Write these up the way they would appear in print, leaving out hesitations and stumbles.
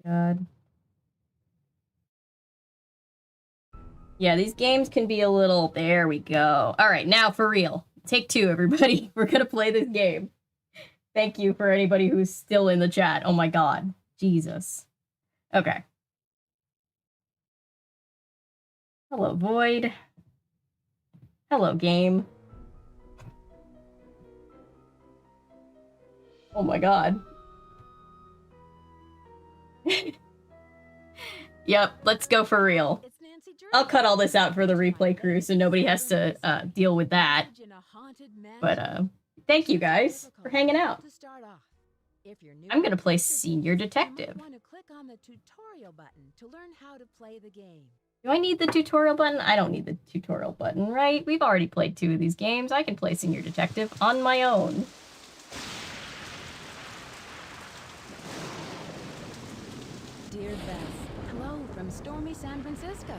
God. Yeah, these games can be a little... There we go. All right, now for real. Take two, everybody. We're gonna play this game. Thank you for anybody who's still in the chat. Oh my god. Jesus. Okay. Hello, Void. Hello, game. Oh my god. Yep, let's go for real. I'll cut all this out for the replay crew so nobody has to deal with that. But thank you guys for hanging out. I'm gonna play Senior Detective. Do I need the tutorial button? I don't need the tutorial button, right? We've already played 2 of these games. I can play Senior Detective on my own. Dear Beth, hello from stormy San Francisco.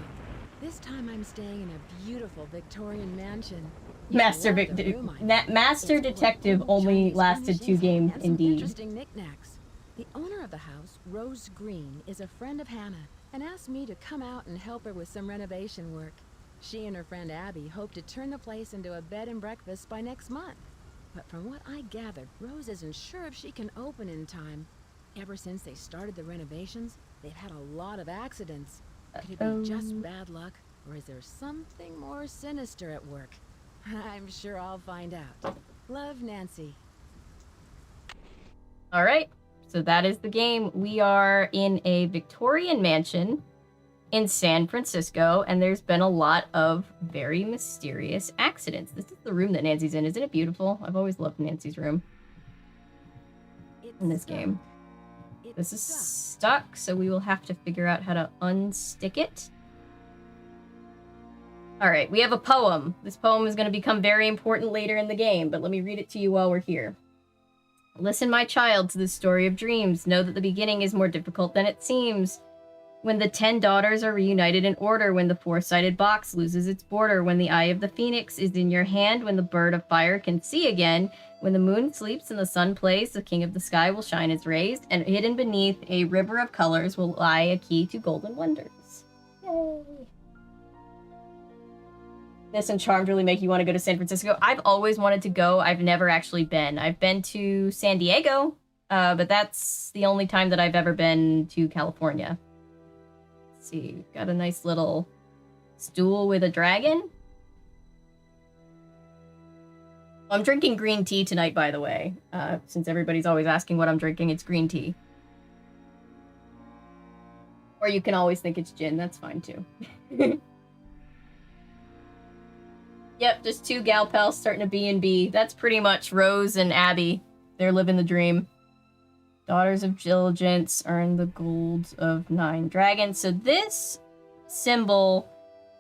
This time I'm staying in a beautiful Victorian mansion. Master Detective only lasted 2 games, indeed. Interesting knickknacks. The owner of the house, Rose Green, is a friend of Hannah and asked me to come out and help her with some renovation work. She and her friend Abby hope to turn the place into a bed and breakfast by next month. But from what I gathered, Rose isn't sure if she can open in time. Ever since they started the renovations, they've had a lot of accidents. Could it be just bad luck, or is there something more sinister at work? I'm sure I'll find out. Love, Nancy. All right, so that is the game. We are in a Victorian mansion in San Francisco, and there's been a lot of very mysterious accidents. This is the room that Nancy's in. Isn't it beautiful? I've always loved Nancy's room in this game. This is stuck, so we will have to figure out how to unstick it. All right, we have a poem. This poem is going to become very important later in the game, but let me read it to you while we're here. Listen, my child, to this story of dreams. Know that the beginning is more difficult than it seems. When the 10 daughters are reunited in order, when the 4-sided box loses its border, when the eye of the phoenix is in your hand, when the bird of fire can see again, when the moon sleeps and the sun plays, the king of the sky will shine his rays, and hidden beneath a river of colors will lie a key to golden wonders. Yay! This and Charmed really make you want to go to San Francisco. I've always wanted to go. I've never actually been. I've been to San Diego, but that's the only time that I've ever been to California. Let's see, got a nice little stool with a dragon. I'm drinking green tea tonight, by the way. Since everybody's always asking what I'm drinking, it's green tea. Or you can always think it's gin. That's fine, too. Yep, just 2 gal pals starting a B&B. That's pretty much Rose and Abby. They're living the dream. Daughters of Diligence earn the gold of 9 dragons. So this symbol,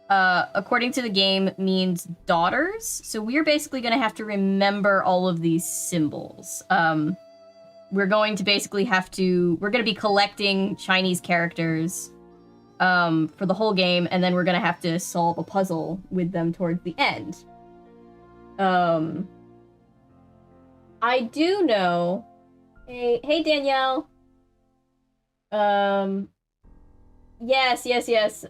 according to the game, means daughters. So we're basically going to have to remember all of these symbols. We're going to basically have to... We're going to be collecting Chinese characters for the whole game, and then we're going to have to solve a puzzle with them towards the end. I do know... Hey, Danielle. Yes.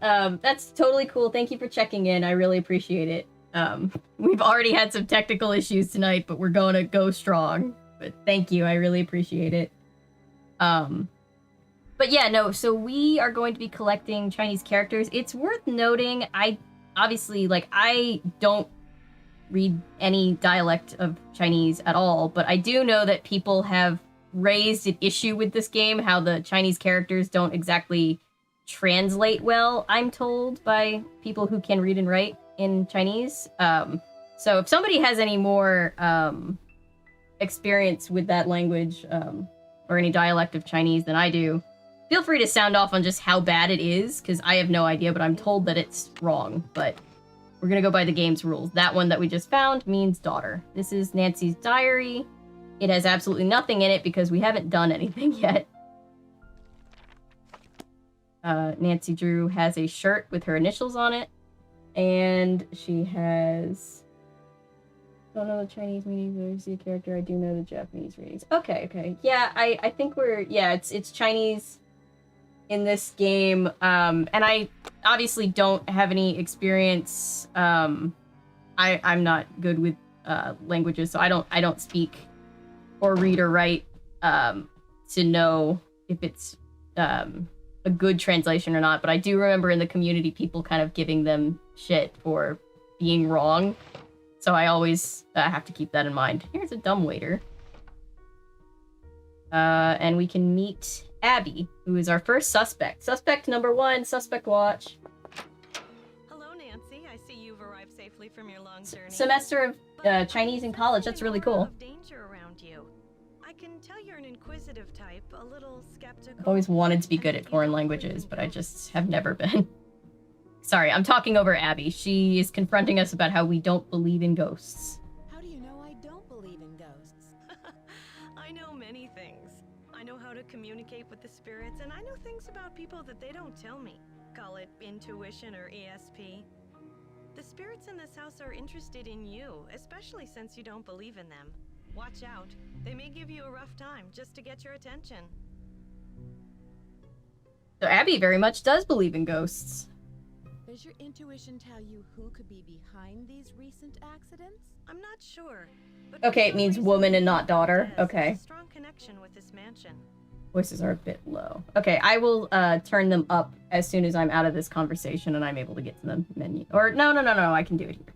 That's totally cool. Thank you for checking in. I really appreciate it. We've already had some technical issues tonight, but we're going to go strong. But thank you. I really appreciate it. But yeah, no, so we are going to be collecting Chinese characters. It's worth noting, I don't read any dialect of Chinese at all, but I do know that people have raised an issue with this game, how the Chinese characters don't exactly translate well, I'm told, by people who can read and write in Chinese. So if somebody has any more experience with that language, or any dialect of Chinese than I do, feel free to sound off on just how bad it is, because I have no idea, but I'm told that it's wrong. But we're going to go by the game's rules. That one that we just found means daughter. This is Nancy's diary. It has absolutely nothing in it because we haven't done anything yet. Nancy Drew has a shirt with her initials on it. And she has... Don't know the Chinese meanings or see a character. I do know the Japanese readings. Okay. Yeah, I think we're... Yeah, it's Chinese... in this game, and I obviously don't have any experience. I'm not good with languages, so I don't speak or read or write to know if it's a good translation or not. But I do remember in the community people kind of giving them shit for being wrong, so I always have to keep that in mind. Here's a dumbwaiter. And we can meet Abby, who is our first suspect. Suspect number 1, suspect watch. Hello, Nancy. I see you've arrived safely from your long journey. Semester of Chinese in college. That's really cool. Of danger around you. I can tell you're an inquisitive type, a little skeptical. I've always wanted to be good at foreign languages, but I just have never been. Sorry, I'm talking over Abby. She is confronting us about how we don't believe in ghosts. How do you know I don't believe in ghosts? I know many things. I know how to communicate with the spirits, and I know things about people that they don't tell me. Call it intuition or ESP. The spirits in this house are interested in you, especially since you don't believe in them. Watch out. They may give you a rough time just to get your attention. So Abby very much does believe in ghosts. Does your intuition tell you who could be behind these recent accidents? I'm not sure. But Okay, for it some means reason, woman and not daughter. Des Okay. has a strong connection with this mansion. Voices are a bit low. Okay, I will turn them up as soon as I'm out of this conversation and I'm able to get to the menu. Or no, I can do it here.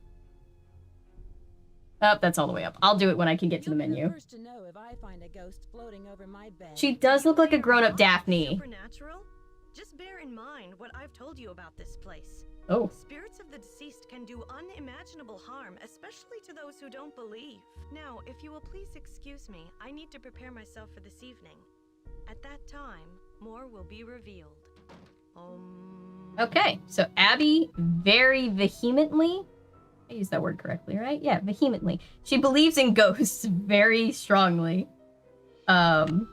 Oh, that's all the way up. I'll do it when I can get to the You'll be menu. first to know if I find a ghost floating over my bed. She does look like a grown-up Daphne. Supernatural? Just bear in mind what I've told you about this place. Oh, Spirits of the deceased can do unimaginable harm, especially to those who don't believe. Now, if you will please excuse me, I need to prepare myself for this evening. At that time, more will be revealed. okay. So Abby very vehemently, I used that word correctly, right? Yeah, vehemently. She believes in ghosts very strongly. Listen,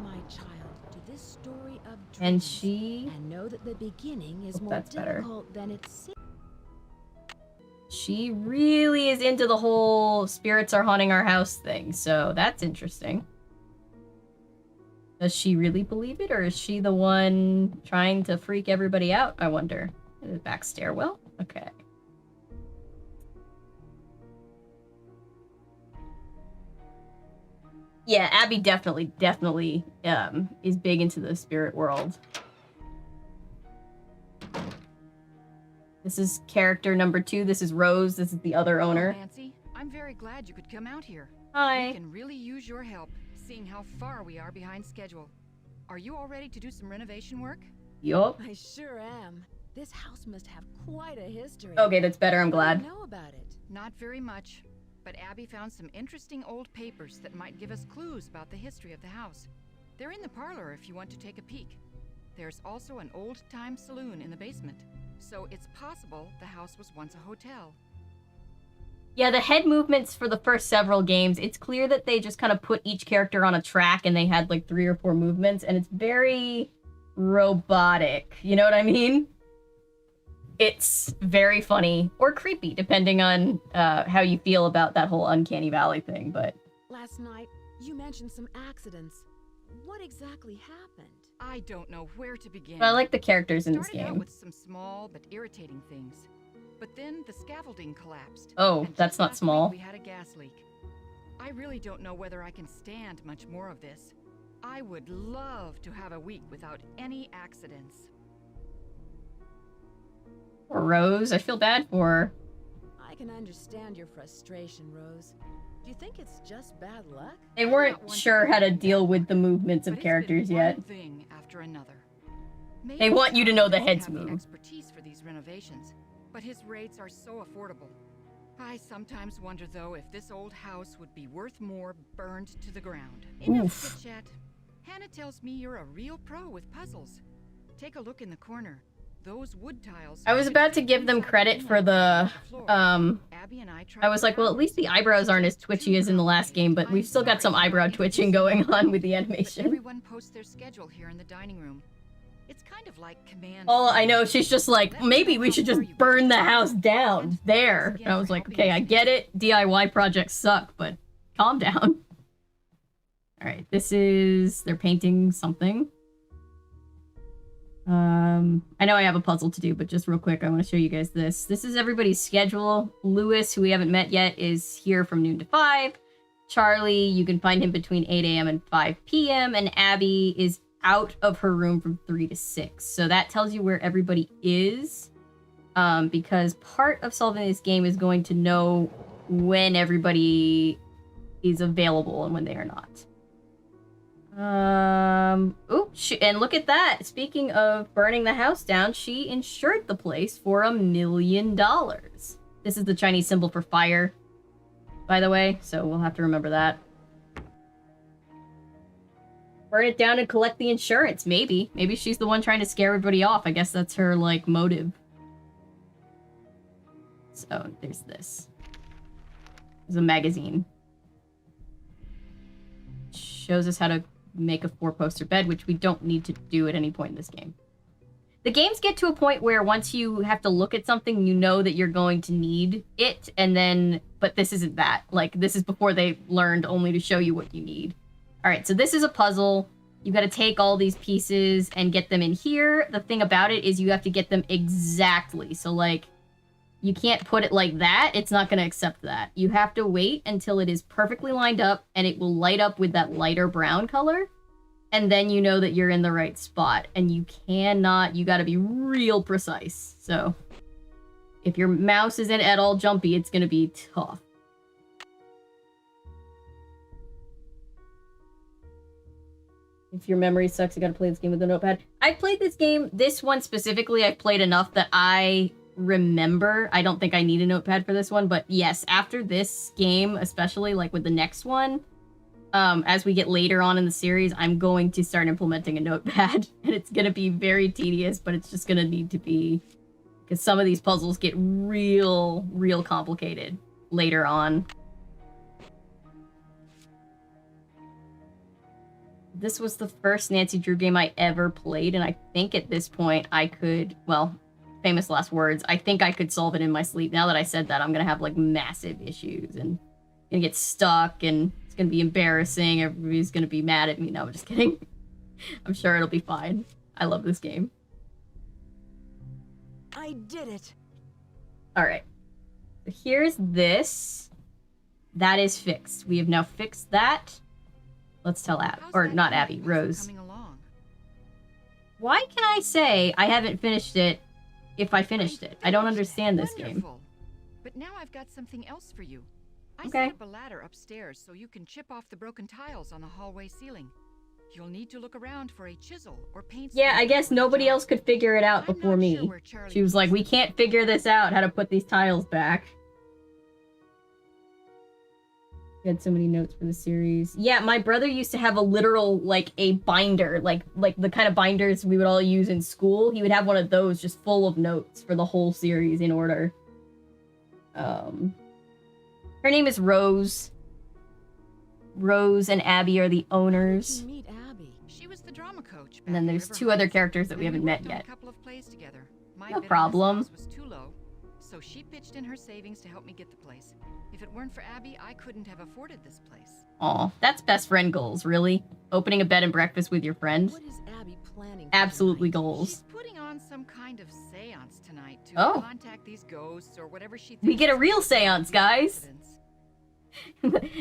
my child, to this story of dreams. And she And know that the beginning is Hope more that's better. difficult than it seems. She really is into the whole spirits are haunting our house thing, so that's interesting. Does she really believe it, or is she the one trying to freak everybody out, I wonder? The back stairwell? Okay. Yeah, Abby definitely is big into the spirit world. This is character number 2. This is Rose. This is the other owner. Nancy, I'm very glad you could come out here. Hi. We can really use your help, seeing how far we are behind schedule. Are you all ready to do some renovation work? Yup. I sure am. This house must have quite a history. Okay, that's better. I'm What do glad. you know about it? Not very much, but Abby found some interesting old papers that might give us clues about the history of the house. They're in the parlor if you want to take a peek. There's also an old-time saloon in the basement, so it's possible the house was once a hotel. Yeah, the head movements for the first several games, it's clear that they just kind of put each character on a track and they had like 3 or 4 movements, and it's very robotic. You know what I mean? It's very funny or creepy, depending on how you feel about that whole Uncanny Valley thing, but... Last night, you mentioned some accidents. What exactly happened? I don't know where to begin. But I like the characters in this Started out game. with some small but irritating things. But then the scaffolding collapsed. Oh, and that's just not last small. week we had a gas leak. I really don't know whether I can stand much more of this. I would love to have a week without any accidents. Poor Rose, I feel bad for her. I can understand your frustration, Rose. Do you think it's just bad luck? They weren't sure how to deal with the movements But of it's characters been yet. one thing after another. They want you to know the Maybe heads doesn't have the move. expertise for these renovations, but his rates are so affordable. I sometimes wonder, though, if this old house would be worth more burned to the ground. Enough Oof. chit-chat. Hannah tells me you're a real pro with puzzles. Take a look in the corner. Those wood tiles. I was about to give them credit for the, Abby and I tried I was like, well, at least the eyebrows aren't as twitchy as in the last game, but we've still got some eyebrow twitching going on with the But animation. everyone posts their schedule here in the dining room. It's kind of like command. All I know, she's just like, maybe we should just burn the house down there. And I was like, okay, I get it. DIY projects suck, but calm down. All right, this is, they're painting something. I know I have a puzzle to do, but just real quick, I want to show you guys this. This is everybody's schedule. Lewis, who we haven't met yet, is here from noon to 5. Charlie, you can find him between 8 a.m. and 5 p.m. And Abby is out of her room from 3 to 6. So that tells you where everybody is. Because part of solving this game is going to know when everybody is available and when they are not. And look at that. Speaking of burning the house down, she insured the place for $1 million. This is the Chinese symbol for fire, by the way, so we'll have to remember that. Burn it down and collect the insurance, maybe. Maybe she's the one trying to scare everybody off. I guess that's her, like, motive. So, there's this. There's a magazine. Shows us how to make a 4-poster bed, which we don't need to do at any point in this game. The games get to a point where once you have to look at something, you know that you're going to need it, and then, but this isn't that. Like, this is before they learned only to show you what you need. All right, so this is a puzzle. You got to take all these pieces and get them in here. The thing about it is you have to get them exactly. So, like, you can't put it like that. It's not going to accept that. You have to wait until it is perfectly lined up and it will light up with that lighter brown color. And then you know that you're in the right spot. And you got to be real precise. So if your mouse isn't at all jumpy, it's going to be tough. If your memory sucks, you got to play this game with a notepad. I played this one specifically, I've played enough that I remember. I don't think I need a notepad for this one, but yes, after this game, especially like with the next one, as we get later on in the series, I'm going to start implementing a notepad, and it's going to be very tedious, but it's just going to need to be, because some of these puzzles get real complicated later on. This was the first Nancy Drew game I ever played, and I think at this point I could, well, famous last words, I think I could solve it in my sleep. Now that I said that, I'm going to have, like, massive issues, and I'm going to get stuck, and it's going to be embarrassing. Everybody's going to be mad at me. No, I'm just kidding. I'm sure it'll be fine. I love this game. I did it. All right. So here's this. That is fixed. We have now fixed that. Let's tell Abby, or not Abby, Rose. Why can I say I haven't finished it if I finished it? I don't understand this game. But now I've got something else for you. I Okay. set up a ladder upstairs so you can chip off the broken tiles on the hallway ceiling. You'll need to look around for a chisel or paint. Yeah, I guess nobody else could figure it out before me. She was like, we can't figure this out, how to put these tiles back. We had so many notes for the series. Yeah, my brother used to have a literal, like, a binder, like the kind of binders we would all use in school. He would have one of those just full of notes for the whole series in order. Her name is Rose. Rose and Abby are the owners. Meet Abby. She was the drama coach. And then there's two other characters that we haven't met yet. A couple of plays together. No problem. Was too low, so she pitched in her savings to help me get the place. If it weren't for Abby, I couldn't have afforded this place. Aw, that's best friend goals, really? Opening a bed and breakfast with your friend? What is Abby planning? Absolutely tonight? goals. She's putting on some kind of seance tonight to Oh. contact these ghosts or whatever she thinks. We get a is real gonna seance, give guys. evidence.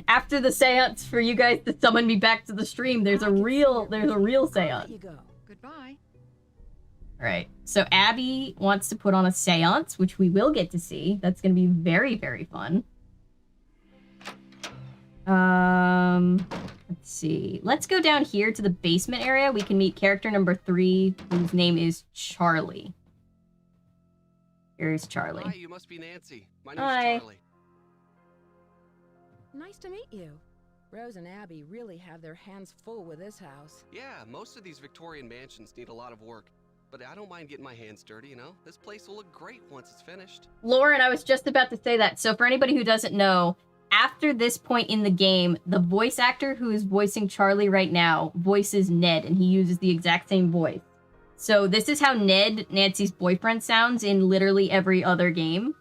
After the seance for you guys to summon me back to the stream, there's a real I'll let seance. you go. Goodbye. Alright, so Abby wants to put on a seance, which we will get to see. That's gonna be very, very fun. Let's see. Let's go down here to the basement area. We can meet character number 3, whose name is Charlie. Here's Charlie. Hi, you must be Nancy. My name's Hi. Charlie. Nice to meet you. Rose and Abby really have their hands full with this house. Yeah, most of these Victorian mansions need a lot of work. But I don't mind getting my hands dirty, you know? This place will look great once it's finished. Lauren, I was just about to say that. So for anybody who doesn't know, after this point in the game, the voice actor who is voicing Charlie right now voices Ned, and he uses the exact same voice. So this is how Ned, Nancy's boyfriend, sounds in literally every other game.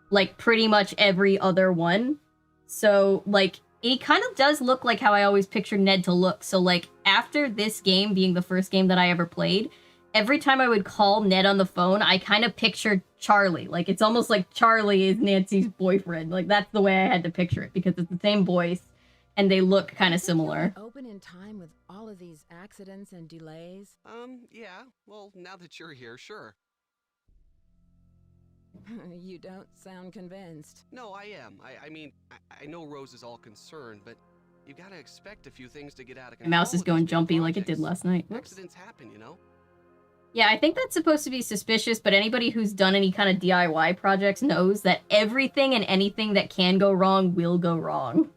Like, pretty much every other one. So, like, it kind of does look like how I always pictured Ned to look. So, like, after this game being the first game that I ever played, every time I would call Ned on the phone, I kind of pictured Charlie. Like, it's almost like Charlie is Nancy's boyfriend. Like, that's the way I had to picture it, because it's the same voice, and they look kind of similar. Open in time with all of these accidents and delays? Yeah. Well, now that you're here, sure. You don't sound convinced. No, I am. I mean, I know Rose is all concerned, but you gotta expect a few things to get out of My control. mouse is with going these big jumpy like it did projects. last night. Whoops. Accidents happen, you know? Yeah, I think that's supposed to be suspicious, but anybody who's done any kind of DIY projects knows that everything and anything that can go wrong will go wrong.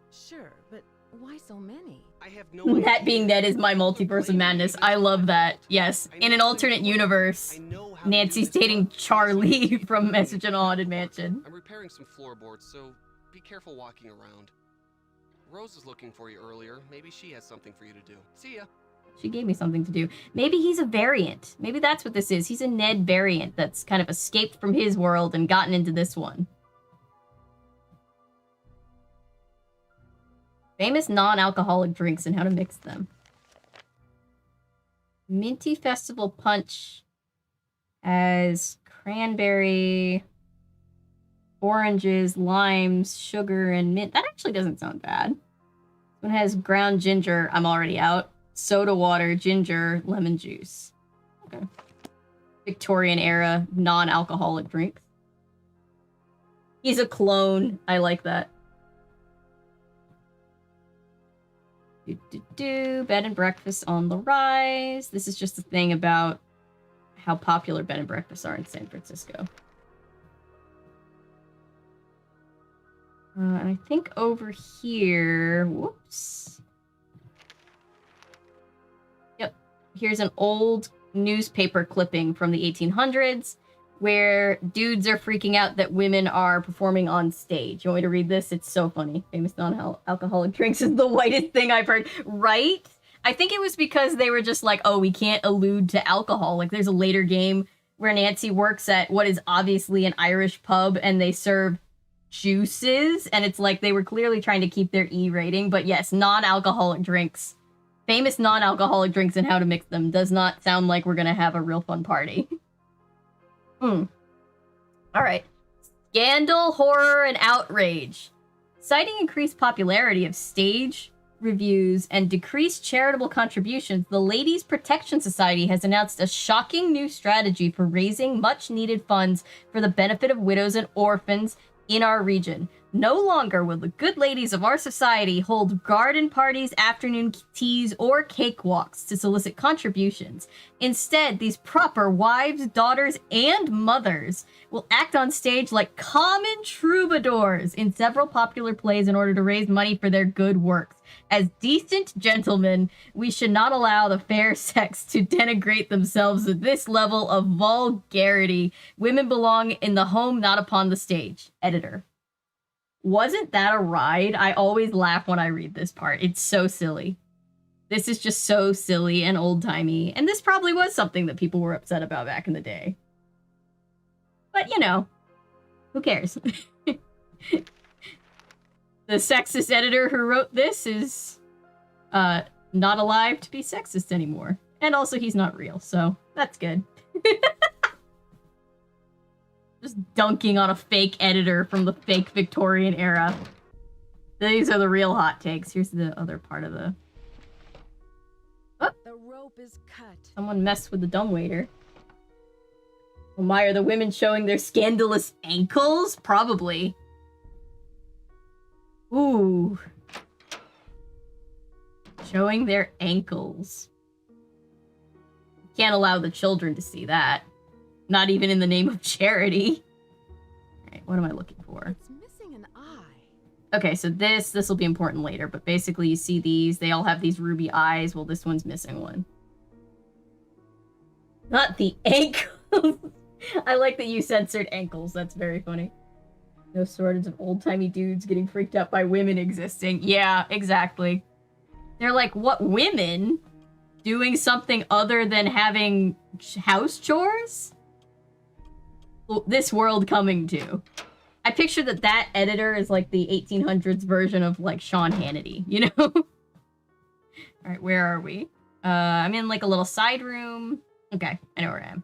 Sure, but why so many? I have no idea. That being Ned is my multiverse of madness. I love that. Yes, in an alternate universe, I know how to Nancy's do this dating work. Charlie from Message in a Haunted Mansion. I'm repairing some floorboards, so be careful walking around. Rose was looking for you earlier. Maybe she has something for you to do. See ya. She gave me something to do. Maybe he's a variant. Maybe that's what this is. He's a Ned variant that's kind of escaped from his world and gotten into this one. Famous non-alcoholic drinks and how to mix them. Minty Festival Punch has cranberry, oranges, limes, sugar, and mint. That actually doesn't sound bad. This one has ground ginger. I'm already out. Soda water, ginger, lemon juice. Okay. Victorian era non-alcoholic drinks. He's a clone. I like that. Bed and breakfast on the rise. This is just a thing about how popular bed and breakfasts are in San Francisco. And I think over here, whoops. Yep, here's an old newspaper clipping from the 1800s where dudes are freaking out that women are performing on stage. You want me to read this? It's so funny. Famous non-alcoholic drinks is the whitest thing I've heard. Right? I think it was because they were just like, oh, we can't allude to alcohol. Like, there's a later game where Nancy works at what is obviously an Irish pub and they serve juices. And it's like they were clearly trying to keep their E rating. But yes, non-alcoholic drinks. Famous non-alcoholic drinks and how to mix them does not sound like we're going to have a real fun party. All right. Scandal, horror, and outrage. Citing increased popularity of stage reviews and decreased charitable contributions, the Ladies Protection Society has announced a shocking new strategy for raising much-needed funds for the benefit of widows and orphans in our region. No longer will the good ladies of our society hold garden parties, afternoon teas, or cakewalks to solicit contributions. Instead, these proper wives, daughters, and mothers will act on stage like common troubadours in several popular plays in order to raise money for their good works. As decent gentlemen, we should not allow the fair sex to denigrate themselves at this level of vulgarity. Women belong in the home, not upon the stage. Editor. Wasn't that a ride? I always laugh when I read this part. It's so silly. This is just so silly and old-timey. And this probably was something that people were upset about back in the day. But, you know, who cares? The sexist editor who wrote this is not alive to be sexist anymore. And also, he's not real, so that's good. Just dunking on a fake editor from the fake Victorian era. These are the real hot takes. Here's the other part of the... Oh! The rope is cut. Someone messed with the dumbwaiter. Oh my, are the women showing their scandalous ankles? Probably. Ooh. Showing their ankles. Can't allow the children to see that. Not even in the name of charity. Alright, what am I looking for? It's missing an eye. Okay, so this will be important later, but basically you see these, they all have these ruby eyes. Well, this one's missing one. Not the ankles. I like that you censored ankles. That's very funny. No shortage of old-timey dudes getting freaked out by women existing. Yeah, exactly. They're like, what, women? Doing something other than having house chores? This world coming to. I picture that editor is like the 1800s version of like Sean Hannity, you know? All right, where are we? I'm in like a little side room. Okay, I know where I am.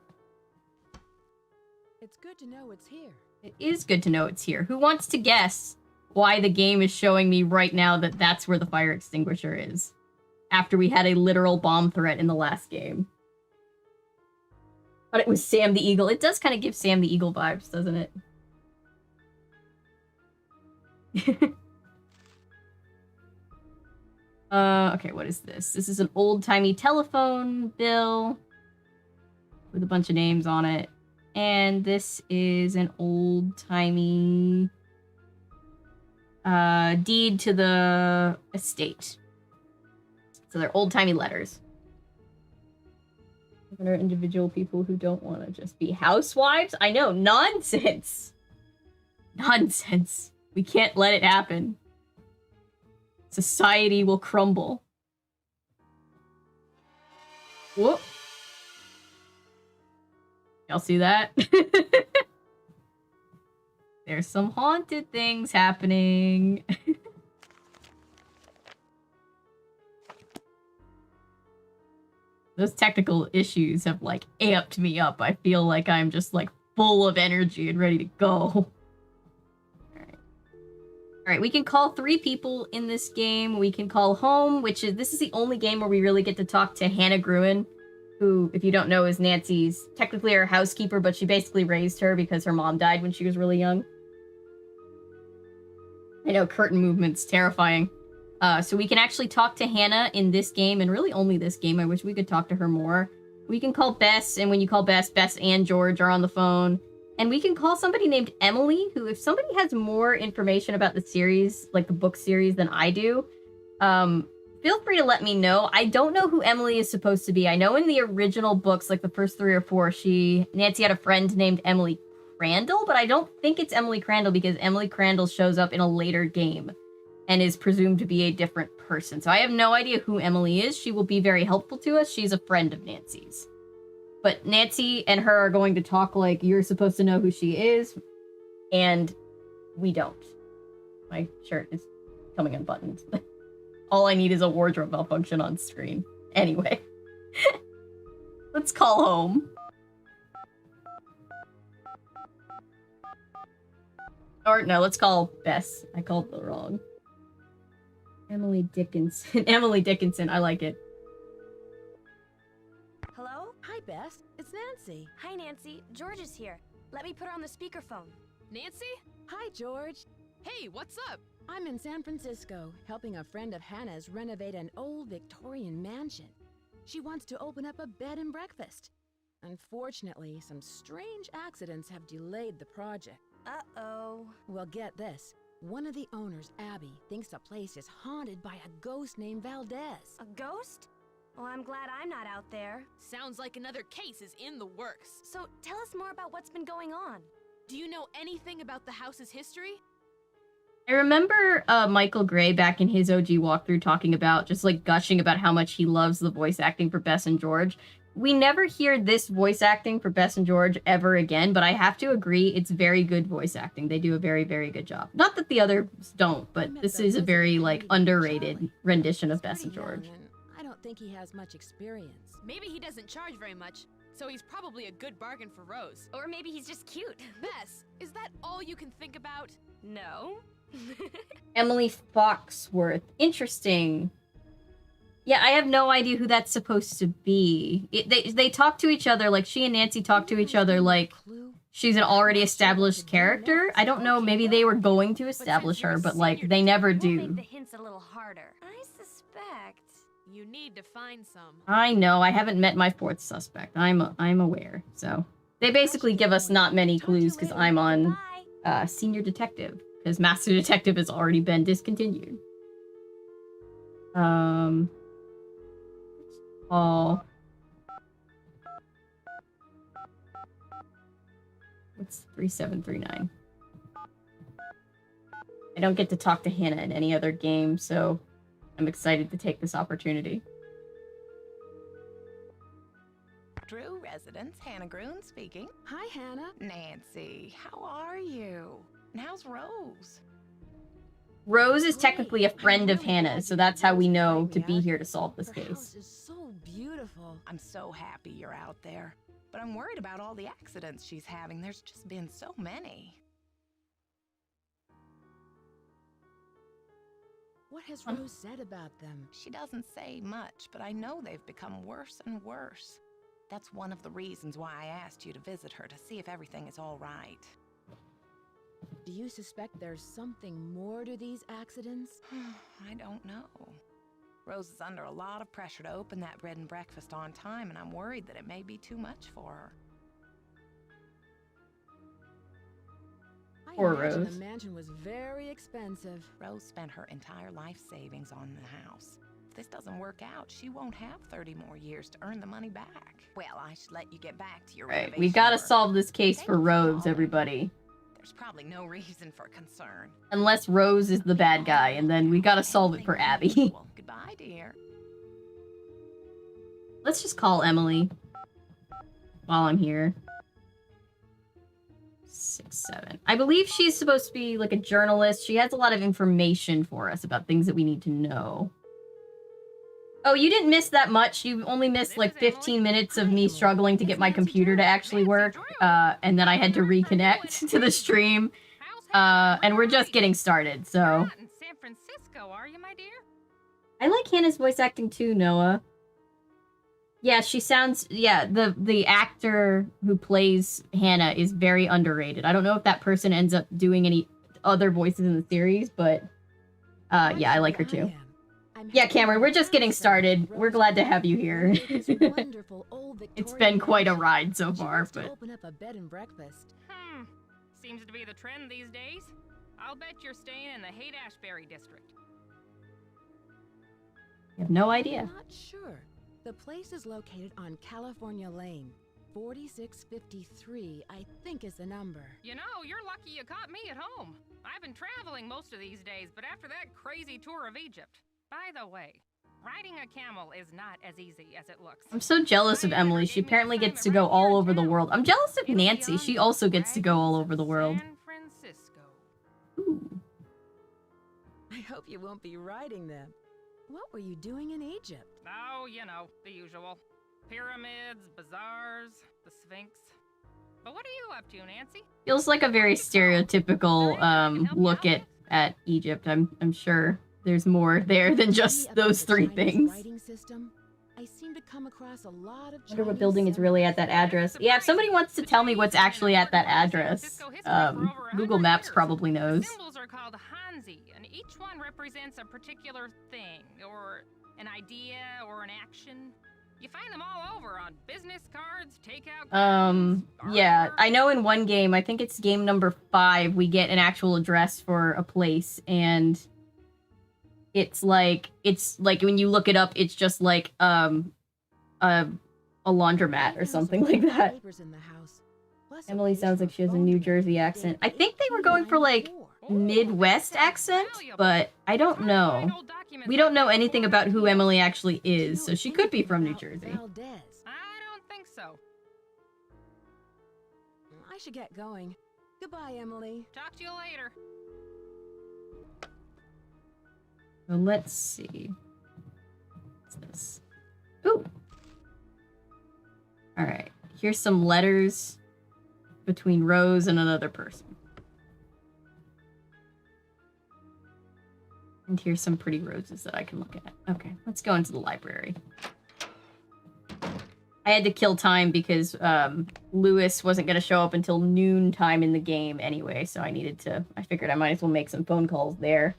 It's good to know it's here. It is good to know it's here. Who wants to guess why the game is showing me right now that that's where the fire extinguisher is? After we had a literal bomb threat in the last game. But it was Sam the Eagle. It does kind of give Sam the Eagle vibes, doesn't it? Okay, what is this? This is an old-timey telephone bill with a bunch of names on it. And this is an old-timey deed to the estate. So they're old-timey letters. There are individual people who don't want to just be housewives. I know, nonsense. Nonsense. We can't let it happen. Society will crumble. Whoop. Y'all see that? There's some haunted things happening. Those technical issues have, like, amped me up. I feel like I'm just, like, full of energy and ready to go. Alright, we can call 3 people in this game. We can call home, which is... This is the only game where we really get to talk to Hannah Gruen, who, if you don't know, is Nancy's technically her housekeeper, but she basically raised her because her mom died when she was really young. I know, curtain movement's terrifying. So we can actually talk to Hannah in this game, and really only this game. I wish we could talk to her more. We can call Bess, and when you call Bess, Bess and George are on the phone. And we can call somebody named Emily, who, if somebody has more information about the series, like the book series, than I do, feel free to let me know. I don't know who Emily is supposed to be. I know in the original books, like the first 3 or 4, Nancy had a friend named Emily Crandall, but I don't think it's Emily Crandall because Emily Crandall shows up in a later game and is presumed to be a different person. So I have no idea who Emily is. She will be very helpful to us. She's a friend of Nancy's. But Nancy and her are going to talk like you're supposed to know who she is, and we don't. My shirt is coming unbuttoned. All I need is a wardrobe malfunction on screen. Anyway. Let's call home. Or no, let's call Bess. I called the wrong. Emily Dickinson. Emily Dickinson, I like it. Hello? Hi, Bess. It's Nancy. Hi, Nancy. George is here. Let me put her on the speakerphone. Nancy? Hi, George. Hey, what's up? I'm in San Francisco, helping a friend of Hannah's renovate an old Victorian mansion. She wants to open up a bed and breakfast. Unfortunately, some strange accidents have delayed the project. Uh-oh. Well, get this. One of the owners, Abby, thinks the place is haunted by a ghost named Valdez. A ghost? Well, I'm glad I'm not out there. Sounds like another case is in the works. So, tell us more about what's been going on. Do you know anything about the house's history? I remember Michael Gray back in his OG walkthrough talking about, just like gushing about how much he loves the voice acting for Bess and George. We never hear this voice acting for Bess and George ever again, but I have to agree, it's very good voice acting. They do a very, very good job. Not that the others don't, but this is a very, like, underrated rendition of Bess and George. I don't think he has much experience. Maybe he doesn't charge very much, so he's probably a good bargain for Rose. Or maybe he's just cute. Bess, is that all you can think about? No. Emily Foxworth. Interesting. Yeah, I have no idea who that's supposed to be. They talk to each other, like she and Nancy talk to each other like she's an already established character. I don't know, maybe they were going to establish her, but like they never We'll make do. the hints a little harder. I suspect. You need to find some. I know, I haven't met my 4th suspect. I'm aware. So they basically give us not many clues because I'm on senior detective, because master detective has already been discontinued. Paul. What's 3739? I don't get to talk to Hannah in any other game, so I'm excited to take this opportunity. Drew residence, Hannah Gruen speaking. Hi, Hannah. Nancy, how are you? And how's Rose? Rose is technically a friend of Hannah's, so that's how we know to be here to solve this Her case. house is so beautiful. I'm so happy you're out there. But I'm worried about all the accidents she's having. There's just been so many. What has Rose said about them? She doesn't say much, but I know they've become worse and worse. That's one of the reasons why I asked you to visit her, to see if everything is all right. Do you suspect there's something more to these accidents? I don't know. Rose is under a lot of pressure to open that bread and breakfast on time, and I'm worried that it may be too much for her. I Poor imagine Rose. the mansion was very expensive. Rose spent her entire life savings on the house. If this doesn't work out, she won't have 30 more years to earn the money back. Well, I should let you get back to your Right, renovation we gotta work. solve this case Thank for you for Rose, calling. everybody. There's probably no reason for concern. Unless Rose is the bad guy, and then we gotta solve it for Anything Abby. unusual. Goodbye, dear. Let's just call Emily while I'm here. 6, 7. I believe she's supposed to be like a journalist. She has a lot of information for us about things that we need to know. Oh, you didn't miss that much. You only missed like 15 minutes of me struggling to get my computer to actually work, and then I had to reconnect to the stream. And we're just getting started, so. You're not in San Francisco, are you, my dear? I like Hannah's voice acting too, Noah. Yeah, she sounds, yeah, the actor who plays Hannah is very underrated. I don't know if that person ends up doing any other voices in the series, but yeah, I like her too. Yeah, Cameron, we're just getting started. We're glad to have you here. It's been quite a ride so far, but Open up a bed and breakfast. Seems to be the trend these days. I'll bet you're staying in the Haight-Ashbury district. I have no idea. I'm not sure. The place is located on California Lane. 4653, I think, is the number. You know, you're lucky you caught me at home. I've been traveling most of these days, but after that crazy tour of Egypt. By the way, riding a camel is not as easy as it looks. I'm so jealous of Emily. She apparently gets to go all over the world. I'm jealous of Nancy. She also gets to go all over the world. San Francisco. Ooh. I hope you won't be riding them. What were you doing in Egypt? Oh, you know, the usual. Pyramids, bazaars, the Sphinx. But what are you up to, Nancy? Feels like a very stereotypical look at Egypt. I'm sure there's more there than just those three things. I seem to come across a lot of Wonder what building is really at that address. Yeah, if somebody wants to tell me what's actually at that address, Google Maps probably knows. Symbols are called Hanzi, and each one represents a particular thing, or an idea, or an action. You find them all over on business cards, takeout cards, yeah, artwork. I know in one game, I think it's game number 5, we get an actual address for a place, and it's like when you look it up, it's just like a laundromat or something like that. Emily sounds like she has a New Jersey accent. I think they were going for like Midwest accent, but I don't know. We don't know anything about who Emily actually is, so she could be from New Jersey. I don't think so. I should get going. Goodbye, Emily. Talk to you later. So let's see. What's this? Ooh. Alright. Here's some letters between Rose and another person. And here's some pretty roses that I can look at. Okay, let's go into the library. I had to kill time because Lewis wasn't going to show up until noon time in the game anyway, so I figured I might as well make some phone calls there.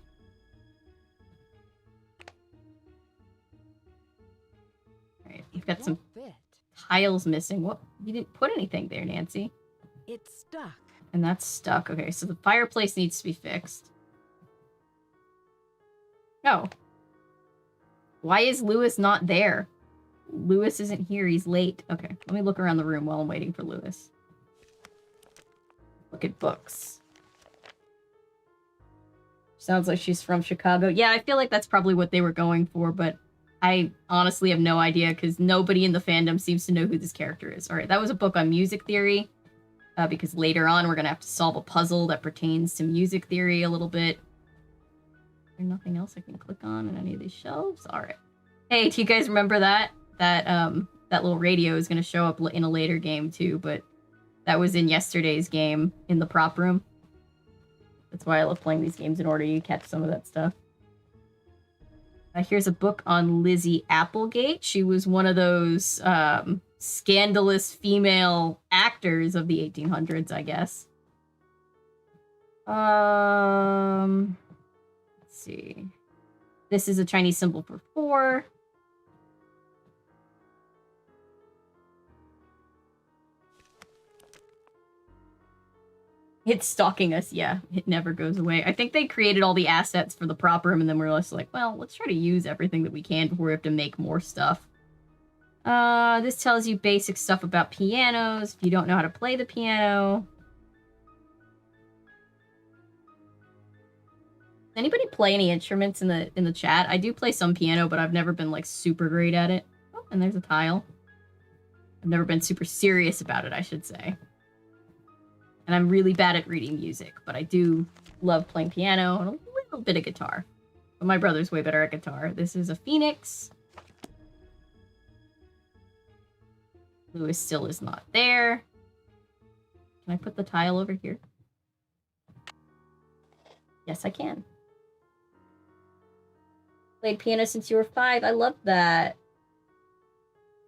Alright, you've got some tiles missing. What? You didn't put anything there, Nancy. It's stuck. And that's stuck. Okay, so the fireplace needs to be fixed. No. Why is Lewis not there? Lewis isn't here. He's late. Okay, let me look around the room while I'm waiting for Lewis. Look at books. Sounds like she's from Chicago. Yeah, I feel like that's probably what they were going for, but I honestly have no idea because nobody in the fandom seems to know who this character is. All right, that was a book on music theory because later on we're going to have to solve a puzzle that pertains to music theory a little bit. There's nothing else I can click on in any of these shelves. All right. Hey, do you guys remember that that that little radio is going to show up in a later game too, but that was in yesterday's game in the prop room. That's why I love playing these games in order you catch some of that stuff. Here's a book on Lizzie Applegate. She was one of those scandalous female actors of the 1800s, I guess. Let's see. This is a Chinese symbol for 4. It's stalking us, yeah. It never goes away. I think they created all the assets for the prop room, and then we're just like, well, let's try to use everything that we can before we have to make more stuff. This tells you basic stuff about pianos, if you don't know how to play the piano. Does anybody play any instruments in the chat? I do play some piano, but I've never been, like, super great at it. Oh, and there's a tile. I've never been super serious about it, I should say. And I'm really bad at reading music, but I do love playing piano and a little bit of guitar. But my brother's way better at guitar. This is a phoenix. Lewis still is not there. Can I put the tile over here? Yes, I can. Played piano since you were 5. I love that.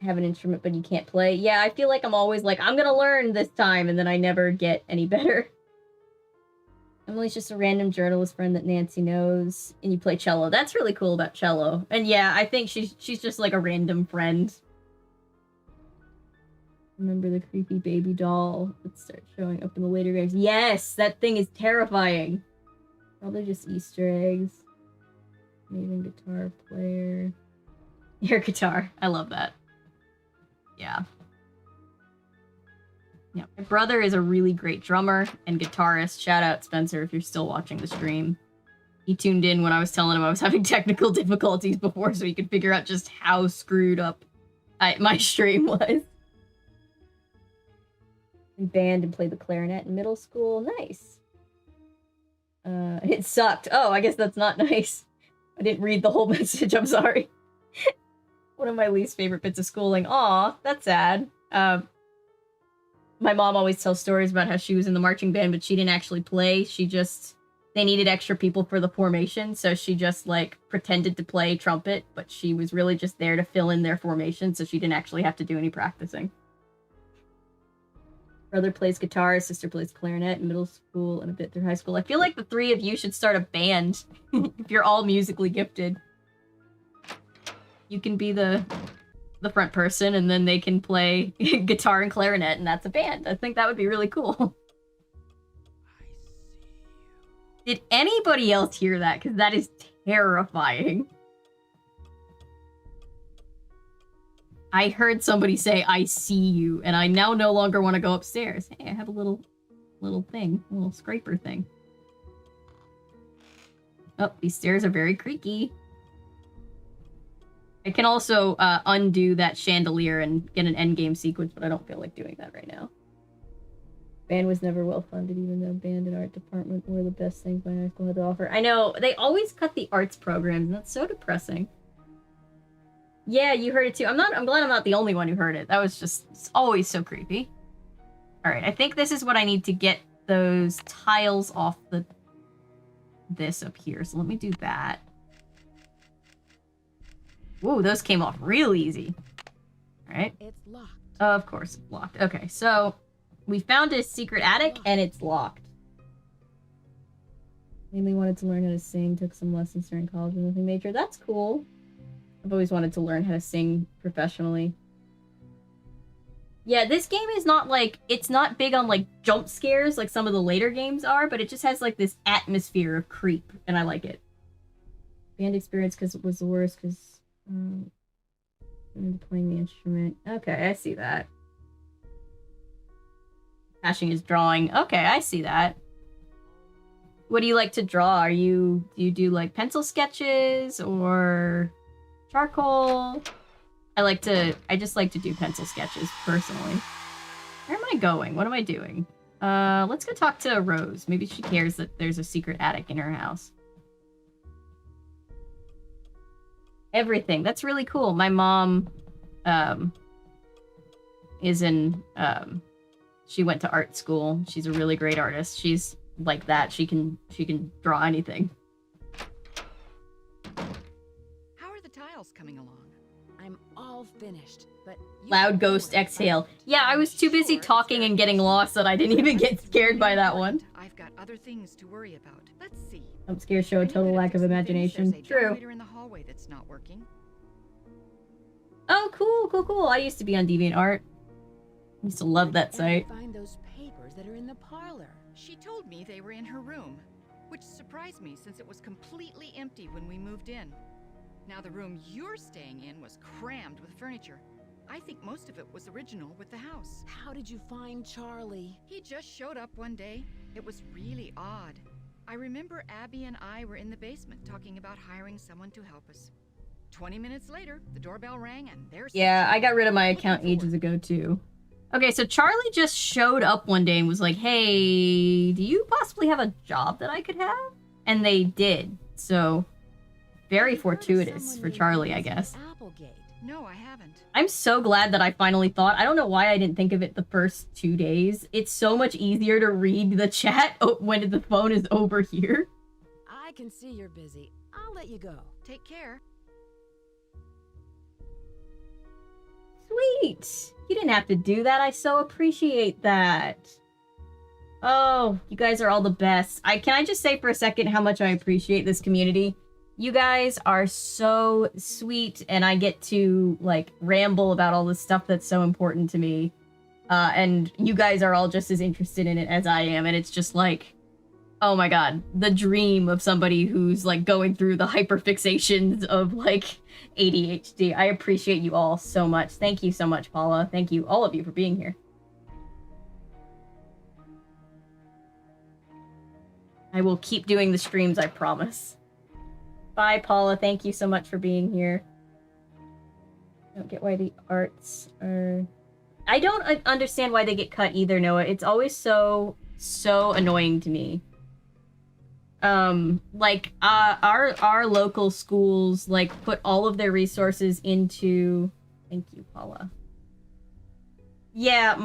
Have an instrument but you can't play. Yeah, I feel like I'm always like, I'm gonna learn this time, and then I never get any better. Emily's just a random journalist friend that Nancy knows, and you play cello. That's really cool about cello. And yeah, I think she's just like a random friend. Remember the creepy baby doll that starts showing up in the later games? Yes, that thing is terrifying. Probably just Easter eggs. Amazing guitar player. Air guitar. I love that. Yeah. Yeah. My brother is a really great drummer and guitarist. Shout out Spencer if you're still watching the stream. He tuned in when I was telling him I was having technical difficulties before so he could figure out just how screwed up my stream was. And band and played the clarinet in middle school. Nice. It sucked. Oh, I guess that's not nice. I didn't read the whole message. I'm sorry. One of my least favorite bits of schooling. Aw, that's sad. My mom always tells stories about how she was in the marching band, but she didn't actually play. They needed extra people for the formation, so she just, like, pretended to play trumpet, but she was really just there to fill in their formation, so she didn't actually have to do any practicing. Brother plays guitar, sister plays clarinet in middle school and a bit through high school. I feel like the 3 of you should start a band if you're all musically gifted. You can be the front person, and then they can play guitar and clarinet, and that's a band. I think that would be really cool. Did anybody else hear that? Because that is terrifying. I heard somebody say, I see you, and I now no longer want to go upstairs. Hey, I have a little thing, a little scraper thing. Oh, these stairs are very creaky. I can also undo that chandelier and get an endgame sequence, but I don't feel like doing that right now. Band was never well funded, even though band and art department were the best things my high school had to offer. I know, they always cut the arts programs, and that's so depressing. Yeah, you heard it too. I'm glad I'm not the only one who heard it. That was just, it's always so creepy. Alright, I think this is what I need to get those tiles off this up here. So let me do that. Whoa, those came off real easy. Alright. It's locked. Of course, it's locked. Okay, so we found a secret attic and it's locked. Mainly wanted to learn how to sing, took some lessons during college and nothing major. That's cool. I've always wanted to learn how to sing professionally. Yeah, this game is not like, it's not big on like jump scares like some of the later games are, but it just has like this atmosphere of creep, and I like it. Band experience because it was the worst because playing the instrument. Okay, I see that. Hashing is drawing. Okay, I see that. What do you like to draw? Do you do like pencil sketches or charcoal? I just like to do pencil sketches personally. Where am I going? What am I doing? Let's go talk to Rose. Maybe she cares that there's a secret attic in her house. Everything. That's really cool. My mom is in, she went to art school. She's a really great artist. She's like that. She can draw anything. How are the tiles coming along? I'm all finished, but you Loud can ghost work, exhale. right? Yeah, I was too busy Sure, it's talking very and getting personal. lost that I didn't even get scared by that one. I've got other things to worry about. Let's see. I'm scared show a Any total good at lack of fixing things? imagination. There's a True. generator in the hallway that's not working. Oh, cool. I used to be on DeviantArt. I used to love that Where did site. Abby find those papers that are in the parlor? She told me they were in her room, which surprised me since it was completely empty when we moved in. Now the room you're staying in was crammed with furniture. I think most of it was original with the house. How did you find Charlie? He just showed up one day. It was really odd. I remember Abby and I were in the basement talking about hiring someone to help us. 20 minutes later, the doorbell rang and there's Yeah, I got rid of my account ages ago too. Okay, so Charlie just showed up one day and was like, hey, do you possibly have a job that I could have? And they did. So, very I've heard of fortuitous someone for named Charlie, I Lucy guess. Applegate. No, I haven't. I'm so glad that I finally thought. I don't know why I didn't think of it the first 2 days. It's so much easier to read the chat when the phone is over here. I can see you're busy. I'll let you go. Take care. Sweet. You didn't have to do that. I so appreciate that. Oh, you guys are all the best. Can I just say for a second how much I appreciate this community? You guys are so sweet, and I get to, like, ramble about all this stuff that's so important to me. And you guys are all just as interested in it as I am, and it's just like, oh my god, the dream of somebody who's, like, going through the hyperfixations of, like, ADHD. I appreciate you all so much. Thank you so much, Paula. Thank you, all of you, for being here. I will keep doing the streams, I promise. Bye, Paula. Thank you so much for being here. I don't get why the arts are... I don't understand why they get cut either, Noah. It's always so annoying to me. Like, our local schools, like, put all of their resources into... Thank you, Paula. Yeah,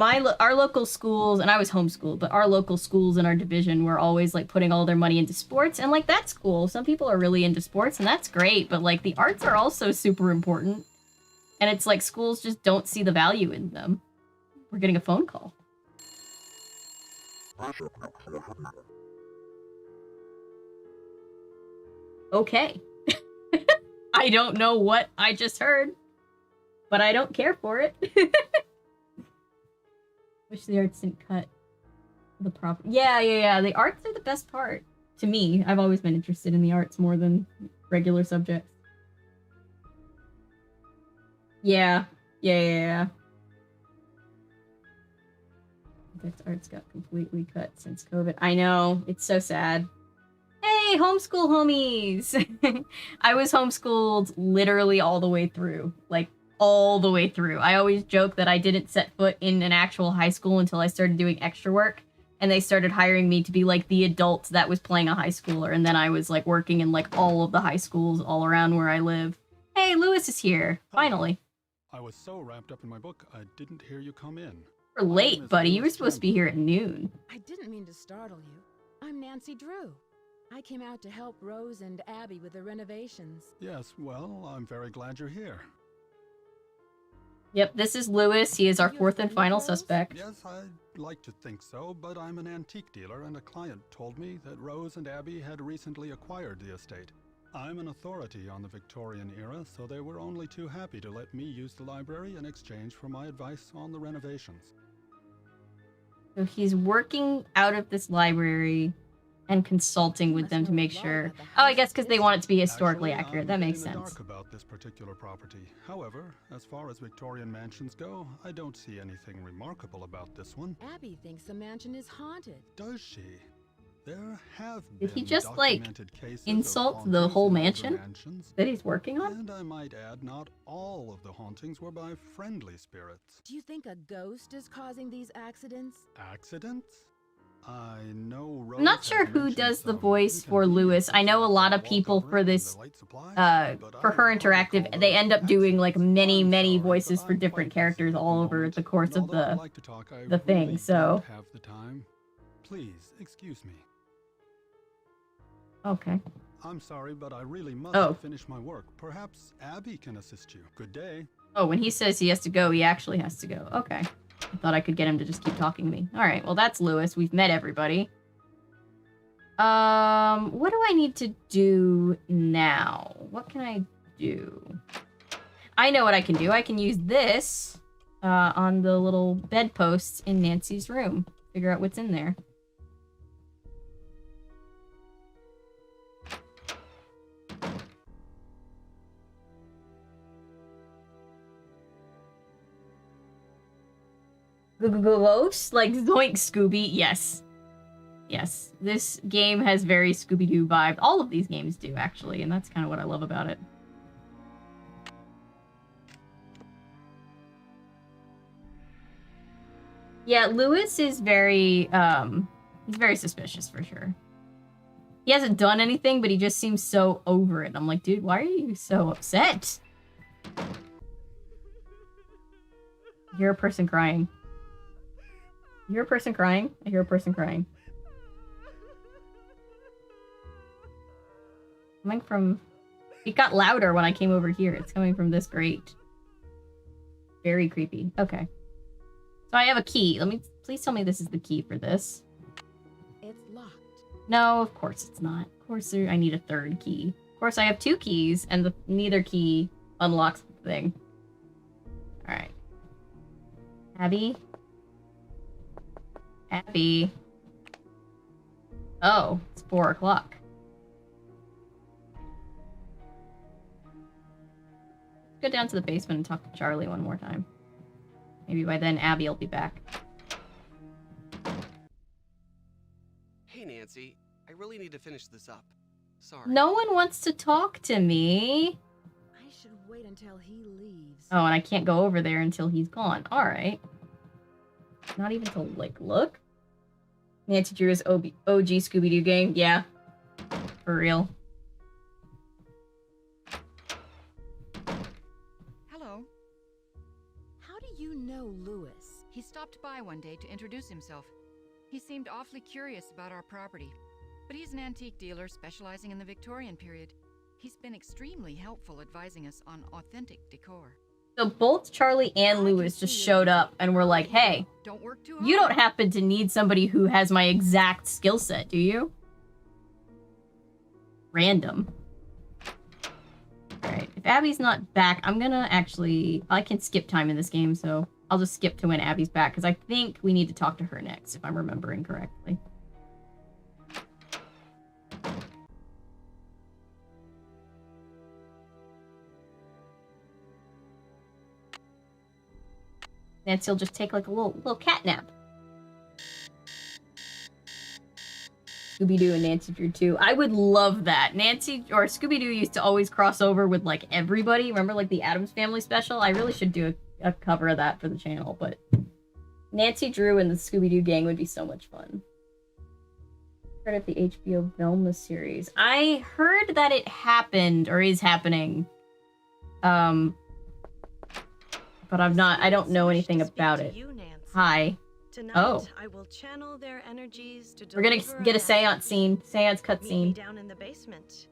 our local schools, and I was homeschooled, but our local schools in our division were always, like, putting all their money into sports, and, like, that's cool. Some people are really into sports, and that's great, but, like, the arts are also super important. And it's like schools just don't see the value in them. We're getting a phone call. Okay. I don't know what I just heard, but I don't care for it. Wish the arts didn't cut the prop. Yeah. The arts are the best part. To me, I've always been interested in the arts more than regular subjects. Yeah. This arts got completely cut since COVID. I know. It's so sad. Hey, homeschool homies! I was homeschooled literally all the way through. Like, all the way through. I always joke that I didn't set foot in an actual high school until I started doing extra work. And they started hiring me to be, like, the adult that was playing a high schooler. And then I was, like, working in, like, all of the high schools all around where I live. Hey, Lewis is here. Finally. I was so wrapped up in my book, I didn't hear you come in. You're late, buddy. You were supposed to be here at noon. I didn't mean to startle you. I'm Nancy Drew. I came out to help Rose and Abby with the renovations. Yes, well, I'm very glad you're here. Yep, this is Lewis. He is our fourth and final suspect. Yes, I'd like to think so, but I'm an antique dealer, and a client told me that Rose and Abby had recently acquired the estate. I'm an authority on the Victorian era, so they were only too happy to let me use the library in exchange for my advice on the renovations. So he's working out of this library and consulting with them to make sure. Oh, I guess because they want it to be historically Actually, accurate. I'm That makes in the sense. dark about this particular property. However, as far as Victorian mansions go, I don't see anything remarkable about this one. Abby thinks the mansion is haunted. Does she? There have Did he been just, like, documented cases of insult the hauntings whole in other mansion mansions. that he's working on? And I might add, not all of the hauntings were by friendly spirits. Do you think a ghost is causing these accidents? Accidents? I know Rose I'm not has sure who mentioned does the some voice for Lewis. I know a lot of people for this, for her interactive, they end up doing like many voices for different characters all over the course of the thing, so. Have the time. Please, excuse me. Okay. I'm sorry, but I really must finish my work. Perhaps Abby can assist you. Good day. Oh, when he says he has to go, he actually has to go. Okay. I thought I could get him to just keep talking to me. Alright, well that's Lewis. We've met everybody. What do I need to do now? What can I do? I know what I can do. I can use this on the little bedposts in Nancy's room. Figure out what's in there. Ghost? Like Zoink Scooby? Yes. Yes. This game has very Scooby-Doo vibe. All of these games do, actually, and that's kind of what I love about it. Yeah, Lewis is very, he's very suspicious for sure. He hasn't done anything, but he just seems so over it. I'm like, dude, why are you so upset? I hear a person crying. You hear a person crying? I hear a person crying. Coming from... It got louder when I came over here. It's coming from this grate. Very creepy. Okay. So I have a key. Please tell me this is the key for this. It's locked. No, of course it's not. Of course I need a third key. Of course I have 2 keys, and neither key unlocks the thing. Alright. Abby? Abby? Oh, it's 4 o'clock. Let's go down to the basement and talk to Charlie one more time. Maybe by then Abby will be back. Hey, Nancy. I really need to finish this up. Sorry. No one wants to talk to me. I should wait until he leaves. Oh, and I can't go over there until he's gone. Alright. Not even to, like, look? Nancy Drew's OG Scooby-Doo game? Yeah. For real. Hello. How do you know Lewis? He stopped by one day to introduce himself. He seemed awfully curious about our property, but he's an antique dealer specializing in the Victorian period. He's been extremely helpful advising us on authentic decor. So both Charlie and Lewis just showed up and were like, hey, don't work too hard. You don't happen to need somebody who has my exact skill set, do you? Random. Alright, if Abby's not back, I'm gonna actually... I can skip time in this game, so I'll just skip to when Abby's back, because I think we need to talk to her next, if I'm remembering correctly. Nancy will just take like a little cat nap. Scooby-Doo and Nancy Drew too. I would love that. Nancy or Scooby-Doo used to always cross over with like everybody. Remember like the Addams Family special? I really should do a cover of that for the channel, but Nancy Drew and the Scooby-Doo gang would be so much fun. Heard of the HBO Velma series. I heard that it happened or is happening. But I don't know anything about it. Hi. Tonight, I will channel their energies to we're gonna get a seance scene. Seance cutscene. Down in the basement,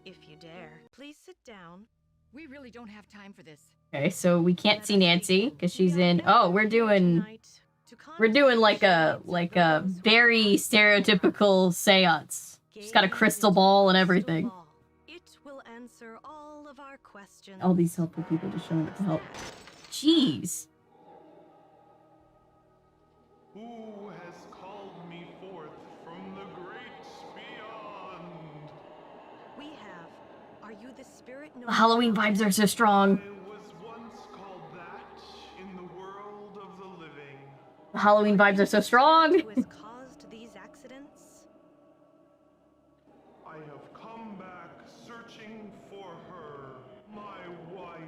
if you dare. Please sit down. We really don't have time for this. Okay, so we can't see Nancy because she's in. Oh, we're doing like a very stereotypical seance. She's got a crystal ball and everything. It will answer all of our questions. All these helpful people just showing up to help. Jeez. Who has called me forth from the great beyond? We have. Are you the spirit? The Halloween vibes are so strong. I was once called that in the world of the living. The Halloween vibes are so strong. Who has caused these accidents? I have come back searching for her, my wife.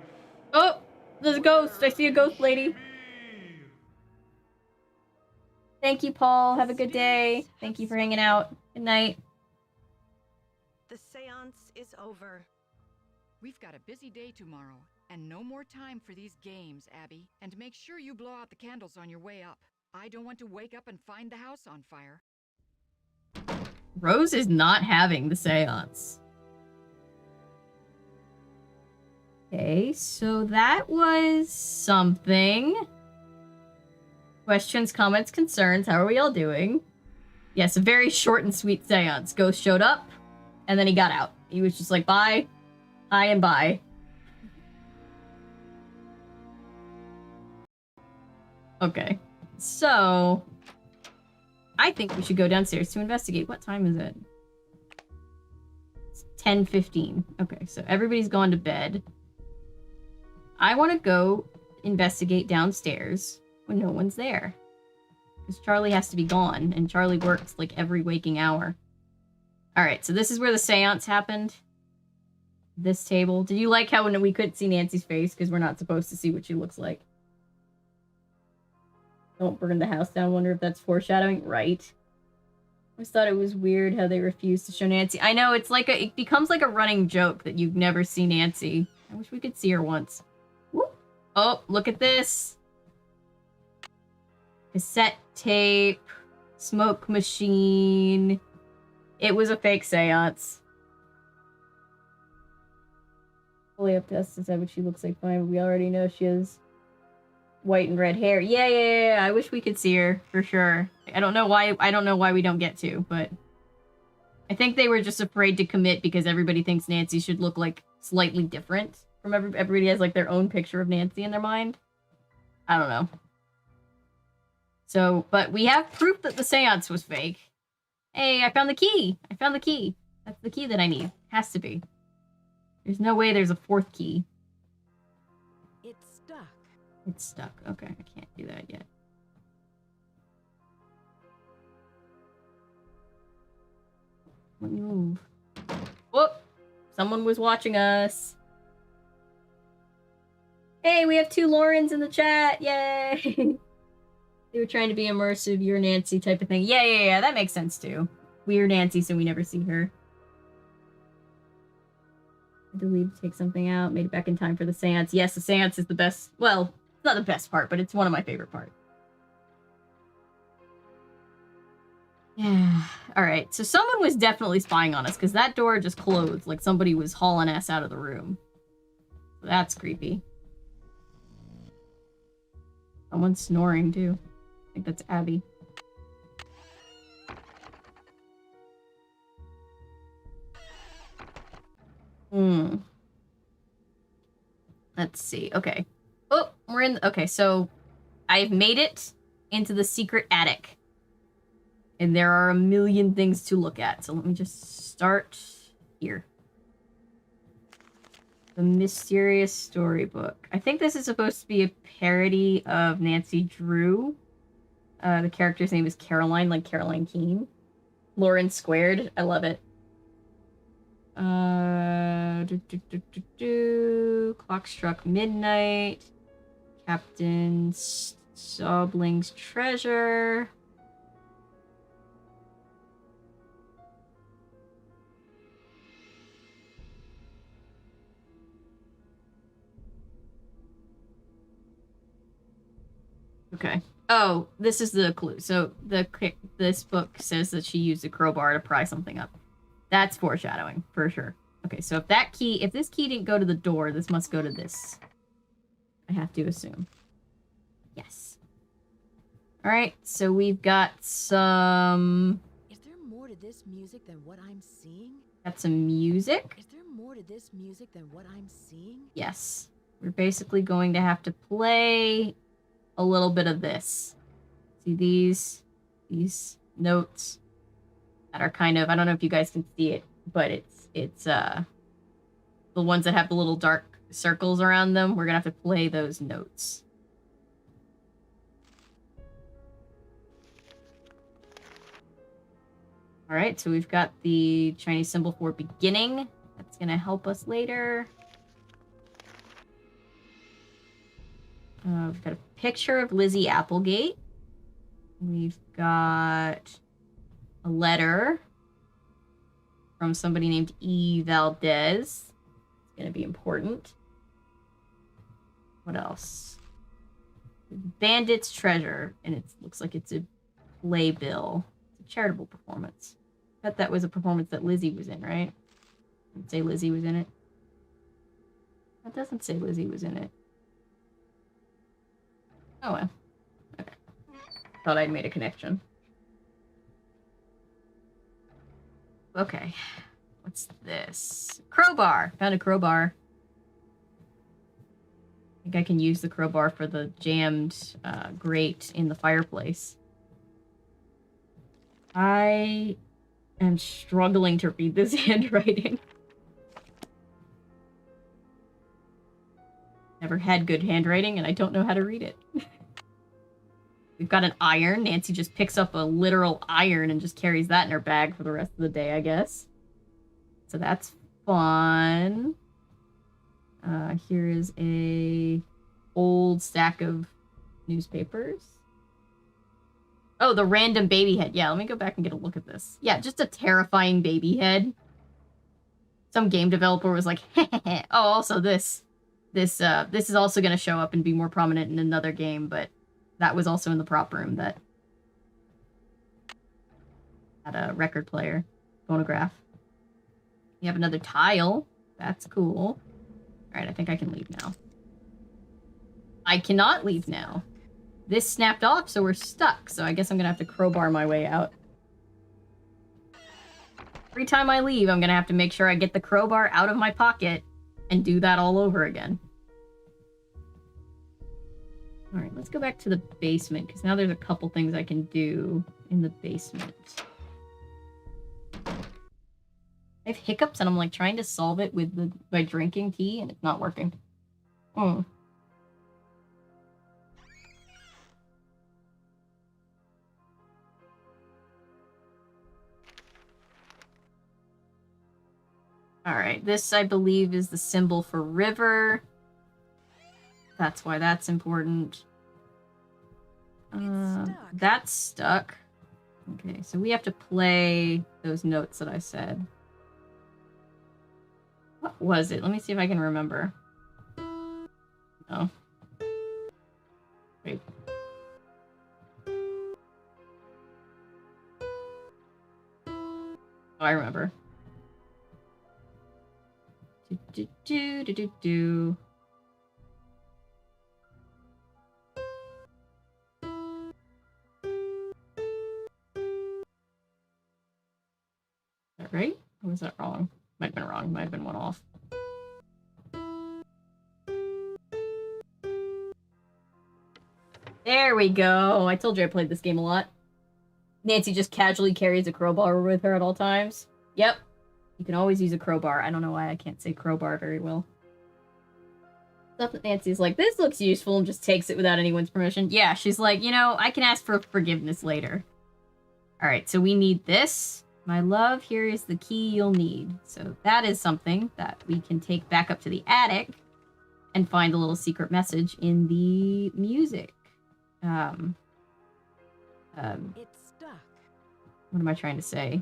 Oh, there's a ghost. I see a ghost lady. Thank you, Paul. Have a good day. Thank you for hanging out. Good night. The seance is over. We've got a busy day tomorrow, and no more time for these games, Abby. And make sure you blow out the candles on your way up. I don't want to wake up and find the house on fire. Rose is not having the seance. Okay, so that was something. Questions, comments, concerns. How are we all doing? Yes, a very short and sweet seance. Ghost showed up, and then he got out. He was just like, bye. Hi and bye. Okay, so I think we should go downstairs to investigate. What time is it? It's 10:15. Okay, so everybody's gone to bed. I want to go investigate downstairs when no one's there. Because Charlie has to be gone, and Charlie works like every waking hour. Alright, so this is where the seance happened. This table. Did you like how when we couldn't see Nancy's face because we're not supposed to see what she looks like? Don't burn the house down. Wonder if that's foreshadowing. Right. I always thought it was weird how they refused to show Nancy. I know, it's like it becomes like a running joke that you never see Nancy. I wish we could see her once. Whoop. Oh, look at this. Cassette tape. Smoke machine. It was a fake seance. Fully up to us to decide what she looks like fine, but we already know she has white and red hair. Yeah. I wish we could see her for sure. I don't know why we don't get to, but I think they were just afraid to commit because everybody thinks Nancy should look like slightly different from everybody has like their own picture of Nancy in their mind. I don't know. So, but we have proof that the seance was fake. Hey, I found the key. That's the key that I need. Has to be. There's no way there's a fourth key. It's stuck. It's stuck. Okay, I can't do that yet. Let me move. Whoop! Someone was watching us. Hey, we have 2 Laurens in the chat. Yay! They were trying to be immersive, you're Nancy type of thing. Yeah. That makes sense too. We're Nancy, so we never see her. I had to leave to take something out. Made it back in time for the seance. Yes, the seance is the best. Well, it's not the best part, but it's one of my favorite parts. Yeah. Alright, so someone was definitely spying on us, because that door just closed, like somebody was hauling us out of the room. That's creepy. Someone's snoring, too. I think that's Abby. Let's see. Okay. Oh, we're in... Okay, so I've made it into the secret attic. And there are a million things to look at. So let me just start here. The Mysterious Storybook. I think this is supposed to be a parody of Nancy Drew. The character's name is Caroline, like Caroline Keene. Lauren Squared. I love it. Clock struck midnight. Captain Sobling's treasure. Okay. Oh, this is the clue. So this book says that she used a crowbar to pry something up. That's foreshadowing, for sure. Okay, so if this key didn't go to the door, this must go to this. I have to assume. Yes. Alright, so we've got some... Is there more to this music than what I'm seeing? Got some music. Is there more to this music than what I'm seeing? Yes. We're basically going to have to play a little bit of this. See these notes that are kind of, I don't know if you guys can see it, but it's the ones that have the little dark circles around them. We're gonna have to play those notes. All right, so we've got the Chinese symbol for beginning. That's gonna help us later. We've got a picture of Lizzie Applegate. We've got a letter from somebody named E. Valdez. It's going to be important. What else? Bandit's Treasure, and it looks like it's a playbill. It's a charitable performance. I bet that was a performance that Lizzie was in, right? Didn't say Lizzie was in it. That doesn't say Lizzie was in it. Oh well. Okay. Thought I'd made a connection. Okay. What's this? Crowbar! Found a crowbar. I think I can use the crowbar for the jammed grate in the fireplace. I am struggling to read this handwriting. Never had good handwriting, and I don't know how to read it. We've got an iron. Nancy just picks up a literal iron and just carries that in her bag for the rest of the day, I guess. So that's fun. Here is a old stack of newspapers. Oh, the random baby head. Yeah, let me go back and get a look at this. Yeah, just a terrifying baby head. Some game developer was like, oh, also this is also going to show up and be more prominent in another game, but that was also in the prop room that had a record player, phonograph. You have another tile. That's cool. All right, I think I can leave now. I cannot leave now. This snapped off, so we're stuck. So I guess I'm going to have to crowbar my way out. Every time I leave, I'm going to have to make sure I get the crowbar out of my pocket and do that all over again. All right, let's go back to the basement, because now there's a couple things I can do in the basement. I have hiccups, and I'm like trying to solve it with by drinking tea, and it's not working. Mm. All right, this I believe is the symbol for river. That's why that's important. That's stuck. Okay, so we have to play those notes that I said. What was it? Let me see if I can remember. No. Wait. Oh, I remember. Do. Is that right? Or was that wrong? Might have been wrong. Might have been one off. There we go. I told you I played this game a lot. Nancy just casually carries a crowbar with her at all times. Yep. You can always use a crowbar. I don't know why I can't say crowbar very well. Stuff that Nancy's like, this looks useful, and just takes it without anyone's permission. Yeah, she's like, you know, I can ask for forgiveness later. Alright, so we need this. My love, here is the key you'll need. So that is something that we can take back up to the attic and find a little secret message in the music. It's stuck. What am I trying to say?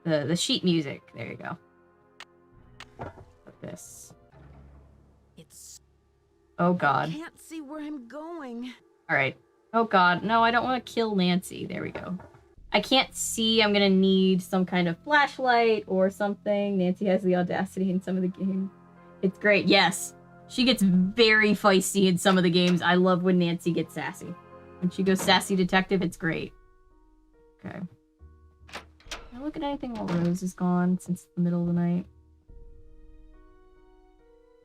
The sheet music. There you go. Put this. It's... Oh god. I can't see where I'm going. Alright. Oh god. No, I don't want to kill Nancy. There we go. I can't see. I'm gonna need some kind of flashlight or something. Nancy has the audacity in some of the games. It's great. Yes. She gets very feisty in some of the games. I love when Nancy gets sassy. When she goes sassy detective, it's great. Okay. Can I look at anything while Rose is gone since the middle of the night?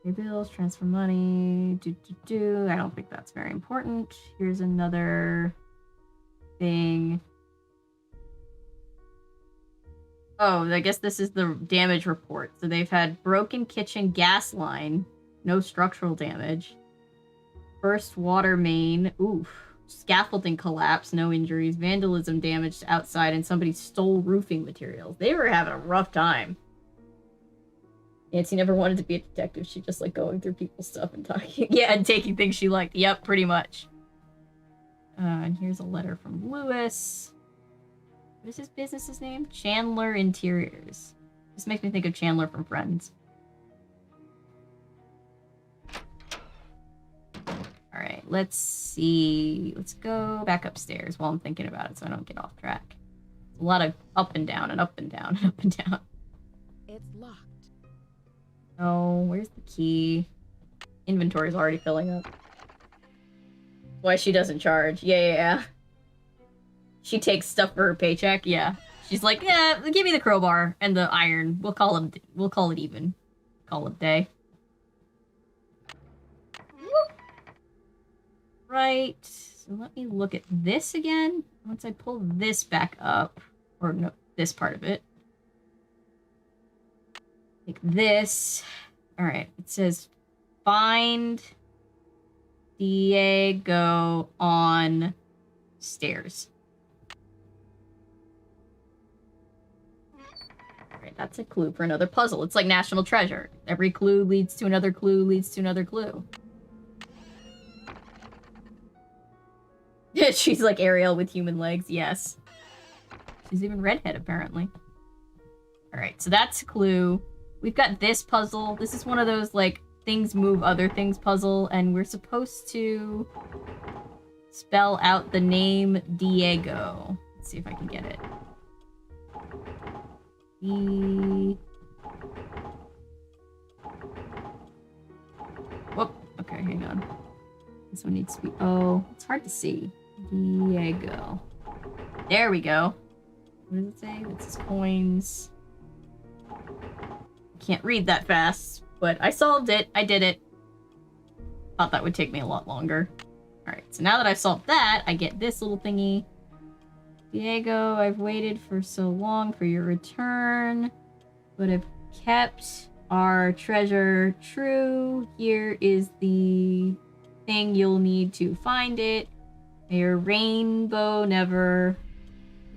Pay bills, transfer money, I don't think that's very important. Here's another thing. Oh, I guess this is the damage report. So they've had broken kitchen gas line, no structural damage. Burst water main, oof. Scaffolding collapse, no injuries. Vandalism damage to outside, and somebody stole roofing materials. They were having a rough time. Nancy never wanted to be a detective. She just liked going through people's stuff and talking. Yeah, and taking things she liked. Yep, pretty much. And here's a letter from Lewis. What is his business's name? Chandler Interiors. This makes me think of Chandler from Friends. Alright, let's see. Let's go back upstairs while I'm thinking about it so I don't get off track. A lot of up and down and up and down and up and down. It's locked. Oh, where's the key? Inventory's already filling up. Why she doesn't charge. Yeah. She takes stuff for her paycheck. Yeah. She's like, yeah, give me the crowbar and the iron. We'll call it even. Call it day. Right. So let me look at this again. Once I pull this back up, or no, this part of it. Take this. All right. It says find Diego on stairs. All right, that's a clue for another puzzle. It's like National Treasure. Every clue leads to another clue, leads to another clue. She's like Ariel with human legs, yes. She's even redhead, apparently. Alright, so that's a clue. We've got this puzzle. This is one of those, like, things move other things puzzle, and we're supposed to spell out the name Diego. Let's see if I can get it. Whoop. Okay, hang on. This one needs to be... Oh, it's hard to see. Diego. There we go. What does it say? It says coins. Can't read that fast, but I solved it. I did it. Thought that would take me a lot longer. Alright, so now that I've solved that, I get this little thingy. Diego, I've waited for so long for your return, but I've kept our treasure true. Here is the thing you'll need to find it. May your rainbow never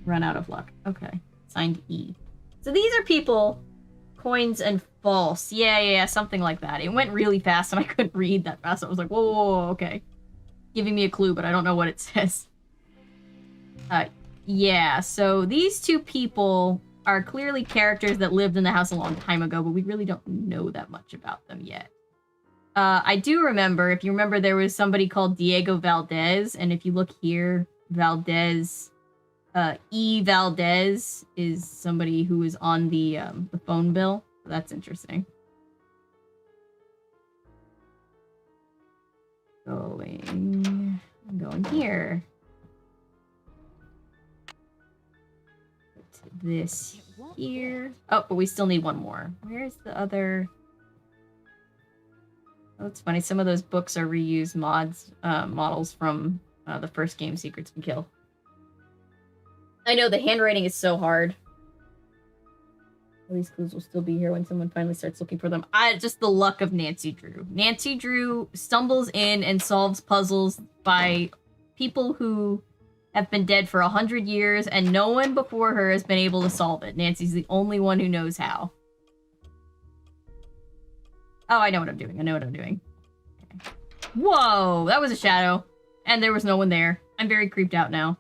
run out of luck. Okay. Signed E. So these are people, coins and false. Yeah, something like that. It went really fast and I couldn't read that fast. I was like, whoa, okay. Giving me a clue, but I don't know what it says. Yeah, so these two people are clearly characters that lived in the house a long time ago, but we really don't know that much about them yet. I do remember, if you remember, there was somebody called Diego Valdez, and if you look here, Valdez, E. Valdez is somebody who is on the phone bill. So that's interesting. I'm going here. Put this here. Oh, but we still need one more. Where's the other... Oh, it's funny. Some of those books are reused models from the first game, Secrets and Kill. I know the handwriting is so hard. These clues will still be here when someone finally starts looking for them. Just the luck of Nancy Drew. Nancy Drew stumbles in and solves puzzles by people who have been dead for 100 years, and no one before her has been able to solve it. Nancy's the only one who knows how. Oh, I know what I'm doing. Okay. Whoa, that was a shadow. And there was no one there. I'm very creeped out now.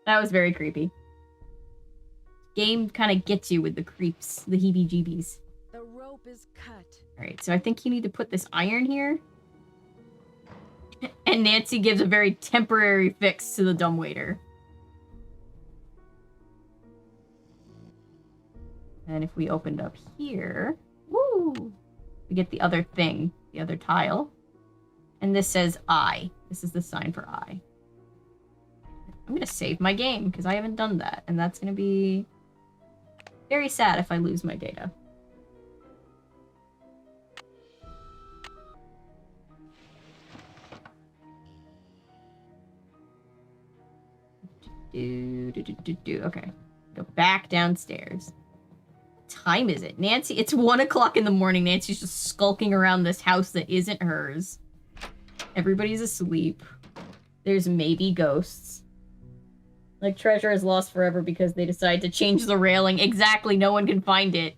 That was very creepy. Game kind of gets you with the creeps, the heebie-jeebies. The rope is cut. Alright, so I think you need to put this iron here. And Nancy gives a very temporary fix to the dumbwaiter. And if we opened up here... Woo! We get the other thing, the other tile. And this says I. This is the sign for I. I'm going to save my game because I haven't done that. And that's going to be very sad if I lose my data. Okay. Go back downstairs. Time is it? Nancy, it's 1 o'clock in the morning. Nancy's just skulking around this house that isn't hers. Everybody's asleep. There's maybe ghosts. Like, treasure is lost forever because they decide to change the railing. Exactly, no one can find it.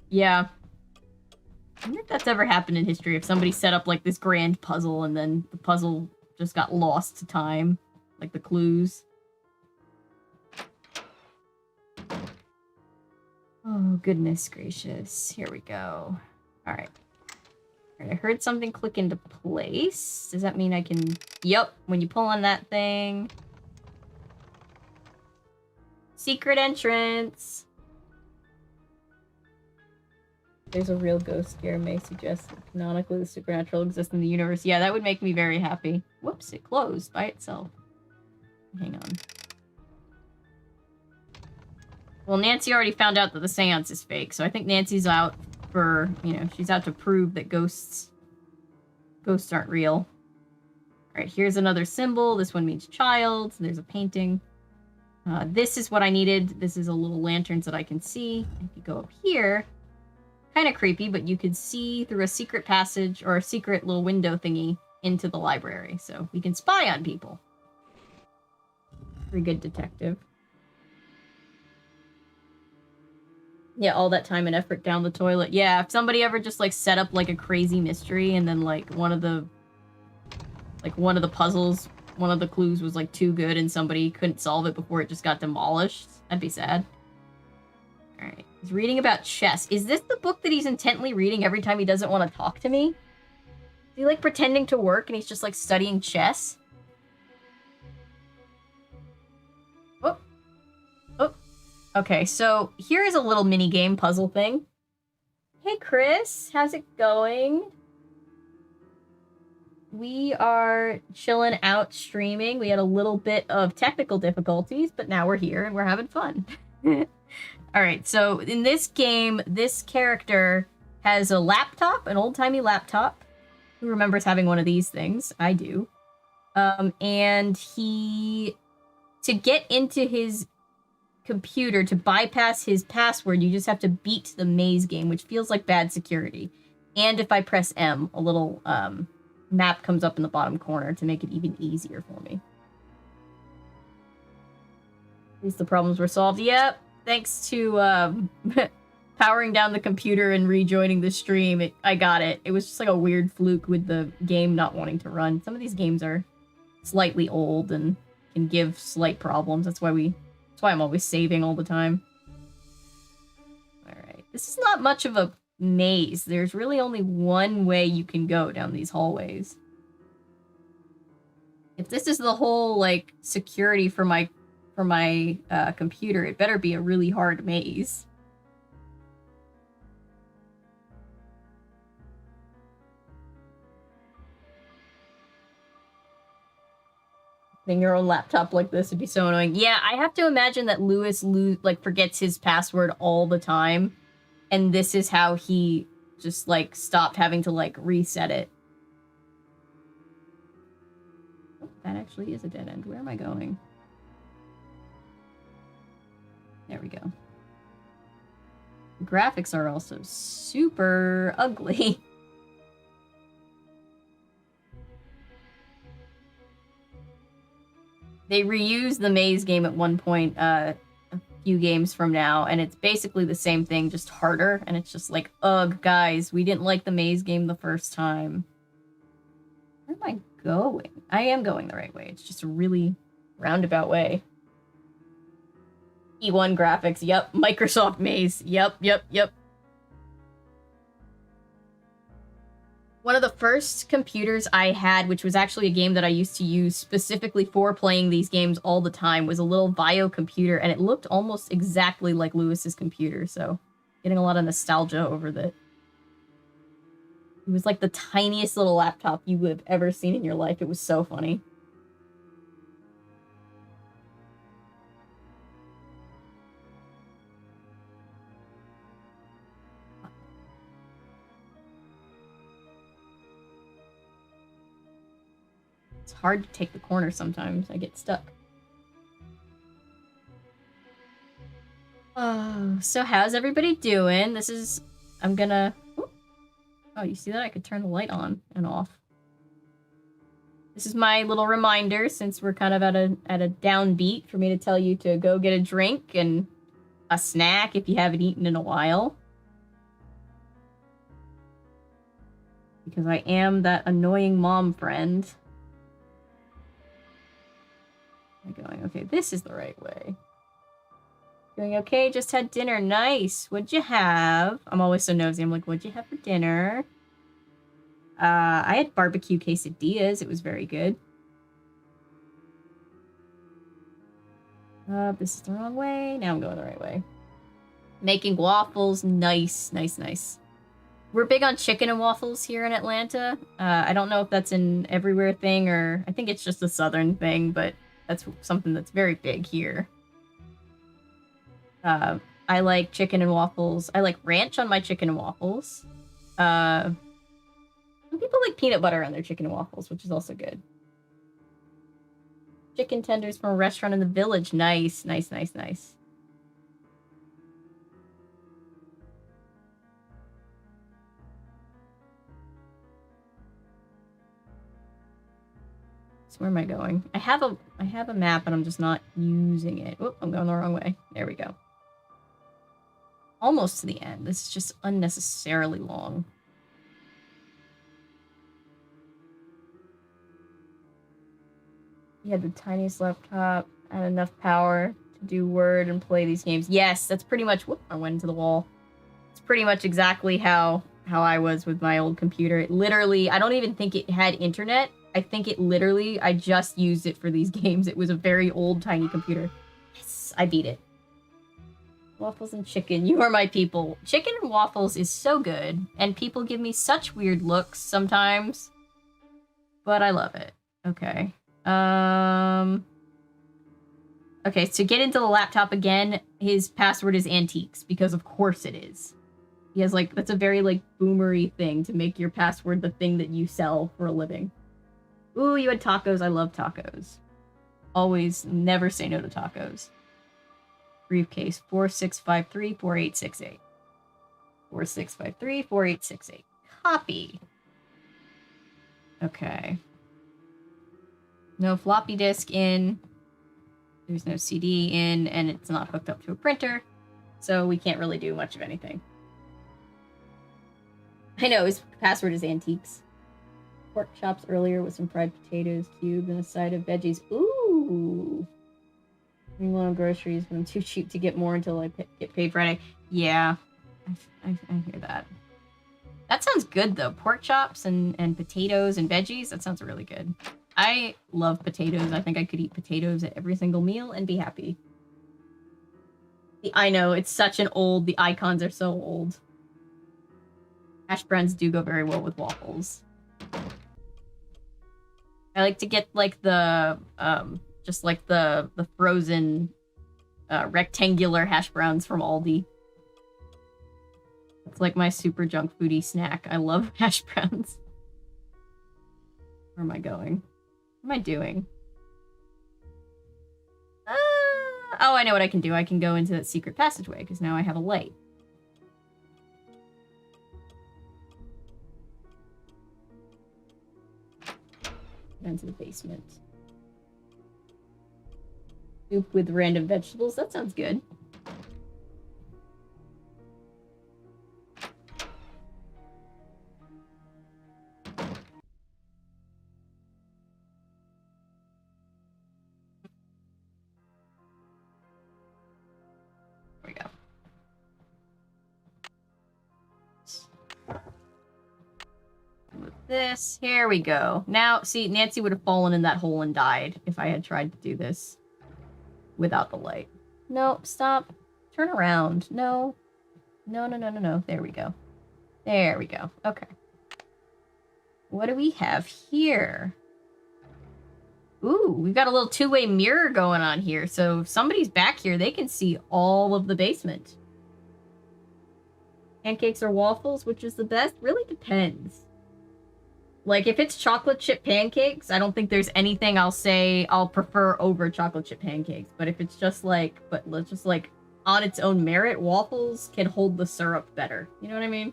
Yeah. I wonder if that's ever happened in history, if somebody set up, like, this grand puzzle and then the puzzle just got lost to time. like the clues. Oh, goodness gracious. Here we go. All right. All right, I heard something click into place. Does that mean I can... Yep, when you pull on that thing. Secret entrance. There's a real ghost scare may suggest that canonically the supernatural exists in the universe. Yeah, that would make me very happy. Whoops, it closed by itself. Hang on. Well, Nancy already found out that the seance is fake, so I think Nancy's out for, you know, she's out to prove that ghosts aren't real. Alright, here's another symbol. This one means child. There's a painting. This is what I needed. This is a little lanterns that I can see. If you go up here, kind of creepy, but you can see through a secret passage or a secret little window thingy into the library. So we can spy on people. Pretty good detective. Yeah, all that time and effort down the toilet. Yeah, if somebody ever just, like, set up, like, a crazy mystery and then, like, one of the puzzles, one of the clues was, like, too good and somebody couldn't solve it before it just got demolished, that'd be sad. Alright. He's reading about chess. Is this the book that he's intently reading every time he doesn't want to talk to me? Is he, like, pretending to work and he's just, like, studying chess? Oh. Oh. Okay, so here is a little mini game puzzle thing. Hey, Chris. How's it going? We are chilling out streaming. We had a little bit of technical difficulties, but now we're here and we're having fun. Alright, so in this game, this character has a laptop, an old-timey laptop. Who remembers having one of these things? I do. And to get into his computer, to bypass his password, you just have to beat the maze game, which feels like bad security. And if I press M, a little map comes up in the bottom corner to make it even easier for me. At least the problems were solved. Yep. Thanks to powering down the computer and rejoining the stream, I got it. It was just like a weird fluke with the game not wanting to run. Some of these games are slightly old and can give slight problems. That's why I'm always saving all the time. Alright. This is not much of a maze. There's really only one way you can go down these hallways. If this is the whole, like, security for my computer, it better be a really hard maze. Having your own laptop like this would be so annoying. Yeah, I have to imagine that Lewis forgets his password all the time, and this is how he just, like, stopped having to, like, reset it. Oh, that actually is a dead end. Where am I going? There we go. The graphics are also super ugly. They reused the maze game at one point, a few games from now, and it's basically the same thing, just harder, and it's just like, ugh, guys, we didn't like the maze game the first time. Where am I going? I am going the right way. It's just a really roundabout way. E1 graphics, yep. Microsoft Maze, yep. One of the first computers I had, which was actually a game that I used to use specifically for playing these games all the time, was a little Vio computer, and it looked almost exactly like Lewis's computer, so getting a lot of nostalgia over that. It was like the tiniest little laptop you would have ever seen in your life. It was so funny. It's hard to take the corner sometimes. I get stuck. Oh, so how's everybody doing? I'm gonna... Oh, you see that? I could turn the light on and off. This is my little reminder, since we're kind of at a downbeat, for me to tell you to go get a drink and a snack if you haven't eaten in a while. Because I am that annoying mom friend. I'm going, okay, this is the right way. Doing okay, just had dinner. Nice. What'd you have? I'm always so nosy. I'm like, what'd you have for dinner? I had barbecue quesadillas. It was very good. This is the wrong way. Now I'm going the right way. Making waffles. Nice, nice, nice. We're big on chicken and waffles here in Atlanta. I don't know if that's an everywhere thing or I think it's just a southern thing, but that's something that's very big here. I like chicken and waffles. I like ranch on my chicken and waffles. Some people like peanut butter on their chicken and waffles, which is also good. Chicken tenders from a restaurant in the village. Nice, nice, nice, nice. So where am I going? I have a map, and I'm just not using it. Oh, I'm going the wrong way. There we go. Almost to the end. This is just unnecessarily long. He had the tiniest laptop, had enough power to do Word and play these games. Yes, that's pretty much... Whoop, I went into the wall. It's pretty much exactly how I was with my old computer. It literally... I don't even think it had internet. I think it literally... I just used it for these games. It was a very old, tiny computer. Yes, I beat it. Waffles and chicken. You are my people. Chicken and waffles is so good, and people give me such weird looks sometimes. But I love it. Okay. Okay, to get into the laptop again, his password is antiques, because of course it is. He has, like, that's a very, like, boomery thing to make your password the thing that you sell for a living. Ooh, you had tacos. I love tacos. Always, never say no to tacos. Briefcase 4653-4868. 4653-4868. Copy. Okay. No floppy disk in. There's no CD in, and it's not hooked up to a printer, so we can't really do much of anything. I know, his password is antiques. Pork chops earlier with some fried potatoes cubed and a side of veggies. Ooh! I'm low on groceries, but I'm too cheap to get more until I get paid Friday. Yeah, I hear that. That sounds good, though. Pork chops and potatoes and veggies, that sounds really good. I love potatoes. I think I could eat potatoes at every single meal and be happy. I know, it's such an old... The icons are so old. Hash browns do go very well with waffles. I like to get, like, the... just like the frozen rectangular hash browns from Aldi. It's like my super junk foodie snack. I love hash browns. Where am I going? What am I doing? Oh, I know what I can do. I can go into that secret passageway, because now I have a light. Into the basement. Soup with random vegetables. That sounds good. There we go. With this. Here we go. Now, see, Nancy would have fallen in that hole and died if I had tried to do this without the light. No, stop. Turn around. No. No, no, no, no, no. There we go. There we go. Okay. What do we have here? Ooh, we've got a little two-way mirror going on here. So if somebody's back here, they can see all of the basement. Pancakes or waffles, which is the best? Really depends. Like, if it's chocolate chip pancakes, I don't think there's anything I'll say I'll prefer over chocolate chip pancakes. But if it's just like, let's just like, on its own merit, waffles can hold the syrup better. You know what I mean?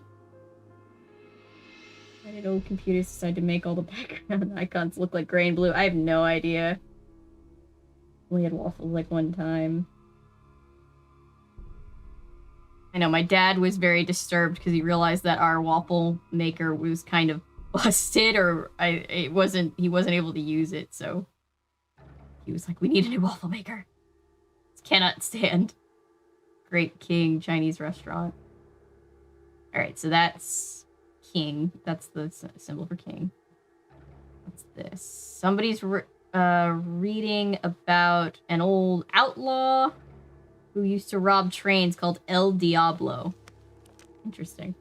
Why did old computers decide to make all the background icons look like gray and blue? I have no idea. Only had waffles like one time. I know, my dad was very disturbed because he realized that our waffle maker was kind of busted, or he wasn't able to use it, so He was like, we need a new waffle maker. Cannot stand. Great King Chinese restaurant. Alright, so that's king. That's the symbol for king. What's this? Somebody's reading about an old outlaw who used to rob trains called El Diablo. Interesting.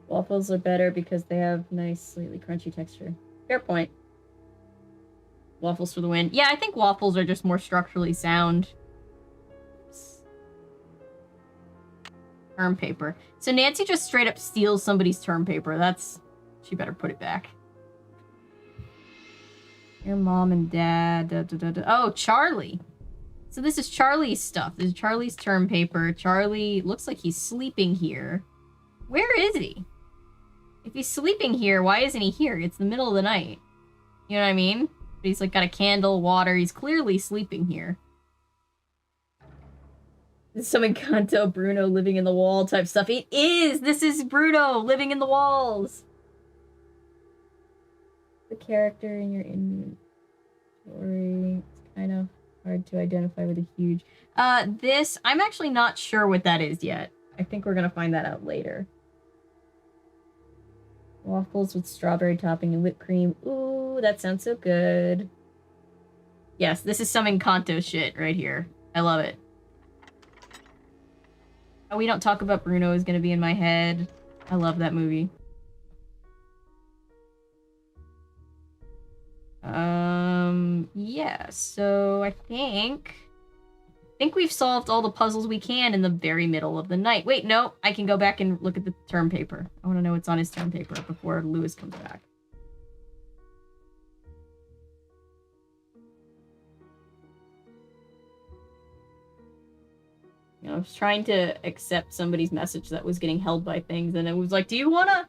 Waffles are better because they have nice, slightly crunchy texture. Fair point. Waffles for the win. Yeah, I think waffles are just more structurally sound. Term paper. So Nancy just straight up steals somebody's term paper. That's... She better put it back. Your mom and dad. Oh, Charlie. So this is Charlie's stuff. This is Charlie's term paper. Charlie looks like he's sleeping here. Where is he? If he's sleeping here, why isn't he here? It's the middle of the night. You know what I mean? He's like got a candle, water. He's clearly sleeping here. This is some Encanto Bruno living in the wall type stuff. It is! This is Bruno living in the walls! The character in your inventory. It's kind of hard to identify with a huge... this, I'm actually not sure what that is yet. I think we're gonna find that out later. Waffles with strawberry topping and whipped cream. Ooh, that sounds so good. Yes, this is some Encanto shit right here. I love it. Oh, We Don't Talk About Bruno is gonna be in my head. I love that movie. Yeah, so I think we've solved all the puzzles we can in the very middle of the night. Wait, no, I can go back and look at the term paper. I want to know what's on his term paper before Lewis comes back. You know, I was trying to accept somebody's message that was getting held by things, and it was like, do you want to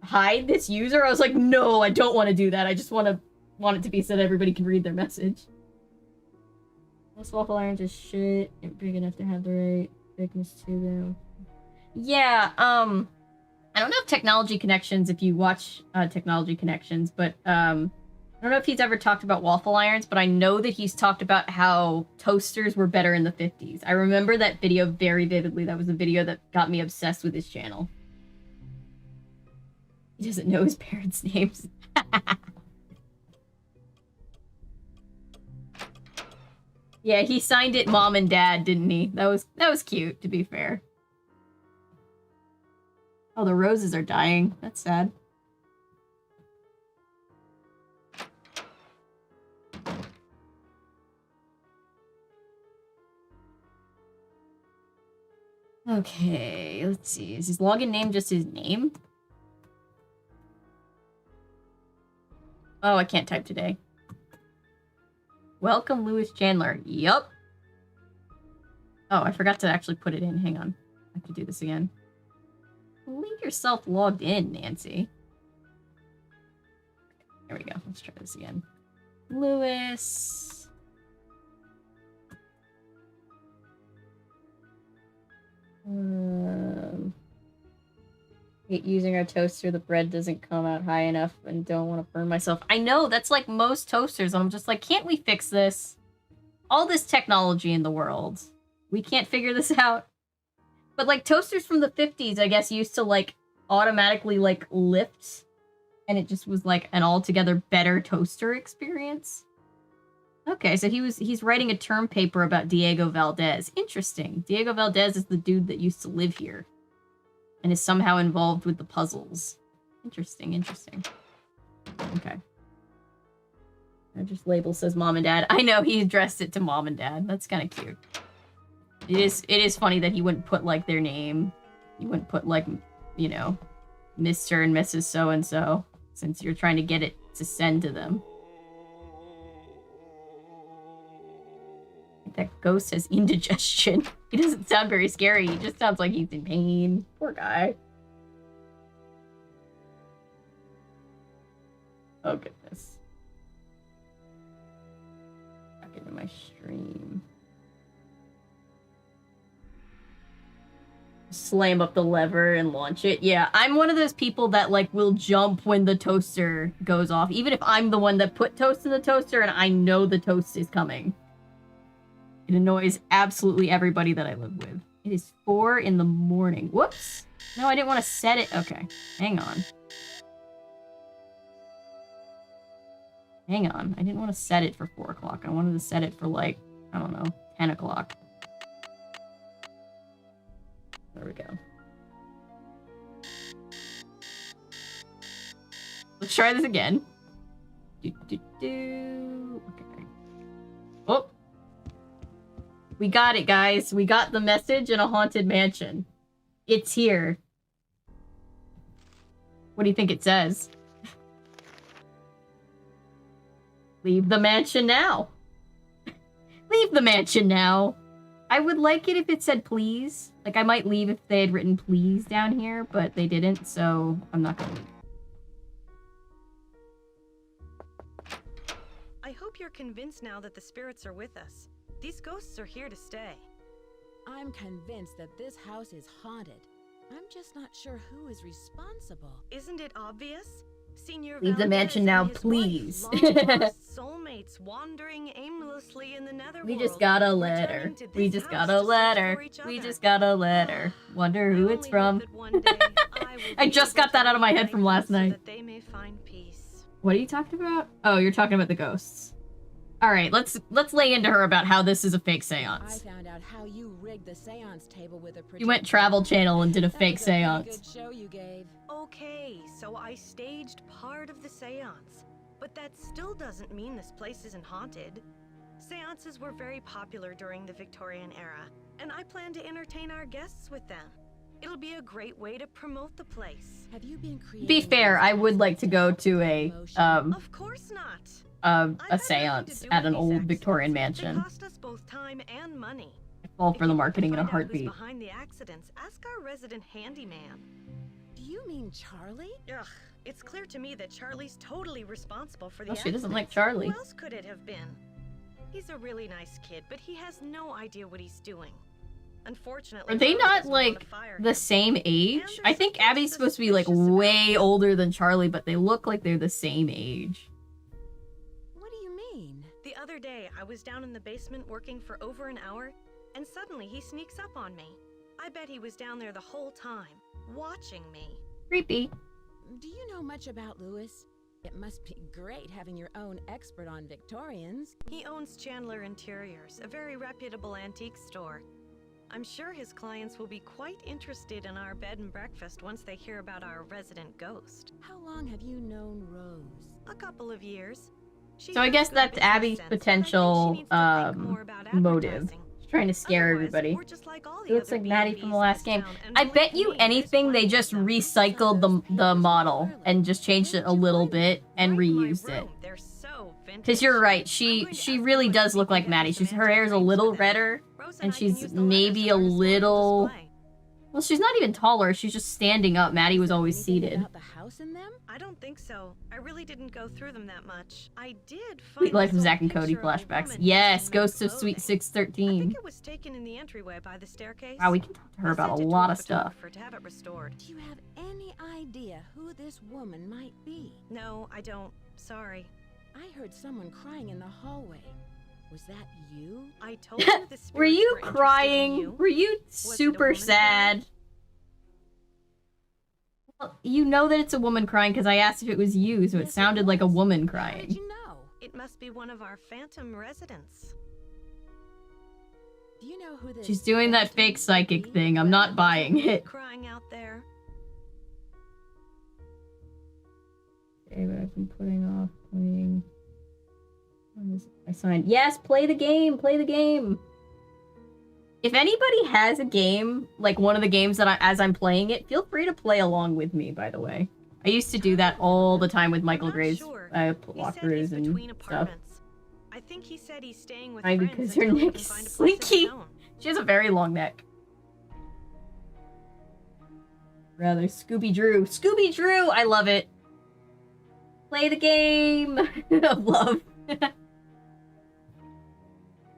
hide this user? I was like, no, I don't want to do that. I just want it to be so that everybody can read their message. Most waffle irons are shit. Ain't big enough to have the right thickness to them. Yeah, I don't know if Technology Connections, if you watch Technology Connections, but I don't know if he's ever talked about waffle irons, but I know that he's talked about how toasters were better in the 50s. I remember that video very vividly. That was a video that got me obsessed with his channel. He doesn't know his parents' names. Yeah, he signed it Mom and Dad, didn't he? That was cute, to be fair. Oh, the roses are dying. That's sad. Okay, let's see. Is his login name just his name? Oh, I can't type today. Welcome, Lewis Chandler. Yup. Oh, I forgot to actually put it in. Hang on. I have to do this again. Leave yourself logged in, Nancy. There we go. Let's try this again. Lewis. Hate using our toaster. The bread doesn't come out high enough and don't want to burn myself. I know, that's like most toasters. And I'm just like, can't we fix this? All this technology in the world. We can't figure this out. But like toasters from the 50s, I guess, used to like automatically like lift. And it just was like an altogether better toaster experience. Okay, so he's writing a term paper about Diego Valdez. Interesting. Diego Valdez is the dude that used to live here. And is somehow involved with the puzzles. Interesting, interesting. Okay. Our just label says Mom and Dad. I know, he addressed it to Mom and Dad. That's kind of cute. It is funny that he wouldn't put, like, their name. He wouldn't put, like, you know, Mr. and Mrs. So-and-so. Since you're trying to get it to send to them. That ghost has indigestion. He doesn't sound very scary. He just sounds like he's in pain. Poor guy. Oh, goodness. Back into my stream. slam up the lever and launch it. Yeah, I'm one of those people that, like, will jump when the toaster goes off, even if I'm the one that put toast in the toaster and I know the toast is coming. It annoys absolutely everybody that I live with. It is 4 in the morning. Whoops! No, I didn't want to set it. Okay, hang on. Hang on, I didn't want to set it for 4 o'clock. I wanted to set it for, like, I don't know, 10 o'clock. There we go. Let's try this again. Okay. Oh! We got it, guys. We got the message in a haunted mansion. It's here. What do you think it says? Leave the mansion now. Leave the mansion now. I would like it if it said please. Like, I might leave if they had written please down here, but they didn't, so I'm not gonna leave. I hope you're convinced now that the spirits are with us. These ghosts are here to stay. I'm convinced that this house is haunted. I'm just not sure who is responsible. Isn't it obvious? Senior Leave the Valdez mansion and now, his please. wife, long-lost soulmates wandering aimlessly in the netherworld. We just got a letter. returning to We this just got house a to search letter. for each We other. just got a letter. Wonder who I it's only from. hope that one day I will I be just able got that to out of my leave head from my last so night. that they may find peace. What are you talking about? Oh, you're talking about the ghosts. Alright, let's lay into her about how this is a fake I seance. found out how you rigged the seance table with a You went projector. Travel Channel and did a That fake was a pretty seance. good show you gave. Okay, so I staged part of the seance, but that still doesn't mean this place isn't haunted. Seances were very popular during the Victorian era, and I plan to entertain our guests with them. It'll be a great way to promote the place. Have you been creating To be fair, these I would like to go help to with a promotion? Of course not. a seance at an old Victorian They mansion. cost us both time and money. I fall If for the you want to marketing in a find out who's heartbeat. behind the accidents, ask our resident handyman. Do you mean Charlie? Ugh, it's clear to me that Charlie's totally responsible for the Oh, she doesn't like accidents. Charlie. Who else could it have been? He's a really nice kid, but he has no idea what he's doing. Unfortunately, Are they Rose not, doesn't wanna like, fire the him. same age? And I there's think something Abby's supposed to be, like, suspicious about way him. older than Charlie, but they look like they're the same age. What do you mean? The other day, I was down in the basement working for over an hour, and suddenly he sneaks up on me. I bet he was down there the whole time, watching me. Creepy. Do you know much about Lewis? It must be great having your own expert on Victorians. He owns Chandler Interiors, a very reputable antique store. I'm sure his clients will be quite interested in our bed and breakfast once they hear about our resident ghost. How long have you known Rose? A couple of years. She So I has guess good that's business Abby's sense, but I think potential she needs to think more about motive. advertising. She's trying to scare Otherwise, everybody. we're just like all the It looks other like Maddie B&Bs from the in last this game. town, and I believe bet you me, there's anything they plenty just of them. recycled the model and just changed it a little bit and Right in my reused it. room. They're so vintage. Because you're right, I'm she going to she ask really Lois does if look we like can Maddie. get some She's her hair's a antique little frames for them. redder, Rose and I can she's use the letters maybe on a our store little. display. Well, she's not even taller. She's just standing up. Maddie was always Anything seated. about the house in them? I don't think so. I really didn't go through them that much. I did find Sweet Life of this old Zack and Cody picture of a flashbacks. woman Yes, dressed in men's Ghosts of Sweet clothing. I 613. think it was taken in the entryway by the staircase. Wow, we can talk to her I about a sent it to lot a of stuff. photographer to have it restored. Do you have any idea who this woman might be? No, I don't. Sorry. I heard someone crying in the hallway. Was that you? I told you the spirits Were you interested in crying? you. Were you it a super woman sad? Well, you know that it's a woman crying because I asked if it was you, so it Yes, sounded like a was. woman How did crying. you know? It must be one of our phantom residents. Do you know who this She's doing that phantom fake might psychic be? thing. I'm Well, not there's a buying woman it. Crying out there. Okay, but I've been putting off playing. When is I signed? Yes, play the game. Play the game. If anybody has a game, like one of the games that as I'm playing it, feel free to play along with me, by the way. I used to do that all the time with Michael I'm not Gray's sure. He said he's walkthroughs and between stuff. apartments. I think he said he's staying with Why, friends because her until he neck's can find a place of his slinky. own. She has a very long neck. Rather, Scooby-Drew. Scooby-Drew! I love it. Play the game of love.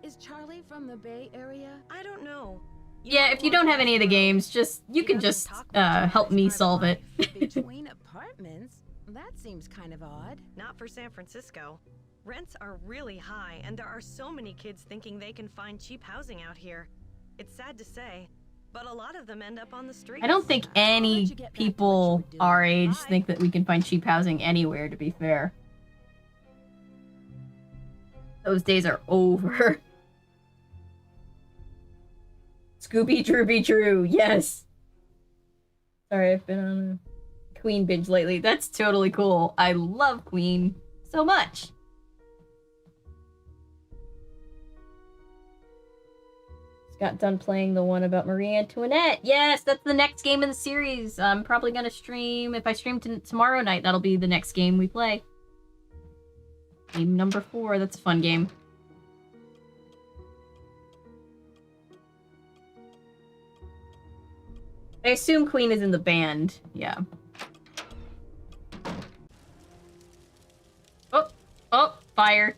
Is Charlie from the Bay Area? I don't know. Yeah, if you don't have any of the games, you can just help me solve it. Between apartments? That seems kind of odd. Not for San Francisco. Rents are really high, and there are so many kids thinking they can find cheap housing out here. It's sad to say, but a lot of them end up on the streets. I don't think any people our age think that we can find cheap housing anywhere, to be fair. Those days are over. Scooby Drooby Drew, yes! Sorry, I've been on a Queen binge lately. That's totally cool. I love Queen so much. Just got done playing the one about Marie Antoinette. Yes, that's the next game in the series. I'm probably gonna stream. If I stream tomorrow night, that'll be the next game we play. Game number 4. That's a fun game. I assume Queen is in the band. Yeah. Oh, fire.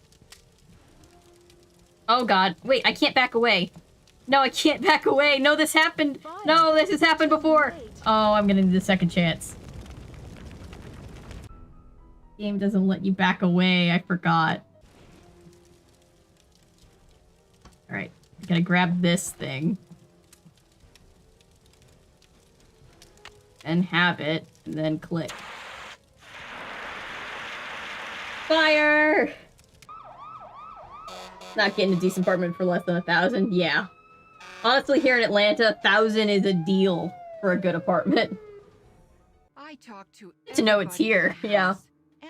Oh god. Wait, I can't back away. No, I can't back away. No, this happened. No, this has happened before. Oh, I'm gonna need a second chance. Game doesn't let you back away. I forgot. Alright. I gotta grab this thing. And have it. And then click. Fire! Not getting a decent apartment for less than 1,000. Yeah. Honestly, here in Atlanta, 1,000 is a deal for a good apartment. I talked to know it's here. Yeah.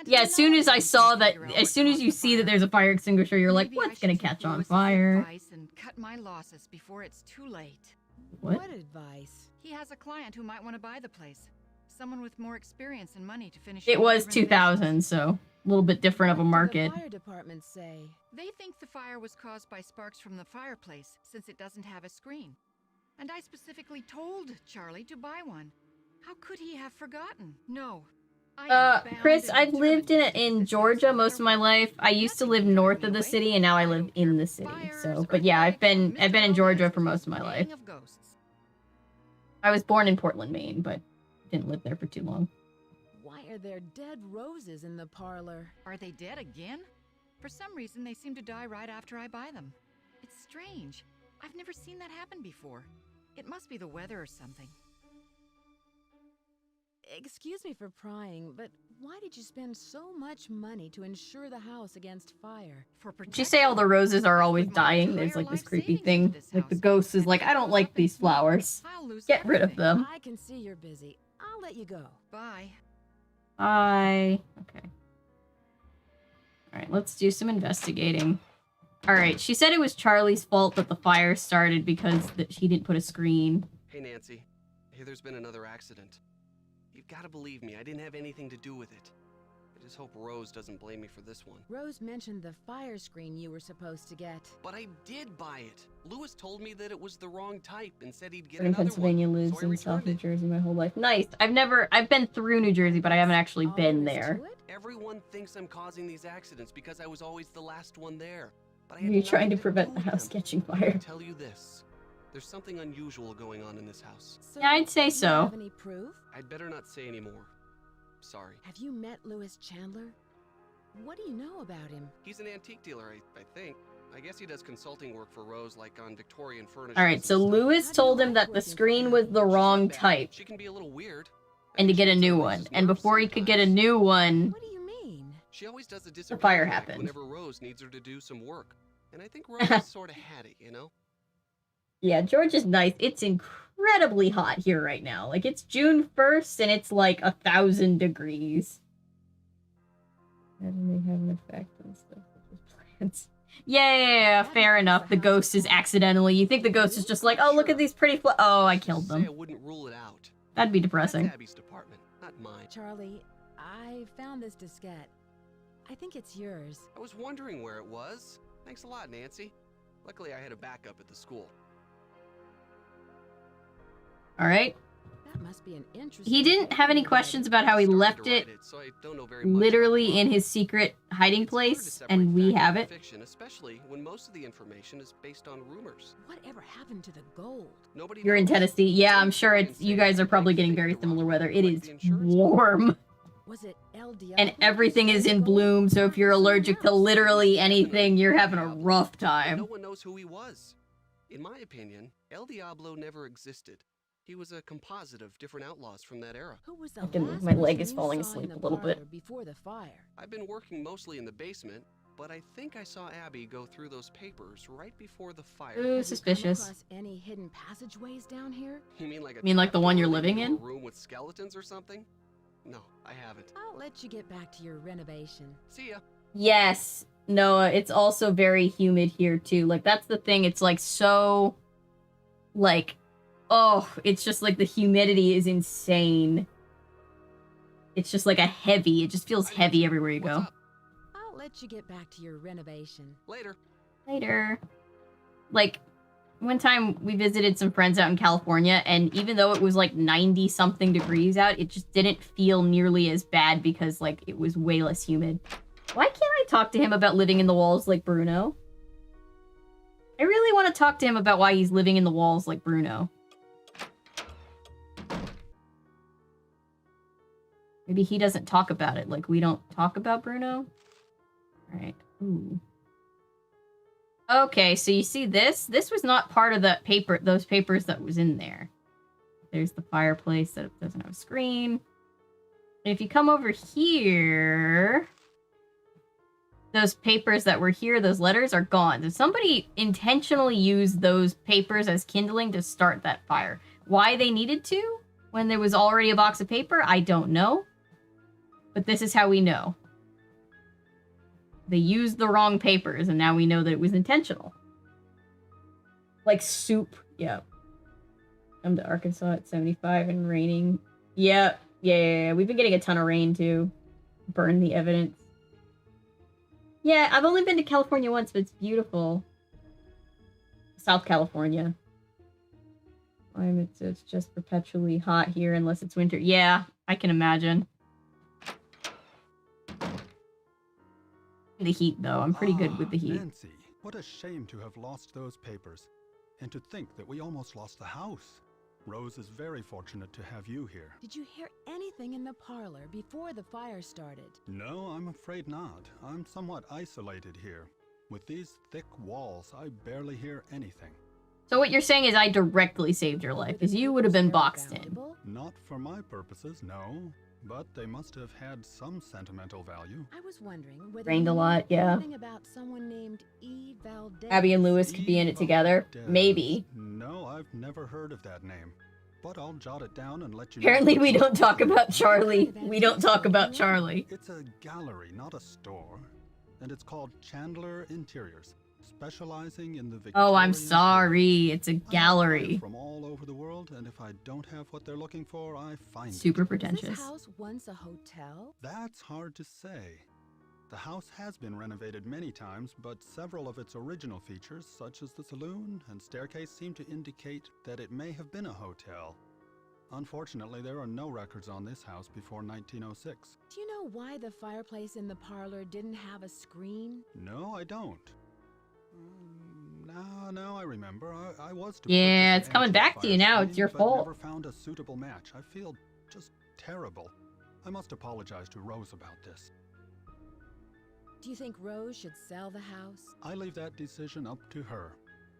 Yeah, as soon as I saw that, as soon as you see that there's a fire extinguisher, you're like, what's gonna catch on fire? And cut my losses before it's too late. What advice? He has a client who might want to buy the place. Someone with more experience and money to finish. It was 2000, so a little bit different of a market. What do the fire department say? They think the fire was caused by sparks from the fireplace, since it doesn't have a screen. And I specifically told Charlie to buy one. How could he have forgotten? No. Chris, I've lived in Georgia most of my life. I used to live north of the city, and now I live in the city. So, but yeah, I've been in Georgia for most of my life. I was born in Portland, Maine, but didn't live there for too long. Why are there dead roses in the parlor? Are they dead again? For some reason, they seem to die right after I buy them. It's strange. I've never seen that happen before. It must be the weather or something. Excuse me for prying, but why did you spend so much money to insure the house against fire? Did you say all the roses are always dying? There's like this creepy thing. Like the ghost is like, I don't like these flowers. Get rid of them. I can see you're busy. I'll let you go. Bye. Bye. Okay. Alright, let's do some investigating. Alright, she said it was Charlie's fault that the fire started because he didn't put a screen. Hey, Nancy. Hey, there's been another accident. You've got to believe me, I didn't have anything to do with it. I just hope Rose doesn't blame me for this one. Rose mentioned the fire screen you were supposed to get. But I did buy it. Lewis told me that it was the wrong type and said he'd get In another Pennsylvania, one. lives in South New Jersey my whole life. Nice. I've been through New Jersey, but I haven't actually been there. Everyone thinks I'm causing these accidents because I was always the last one there. But I Are had you trying to nothing prevent do the with house them. catching I fire? can tell you this. There's something unusual going on in this house. So, Yeah, I'd say do you so. have any proof? I'd better not say any more. Sorry. Have you met Lewis Chandler? What do you know about him? He's an antique dealer, I think. I guess he does consulting work for Rose, like on Victorian furniture. Alright, so Lewis told him that the screen was the wrong type She can be a little weird. and to get a new one. And before he could get a new one, What do you mean? She always does a the fire disappearance happened. whenever Rose needs her to do some work. And I think Rose is sort of had it, you know? Yeah, George is nice. It's incredibly hot here right now. Like, it's June 1st, and it's like 1,000 degrees. That may have an effect on stuff such as plants. Yeah, fair enough. The ghost is accidentally. You think the ghost is just like, oh, look at these pretty oh, I killed Say I them. wouldn't rule it out. That'd be That's depressing. Abby's department, not mine. Charlie, I found this diskette. I think it's yours. I was wondering where it was. Thanks a lot, Nancy. Luckily, I had a backup at the school. Alright. must be an interesting. He didn't have any questions about how he left it So I don't know very much about literally the in plot. his secret hiding It's hard to place, separate and we fact have from it. Fiction, especially when most of the information is based on rumors. Whatever happened to the gold? Nobody You're in knows. Tennessee. Yeah, I'm Some sure it's. historians You say guys that are probably they getting faked very the similar rock weather. It like is the insurance warm. Was it El Diablo? And everything is in Gold? bloom, so if you're Someone allergic to else? literally anything, you're having a Diablo, rough but no time. one knows who he was. In my opinion, El Diablo never existed. He was a composite of different outlaws from that era. Who was the Fucking- last my leg person is you falling saw in asleep the a little bit. parlor before the fire? I've been working mostly in the basement, but I think I saw Abby go through those papers right before the fire. Ooh, Have you come suspicious. across any hidden passageways down here? You mean like a mean like the one you're trapdoor living leading to in? a room with skeletons or something? No, I haven't. I'll let you get back to your renovation. See ya. Yes, Noah, it's also very humid here too. Like that's the thing. It's like so like oh, it's just like the humidity is insane. It's just like a heavy. It just feels heavy everywhere you What's go. up? I'll let you get back to your renovation. Later. Later. Like one time we visited some friends out in California, and even though it was like 90 something degrees out, it just didn't feel nearly as bad because like it was way less humid. Why can't I talk to him about living in the walls like Bruno? I really want to talk to him about why he's living in the walls like Bruno. Maybe he doesn't talk about it like we don't talk about Bruno. All right. Ooh. Okay, so you see this? This was not part of the paper, those papers that was in there. There's the fireplace that doesn't have a screen. And if you come over here, those papers that were here, those letters are gone. So somebody intentionally used those papers as kindling to start that fire. Why they needed to when there was already a box of paper, I don't know. But this is how we know. They used the wrong papers, and now we know that it was intentional. Like soup. Yeah. Come to Arkansas at 75 and raining. Yeah. We've been getting a ton of rain, too. Burn the evidence. Yeah, I've only been to California once, but it's beautiful. South California. It's just perpetually hot here unless it's winter. Yeah, I can imagine. The heat, though. I'm pretty good with the heat. Nancy, what a shame to have lost those papers. And to think that we almost lost the house. Rose is very fortunate to have you here. Did you hear anything in the parlor before the fire started? No, I'm afraid not. I'm somewhat isolated here. With these thick walls, I barely hear anything. So what you're saying is I directly saved your life, because you would have been boxed in. Not for my purposes, no. But they must have had some sentimental value. I was wondering whether Rained a you knew lot, yeah. anything about someone named E. Valdez. Abby and Lewis could be in it together. Valdez. Maybe. No, I've never heard of that name. But I'll jot it down and let you Apparently know. we don't talk about Charlie. We don't talk about Charlie. It's a gallery, not a store. And it's called Chandler Interiors, specializing in the Victorian Oh, I'm era. sorry. It's a I have gallery. clients from all over the world, and if I don't have what they're looking for, I find Super it. Was pretentious. this house once a hotel? That's hard to say. The house has been renovated many times, but several of its original features, such as the saloon and staircase, seem to indicate that it may have been a hotel. Unfortunately, there are no records on this house before 1906. Do you know why the fireplace in the parlor didn't have a screen? No, I don't. No, I remember. I was to Yeah, purchase it's an coming antique back to you fire now. screen, It's your but fault. never found a suitable match. I feel just terrible. I must apologize to Rose about this. Do you think Rose should sell the house? I leave that decision up to her.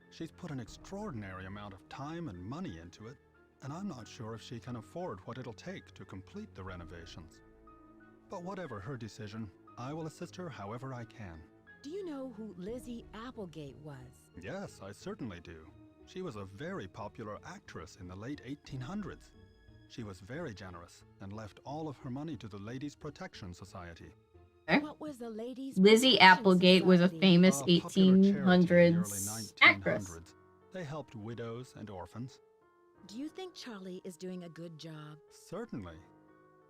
She's put an extraordinary amount of time and money into it, and I'm not sure if she can afford what it'll take to complete the renovations. But whatever her decision, I will assist her however I can. Do you know who Lizzie Applegate was? Yes, I certainly do. She was a very popular actress in the late 1800s. She was very generous and left all of her money to the Ladies' Protection Society. Okay. What was the ladies? Lizzie Applegate was a Society? famous A popular charity in the early 1800s actress. 1900s. They helped widows and orphans. Do you think Charlie is doing a good job? Certainly.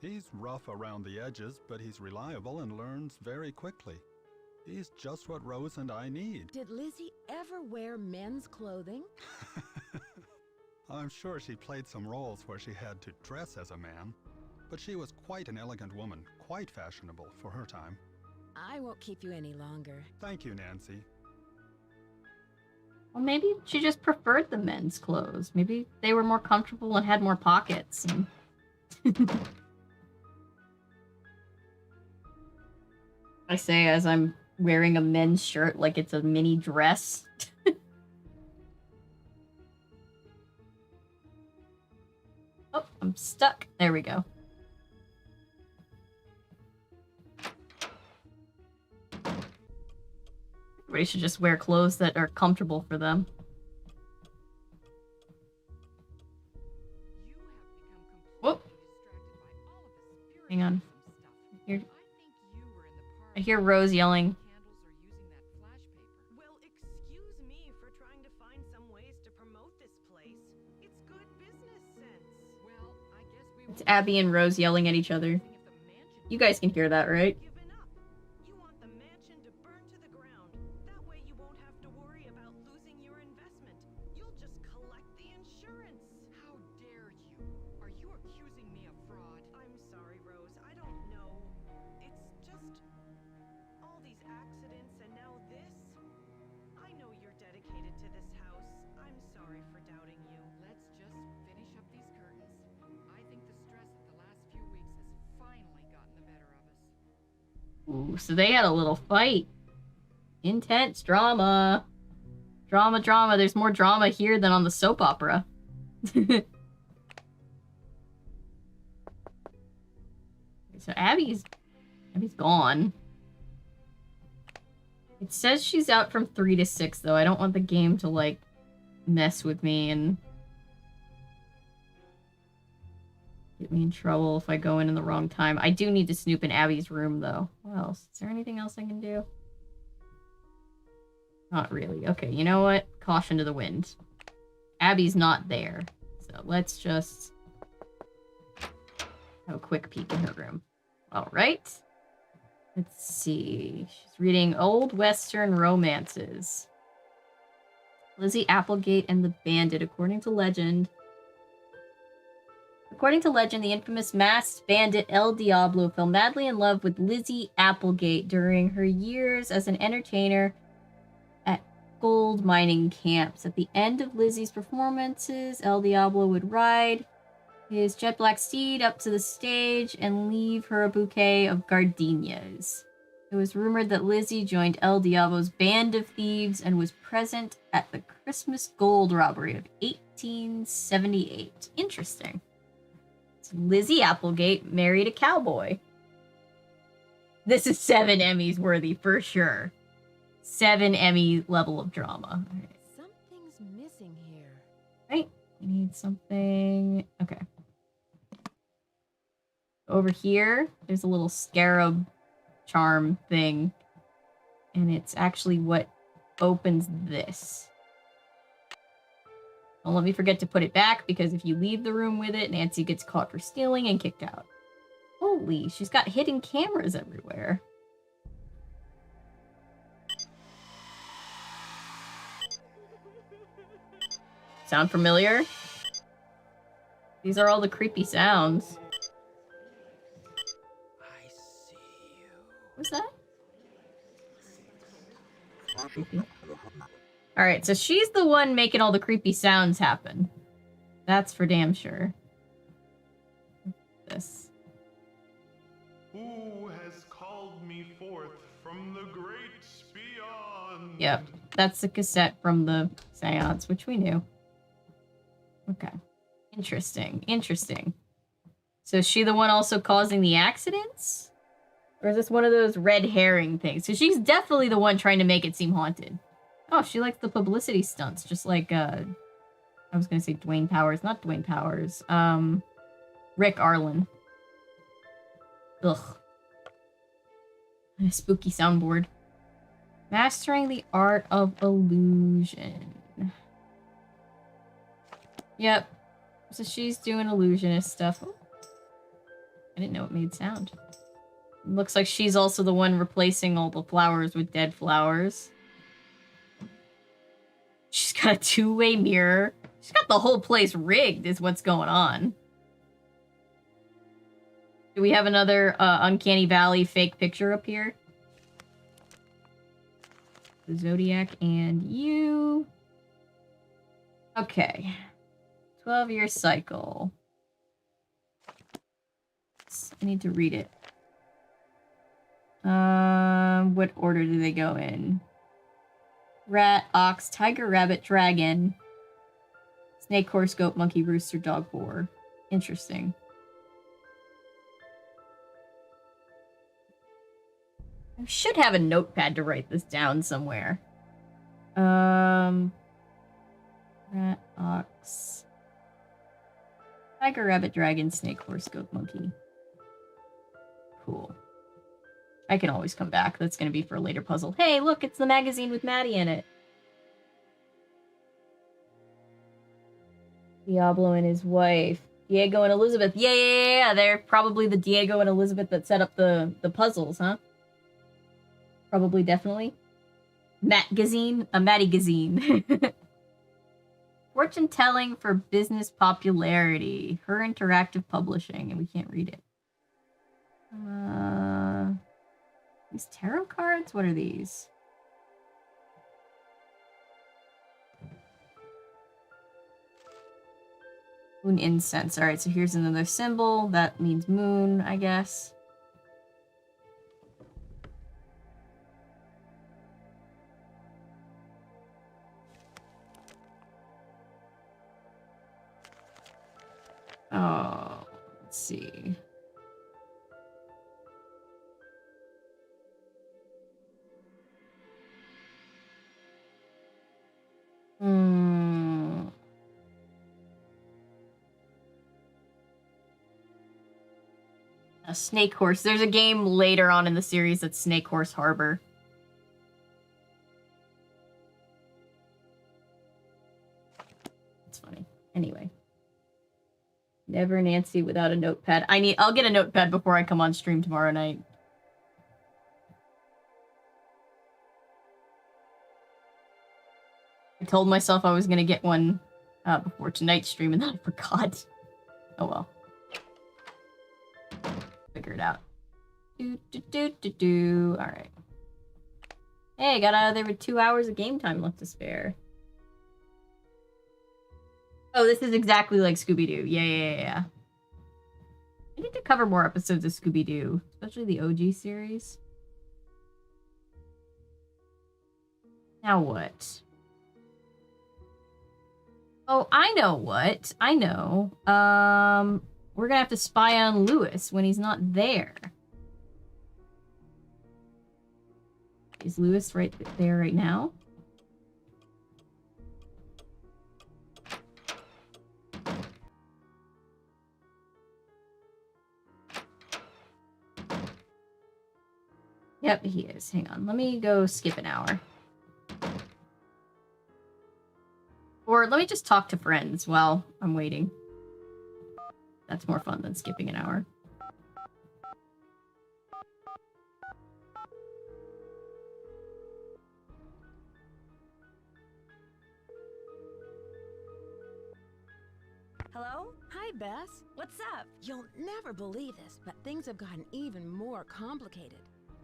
He's rough around the edges, but he's reliable and learns very quickly. He's just what Rose and I need. Did Lizzie ever wear men's clothing? I'm sure she played some roles where she had to dress as a man, but she was quite an elegant woman, quite fashionable for her time. I won't keep you any longer. Thank you, Nancy. Well, maybe she just preferred the men's clothes. Maybe they were more comfortable and had more pockets. And... I say as I'm wearing a men's shirt like it's a mini dress. Oh, I'm stuck. There we go. Everybody should just wear clothes that are comfortable for them. Whoop. Hang on. I hear Rose yelling. Well, excuse me for trying to find some ways to promote this place. It's good business sense. Well, I guess we It's Abby and Rose yelling at each other. You guys can hear that, right? Given up. You want the mansion to burn to the ground. That way you won't have to worry about losing your investment. You'll just collect the insurance. How dare you? Are you accusing me of fraud? I'm sorry, Rose. I don't know. It's just all these accidents and now this. I know you're dedicated to this house. I'm sorry for doubting you. Let's just finish up these curtains. I think the stress of the last few weeks has finally gotten the better of us. Ooh, so they had a little fight. Intense drama. Drama, drama. There's more drama here than on the soap opera. So Abby's gone. It says she's out from 3 to 6, though. I don't want the game to, like, mess with me and get me in trouble if I go in the wrong time. I do need to snoop in Abby's room, though. What else? Is there anything else I can do? Not really. Okay, you know what? Caution to the wind. Abby's not there. So let's just have a quick peek in her room. Alright. Let's see. She's reading old Western romances. Lizzie Applegate and the Bandit, according to legend. According to legend, the infamous masked bandit El Diablo fell madly in love with Lizzie Applegate during her years as an entertainer at gold mining camps. At the end of Lizzie's performances, El Diablo would ride his jet black steed up to the stage and leave her a bouquet of gardenias. It was rumored that Lizzie joined El Diablo's band of thieves and was present at the Christmas gold robbery of 1878. Interesting. So Lizzie Applegate married a cowboy. This is 7 Emmys worthy for sure. 7 Emmy level of drama. All right. Something's missing here. Right. We need something. Okay. Over here, there's a little scarab charm thing. And it's actually what opens this. Don't let me forget to put it back, because if you leave the room with it, Nancy gets caught for stealing and kicked out. Holy, she's got hidden cameras everywhere. Sound familiar? These are all the creepy sounds. I see you. What's that? Creepy. Alright, so she's the one making all the creepy sounds happen. That's for damn sure. This. Who has called me forth from the great beyond? Yep, that's the cassette from the seance, which we knew. Okay. Interesting. Interesting. So is she the one also causing the accidents? Or is this one of those red herring things? So she's definitely the one trying to make it seem haunted. Oh, she likes the publicity stunts, just like, I was gonna say Dwayne Powers. Not Dwayne Powers. Rick Arlen. Ugh. A spooky soundboard. Mastering the art of illusion. Yep. So she's doing illusionist stuff. Oh. I didn't know it made sound. Looks like she's also the one replacing all the flowers with dead flowers. She's got a two-way mirror. She's got the whole place rigged is what's going on. Do we have another Uncanny Valley fake picture up here? The Zodiac and you. Okay. 12-year cycle. I need to read it. What order do they go in? Rat, ox, tiger, rabbit, dragon, snake, horse, goat, monkey, rooster, dog, boar. Interesting. I should have a notepad to write this down somewhere. Rat, ox, tiger, rabbit, dragon, snake, horse, goat, monkey. Cool. I can always come back. That's going to be for a later puzzle. Hey, look, it's the magazine with Maddie in it. Diablo and his wife. Diego and Elizabeth. Yeah. They're probably the Diego and Elizabeth that set up the puzzles, huh? Probably, definitely. Matt-gazine? A Maddie-gazine. Fortune telling for business popularity. Her Interactive Publishing. And we can't read it. These tarot cards? What are these? Moon incense. Alright, so here's another symbol. That means moon, I guess. Oh, let's see. A Snake Horse. There's a game later on in the series that's Snake Horse Harbor. It's funny. Anyway. Never Nancy without a notepad. I'll get a notepad before I come on stream tomorrow night. I told myself I was gonna get one before tonight's stream and then I forgot. Oh well. Figure it out. Alright. Hey, I got out of there with 2 hours of game time left to spare. Oh, this is exactly like Scooby-Doo. Yeah. I need to cover more episodes of Scooby-Doo, especially the OG series. Now what? Oh, I know what. I know. We're gonna have to spy on Lewis when he's not there. Is Lewis right there right now? Yep, he is. Hang on. Let me go skip an hour. Or let me just talk to friends while I'm waiting. That's more fun than skipping an hour. Hello? Hi, Bess. What's up? You'll never believe this, but things have gotten even more complicated.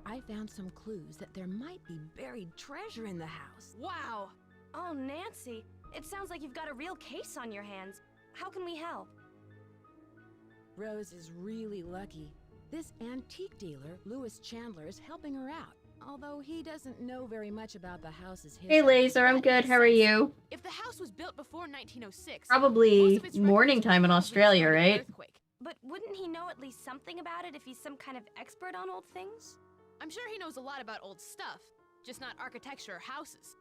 I found some clues that there might be buried treasure in the house. Wow! Oh, Nancy, it sounds like you've got a real case on your hands. How can we help? Rose is really lucky. This antique dealer, Lewis Chandler, is helping her out, although he doesn't know very much about the house's history. Hey, Laser, I'm good. How are you? If the house was built before 1906, Probably morning time in Australia, right? But wouldn't he know at least something about it if he's some kind of expert on old things? I'm sure he knows a lot about old stuff, just not architecture or houses.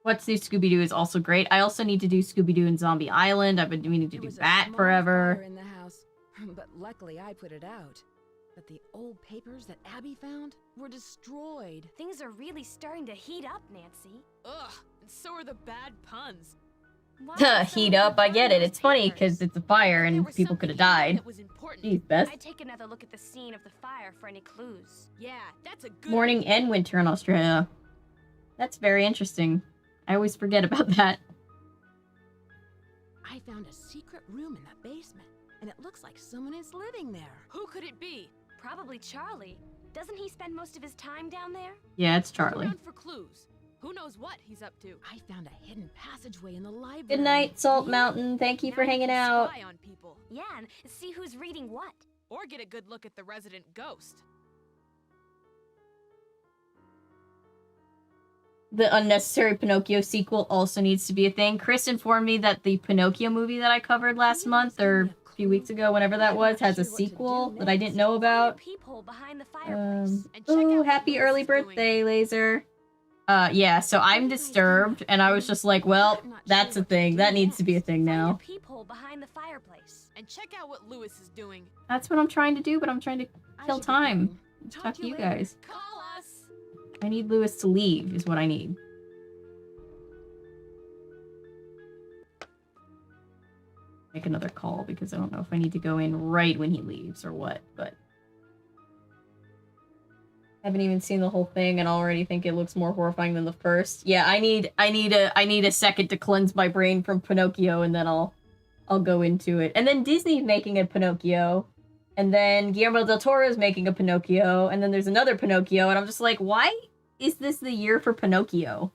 What's New Scooby-Doo is also great. I also need to do Scooby-Doo and Zombie Island. I've been meaning to do that forever. Fire in the house, but luckily I put it out. But the old papers that Abby found were destroyed. Things are really starting to heat up, Nancy. Ugh, and so are the bad puns. Heat up, I get it. It's funny because it's a fire and people could have died. Jeez, Bess. I'd take another look at the scene of the fire for any clues. Yeah, that's a good Morning and winter in Australia. That's very interesting. I always forget about that. I found a secret room in the basement, and it looks like someone is living there. Who could it be? Probably Charlie. Doesn't he spend most of his time down there? Yeah, it's Look Charlie. around for clues. Who knows what he's up to? I found a hidden passageway in the library. Good night, Salt Mountain. Thank you for Now hanging can out. Spy on people, Yeah, and see who's reading what. or get a good look at the resident ghost. The unnecessary Pinocchio sequel also needs to be a thing. Chris informed me that the Pinocchio movie that I covered last month, or a few weeks ago, whenever that was, has a sequel that I didn't know about. Peephole behind the fireplace. And check Ooh, out happy what early Liz is doing. birthday, Laser. Yeah, so I'm disturbed, and I was just like, well, that's a thing. That needs to be a thing now. Peephole behind the fireplace. And check out what Lewis is doing. That's what I'm trying to do, but I'm trying to I kill should be time. going. Talk to you guys. Call us. I need Lewis to leave, is what I need. Make another call, because I don't know if I need to go in right when he leaves or what, but... Haven't even seen the whole thing and already think it looks more horrifying than the first. Yeah, I need a second to cleanse my brain from Pinocchio, and then I'll go into it. And then Disney's making a Pinocchio, and then Guillermo del Toro is making a Pinocchio, and then there's another Pinocchio, and I'm just like, why is this the year for Pinocchio?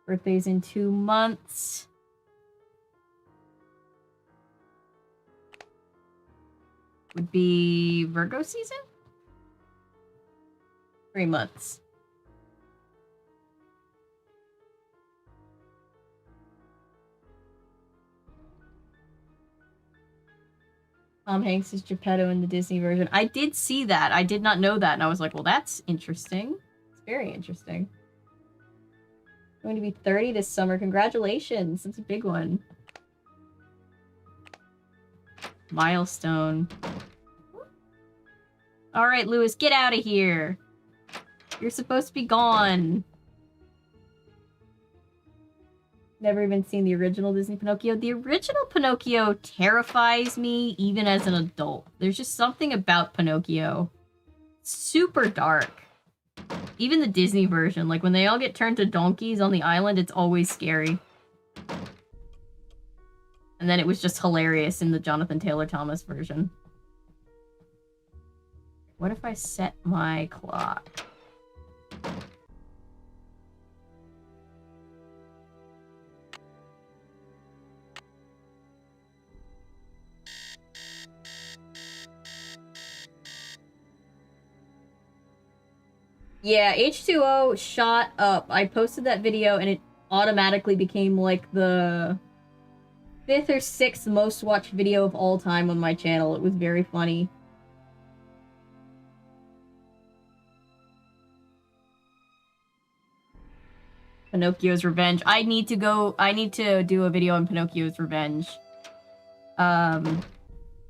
Birthday's in 2 months. Would be Virgo season? 3 months. Tom Hanks is Geppetto in the Disney version. I did see that. I did not know that. And I was like, well, that's interesting. It's very interesting. I'm going to be 30 this summer. Congratulations. That's a big one. Milestone. All right, Lewis, get out of here. You're supposed to be gone. Never even seen the original Disney Pinocchio. The original Pinocchio terrifies me even as an adult. There's just something about Pinocchio. Super dark. Even the Disney version, like when they all get turned to donkeys on the island, it's always scary. And then it was just hilarious in the Jonathan Taylor Thomas version. What if I set my clock? Yeah, H2O shot up. I posted that video and it automatically became like the 5th or 6th most watched video of all time on my channel. It was very funny. Pinocchio's Revenge. I need to do a video on Pinocchio's Revenge.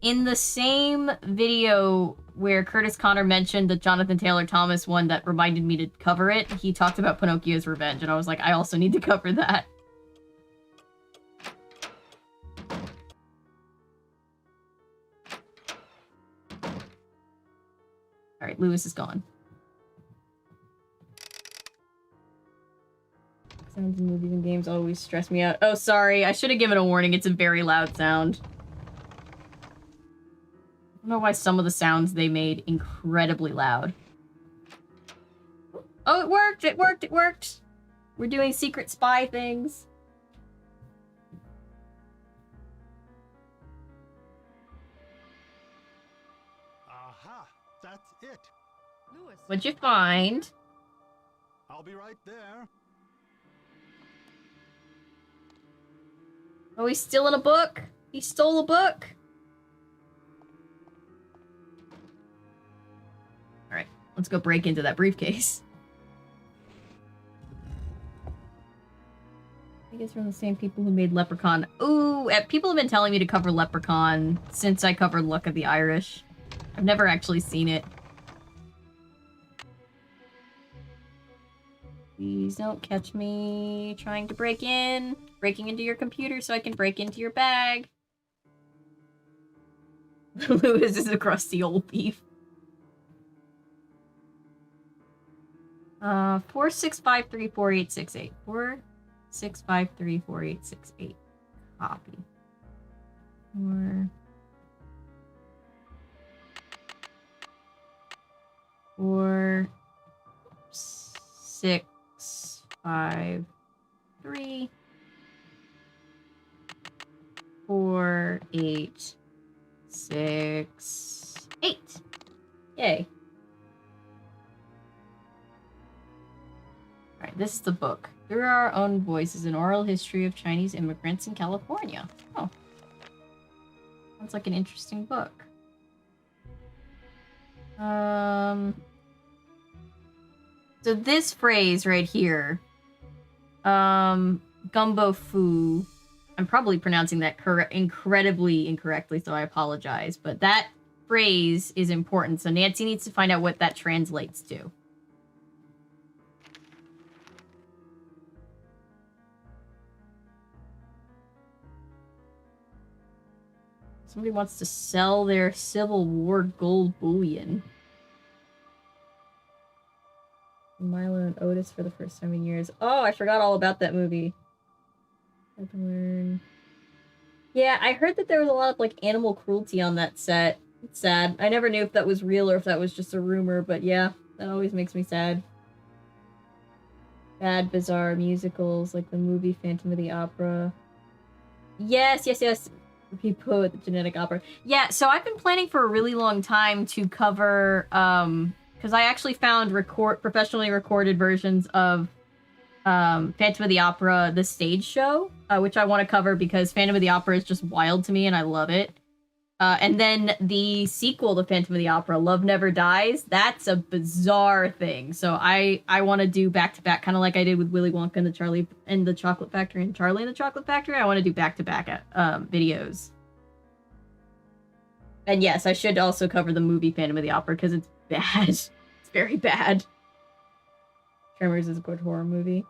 In the same video where Curtis Connor mentioned the Jonathan Taylor Thomas one that reminded me to cover it, he talked about Pinocchio's Revenge, and I was like, I also need to cover that. Alright, Lewis is gone. Sounds in movies and games always stress me out. Oh, sorry. I should have given a warning. It's a very loud sound. I don't know why some of the sounds they made incredibly loud. Oh, it worked! It worked! It worked! We're doing secret spy things. Aha! That's it! Lewis. What'd you find? I'll be right there. Oh, he's stealing a book! He stole a book! Alright, let's go break into that briefcase. I guess from the same people who made Leprechaun. Ooh, people have been telling me to cover Leprechaun since I covered Luck of the Irish. I've never actually seen it. Please don't catch me trying to break in. Breaking into your computer so I can break into your bag. Lewis is a crusty old thief. 46534868. 6534868. Copy. 4 6 5 3 4 8 6 8. Yay. Alright, this is the book. Through Our Own Voices, an oral history of Chinese immigrants in California. Oh. Sounds like an interesting book. So this phrase right here, gumbo fu, I'm probably pronouncing that incredibly incorrectly, so I apologize, but that phrase is important, so Nancy needs to find out what that translates to. Somebody wants to sell their Civil War gold bullion. Milo and Otis for the first time in years. Oh, I forgot all about that movie. I can learn. Yeah, I heard that there was a lot of like animal cruelty on that set. It's sad. I never knew if that was real or if that was just a rumor, but yeah, that always makes me sad. Bad, bizarre musicals like the movie Phantom of the Opera. Yes. People with the Genetic Opera. Yeah, so I've been planning for a really long time to cover, because I actually found professionally recorded versions of Phantom of the Opera, the stage show, which I want to cover because Phantom of the Opera is just wild to me and I love it. And then the sequel to Phantom of the Opera, Love Never Dies, that's a bizarre thing. So I want to do back-to-back, kind of like I did with Willy Wonka and Charlie and the Chocolate Factory and Charlie and the Chocolate Factory. I want to do back-to-back videos. And yes, I should also cover the movie Phantom of the Opera because it's bad. It's very bad. Tremors is a good horror movie.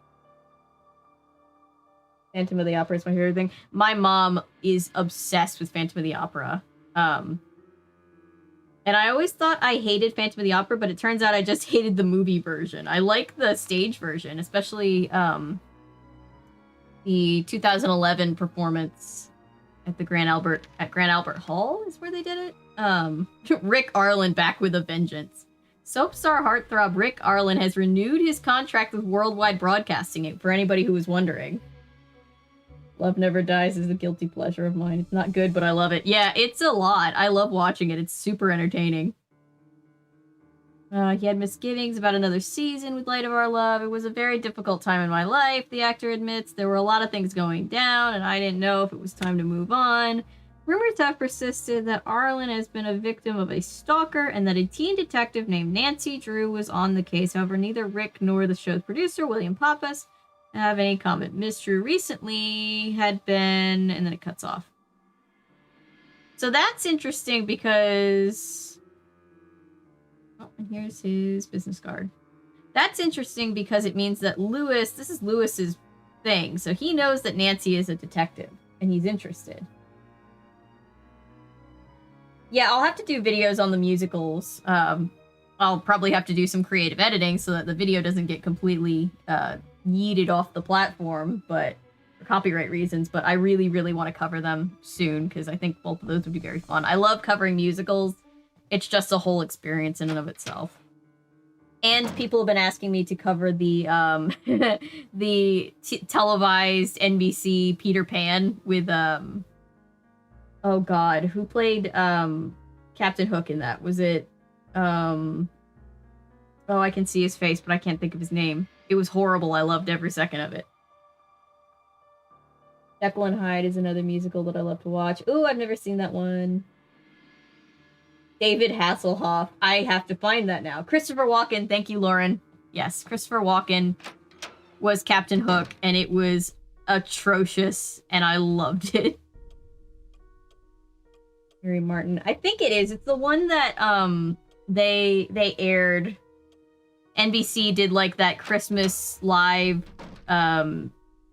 Phantom of the Opera is my favorite thing. My mom is obsessed with Phantom of the Opera. And I always thought I hated Phantom of the Opera, but it turns out I just hated the movie version. I like the stage version, especially the 2011 performance at the Grand Albert Hall is where they did it. Rick Arlen back with a vengeance. Soap star heartthrob Rick Arlen has renewed his contract with Worldwide Broadcasting, for anybody who was wondering. Love Never Dies is a guilty pleasure of mine. It's not good, but I love it. Yeah, it's a lot. I love watching it. It's super entertaining. He had misgivings about another season with Light of Our Love. It was a very difficult time in my life, the actor admits. There were a lot of things going down, and I didn't know if it was time to move on. Rumors have persisted that Arlen has been a victim of a stalker and that a teen detective named Nancy Drew was on the case. However, neither Rick nor the show's producer, William Pappas, have any comment. Miss Drew recently had been... and then it cuts off. So that's interesting because... oh, and here's his business card. That's interesting because it means that Lewis... this is Lewis's thing. So he knows that Nancy is a detective and he's interested. Yeah, I'll have to do videos on the musicals. I'll probably have to do some creative editing so that the video doesn't get completely... yeeted off the platform, but for copyright reasons, but I really, really want to cover them soon because I think both of those would be very fun. I love covering musicals. It's just a whole experience in and of itself. And people have been asking me to cover the televised NBC Peter Pan with oh god, who played Captain Hook in that? Was it oh, I can see his face, but I can't think of his name. It was horrible. I loved every second of it. Jekyll and Hyde is another musical that I love to watch. Ooh, I've never seen that one. David Hasselhoff. I have to find that now. Christopher Walken. Thank you, Lauren. Yes, Christopher Walken was Captain Hook, and it was atrocious, and I loved it. Mary Martin. I think it is. It's the one that they aired... NBC did like that Christmas live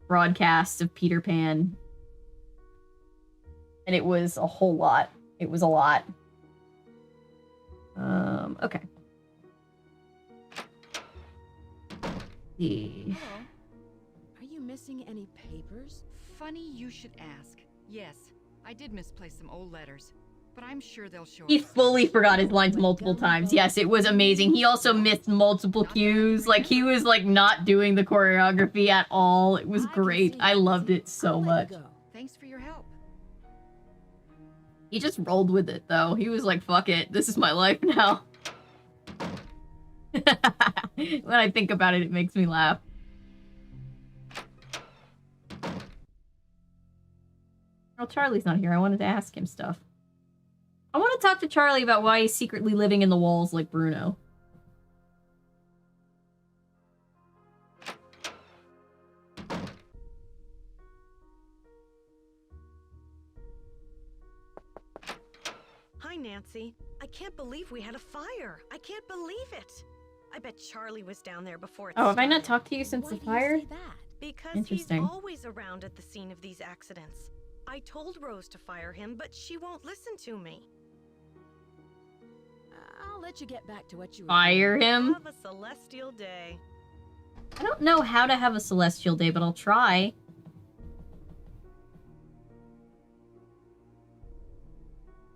broadcast of Peter Pan. And it was a whole lot. It was a lot. Okay. Hello. Are you missing any papers? Funny you should ask. Yes, I did misplace some old letters, but I'm sure they'll show He up. fully forgot his lines multiple times. Yes, it was amazing. He also missed multiple cues. Like, he was, like, not doing the choreography at all. It was great. I loved it so much. Thanks for your help. He just rolled with it, though. He was like, fuck it. This is my life now. When I think about it, it makes me laugh. Well, Charlie's not here. I wanted to ask him stuff. I want to talk to Charlie about why he's secretly living in the walls like Bruno. Hi, Nancy. I can't believe we had a fire. I can't believe it. I bet Charlie was down there before it Oh, have I started. not talked to you since the fire? Because Interesting. he's always around at the scene of these accidents. I told Rose to fire him, but she won't listen to me. I'll let you get back to what you were Fire doing. him? Have a celestial day. I don't know how to have a celestial day, but I'll try.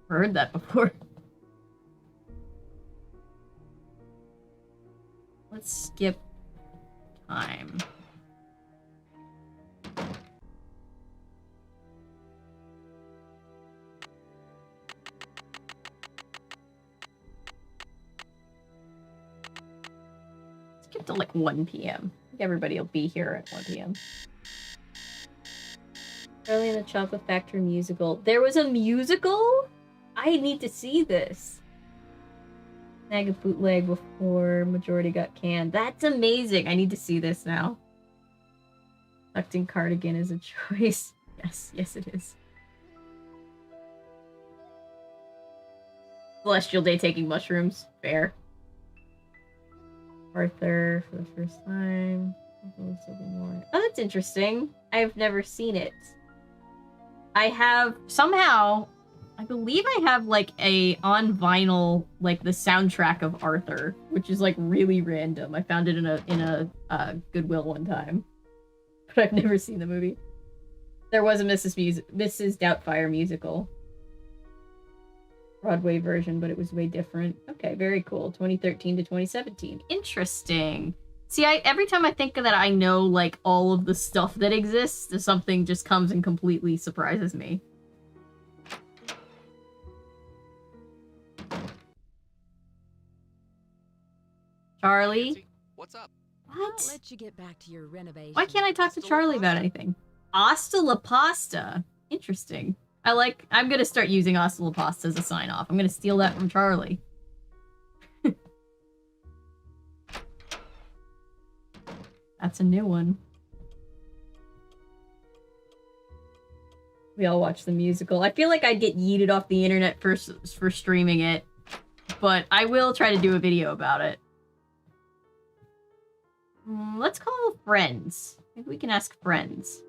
Heard that before. Let's skip time. Skip to like 1 p.m. I think everybody will be here at 1 p.m. Charlie and the Chocolate Factory musical. There was a musical? I need to see this. Snag a bootleg before majority got canned. That's amazing. I need to see this now. Selecting cardigan is a choice. Yes it is. Celestial Day taking mushrooms. Fair. Arthur for the first time. Oh, that's interesting. I've never seen it. I have somehow, I believe I have like on vinyl, like the soundtrack of Arthur, which is like really random. I found it in a Goodwill one time, but I've never seen the movie. There was a Mrs. Doubtfire musical. Broadway version, but it was way different. Okay, very cool. 2013 to 2017. Interesting. See, every time I think that I know, like, all of the stuff that exists, something just comes and completely surprises me. Charlie? Nancy, what's up? I'll What? let you get back to your renovation. Why can't I talk to Charlie about anything? Asta la Pasta. Interesting. I'm gonna start using Asta la Pasta as a sign-off. I'm gonna steal that from Charlie. That's a new one. We all watch the musical. I feel like I'd get yeeted off the internet for streaming it, but I will try to do a video about it. Let's call friends. Maybe we can ask friends.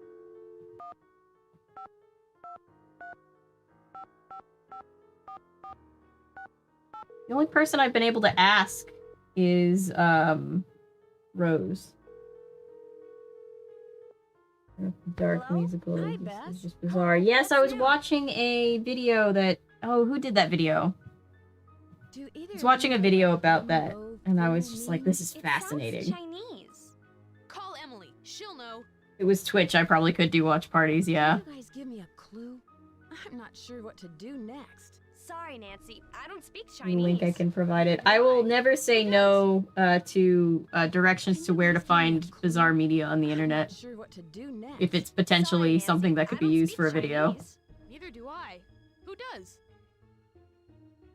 The only person I've been able to ask is, Rose. Dark Hello? musical. Hi, This Beth. is just bizarre. Yes, I was watching a video that... Oh, who did that video? Do either I was watching a video about that, know and I was through just like, me? this is It fascinating. sounds Chinese. Call Emily. She'll know. It was Twitch. I probably could do watch parties, yeah. Can you guys give me a clue? I'm not sure what to do next. Sorry, Nancy. I don't speak Any Chinese. link I can provide it. I will never say no to directions to where to find bizarre media on the I'm internet. not sure what to do next. If it's potentially Sorry, something Nancy, that could I be don't used speak for a video. Chinese. Neither do I. Who does?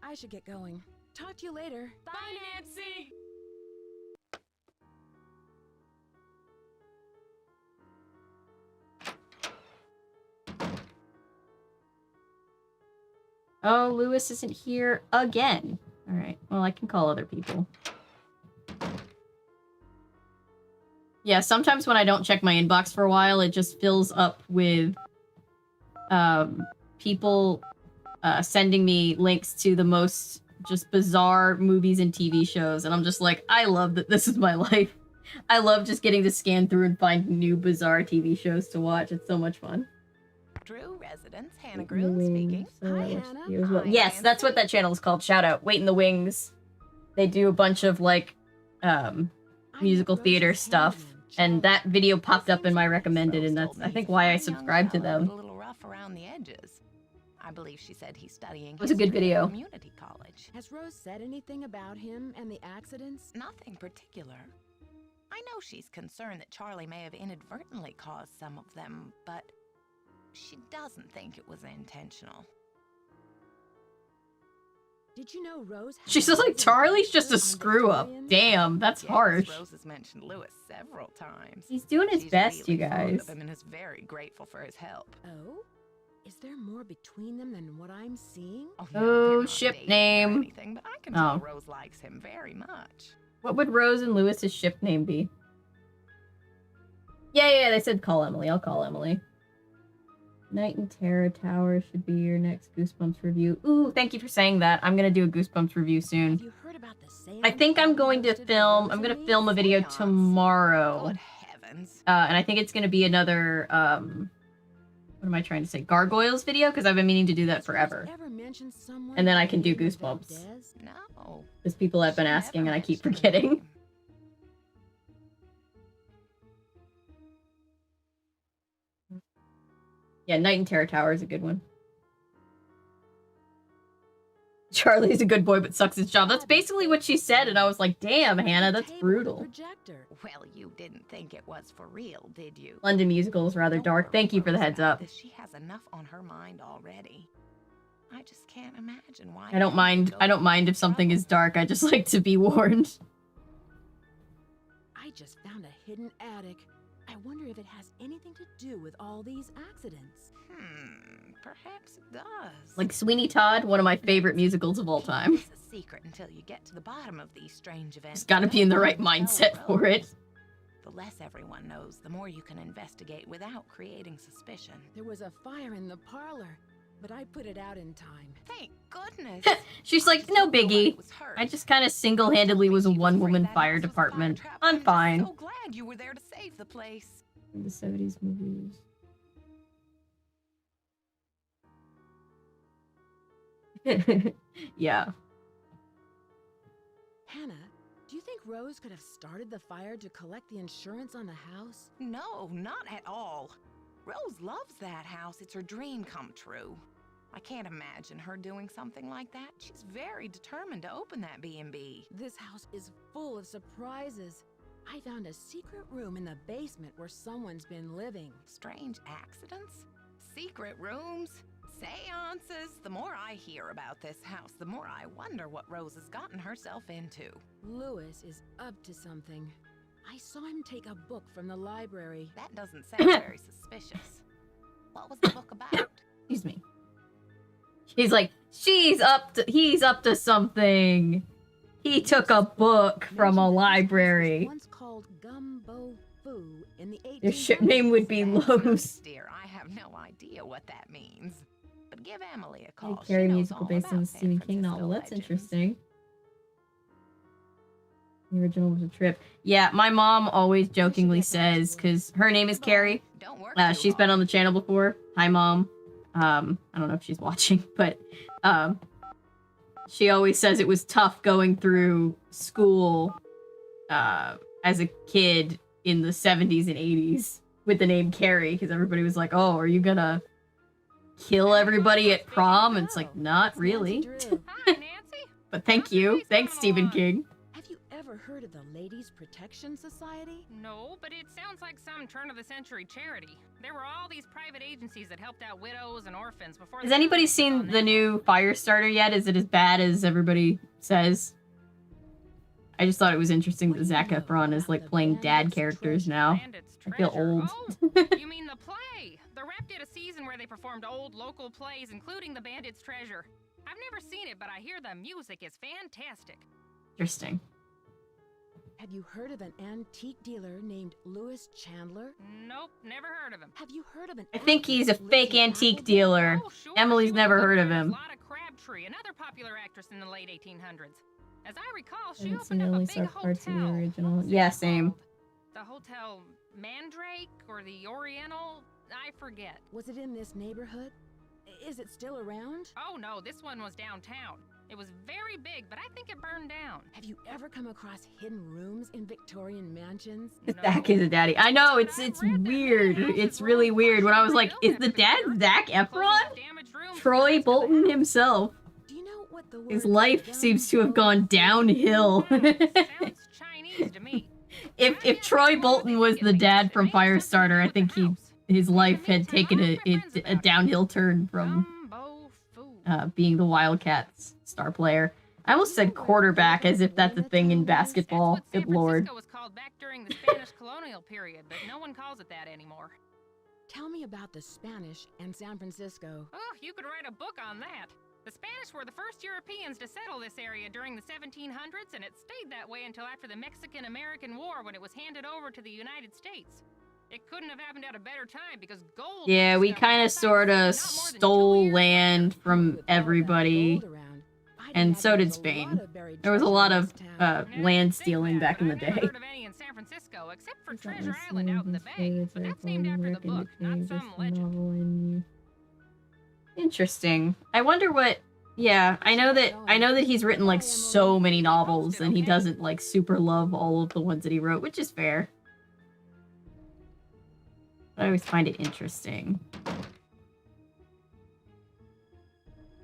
I should get going. Talk to you later. Bye, Nancy! Oh, Lewis isn't here again. Alright, well, I can call other people. Yeah, sometimes when I don't check my inbox for a while, it just fills up with people sending me links to the most just bizarre movies and TV shows, and I'm just like, I love that this is my life. I love just getting to scan through and find new bizarre TV shows to watch. It's so much fun. Drew residence, Hannah Groom speaking. Hi, Hannah. well. Hi, Yes, Nancy. that's what that channel is called. Shout out. Wait in the Wings. They do a bunch of like musical theater stuff. And that video popped up in my recommended, and that's, I think, why I subscribed to them. A little rough around the edges. I believe she said he's studying It was a good history at video. community college. Has Rose said anything about him and the accidents? Nothing particular. I know she's concerned that Charlie may have inadvertently caused some of them, but she doesn't think it was intentional. Did you know Rose? She's just like, Charlie's just a screw up. Damn, that's Yes, harsh. Rose has mentioned Lewis several times. He's doing his She's best, really you fond guys. of him and is very grateful for his help. Oh? Is there more between them than what I'm seeing? No, Oh, they're not ship dating or name. anything, but I can Oh. tell Rose likes him very much. What would Rose and Lewis's ship name be? Yeah, they said call Emily. I'll call Emily. Night in Terror Tower should be your next Goosebumps review. Ooh, thank you for saying that. I'm gonna do a Goosebumps review soon. Have you heard about the seance? I think I'm going to film. I'm gonna film a video tomorrow. Good heavens. And I think it's gonna be another what am I trying to say? Gargoyles video, because I've been meaning to do that forever. And then I can do Goosebumps. No. Because people have been asking and I keep forgetting. Yeah, Night in Terror Tower is a good one. Charlie's a good boy but sucks his job. That's basically what she said, and I was like, damn, Hannah, that's brutal. Well, you didn't think it was for real, did you? London Musical is rather dark. Thank you for the heads up. She has enough on her mind already. I just can't imagine why. I don't mind if something is dark. I just like to be warned. I just found a hidden attic. I wonder if it has anything to do with all these accidents. Perhaps it does. Like Sweeney Todd, one of my favorite musicals of all time. It's a secret until you get to the bottom of these strange events. Just gotta be in the right mindset for it. The less everyone knows, the more you can investigate without creating suspicion. There was a fire in the parlor, but I put it out in time. Thank goodness. She's like, no biggie. I just kind of single-handedly was a one-woman fire department. I'm fine. So glad you were there to save the place. In the 70s movies. Yeah. Hannah, do you think Rose could have started the fire to collect the insurance on the house? No, not at all. Rose loves that house. It's her dream come true. I can't imagine her doing something like that. She's very determined to open that B&B. This house is full of surprises. I found a secret room in the basement where someone's been living. Strange accidents? Secret rooms? Seances? The more I hear about this house, the more I wonder what Rose has gotten herself into. Lewis is up to something. I saw him take a book from the library. That doesn't sound very suspicious. What was the book about? Excuse me. He's like, he's up to something. He took a book from a library. Once called Gumbo Fu in the 1800s. Your ship name would be Lowe's. Dear, I have no idea what that means. But give Emily a call. Carrie She knows musical all based on the about Stephen San King novel. Francisco That's legends. interesting. The original was a trip. Yeah, my mom always jokingly says, because her name is Carrie. She's been on the channel before. Hi, Mom. I don't know if she's watching, but she always says it was tough going through school as a kid in the 70s and 80s with the name Carrie, because everybody was like, oh, are you gonna kill everybody at prom? And it's like, not really. Hi, Nancy. But thank you. Thanks, Stephen King. Have you ever heard of the Ladies Protection Society? No, but it sounds like some turn-of-the-century charity. There were all these private agencies that helped out widows and orphans before. Has anybody seen the new Firestarter yet? Is it as bad as everybody says? I just thought it was interesting that Zac Efron is like playing dad characters now. I feel old. You mean the play? The Rep did a season where they performed old local plays, including The Bandit's Treasure. I've never seen it, but I hear the music is fantastic. Interesting. Have you heard of an antique dealer named Lewis Chandler? Nope, never heard of him. Have you heard of an I think he's a fake antique dealer. Emily's never heard of him. Lotta Crabtree, another popular actress in the late 1800s. As I recall, I she haven't opened seen up a only big saw parts of the hotel. original. Yeah, same. The Hotel Mandrake or the Oriental? I forget. Was it in this neighborhood? Is it still around? Oh no, this one was downtown. It was very big, but I think it burned down. Have you ever come across hidden rooms in Victorian mansions? Zach is a daddy. I know, it's weird. It's really weird. When I was like, is the dad Zac Efron? Troy Bolton himself. Do you know what the His word life gun seems to have gone downhill. Sounds Chinese to me. If Troy Bolton was the dad from Firestarter, I think his life had taken a downhill turn from being the Wildcats star player. I almost said quarterback as if that's a thing in basketball. Good lord. San Francisco was called back during the Spanish colonial period, but no one calls it that anymore. Tell me about the Spanish and San Francisco. Oh, you could write a book on that. The Spanish were the first Europeans to settle this area during the 1700s, and it stayed that way until after the Mexican-American War when it was handed over to the United States. It couldn't have happened at a better time because gold... Yeah, we kind of sort of stole land from everybody, and so did Spain. There was a lot of land stealing back in the day. Heard of any in San Francisco, except for Treasure Island out in the bay, but that's named after the book, not some legend. Interesting. I wonder what... Yeah, I know that he's written like so many novels, and he doesn't like super love all of the ones that he wrote, which is fair. I always find it interesting.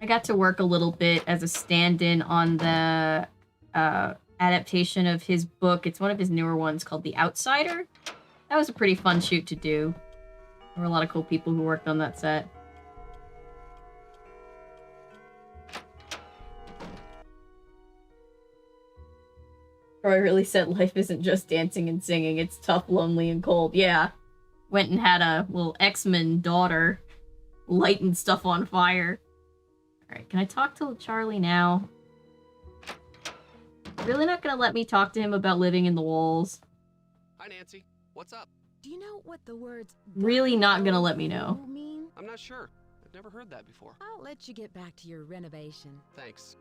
I got to work a little bit as a stand-in on the adaptation of his book. It's one of his newer ones called The Outsider. That was a pretty fun shoot to do. There were a lot of cool people who worked on that set. Troy really said life isn't just dancing and singing. It's tough, lonely, and cold. Yeah. Went and had a little X-Men daughter lighting stuff on fire. Alright, can I talk to Charlie now? Really not gonna let me talk to him about living in the walls. Hi, Nancy. What's up? Do you know what the words Really not gonna let me know. mean? I'm not sure. I've never heard that before. I'll let you get back to your renovation. Thanks.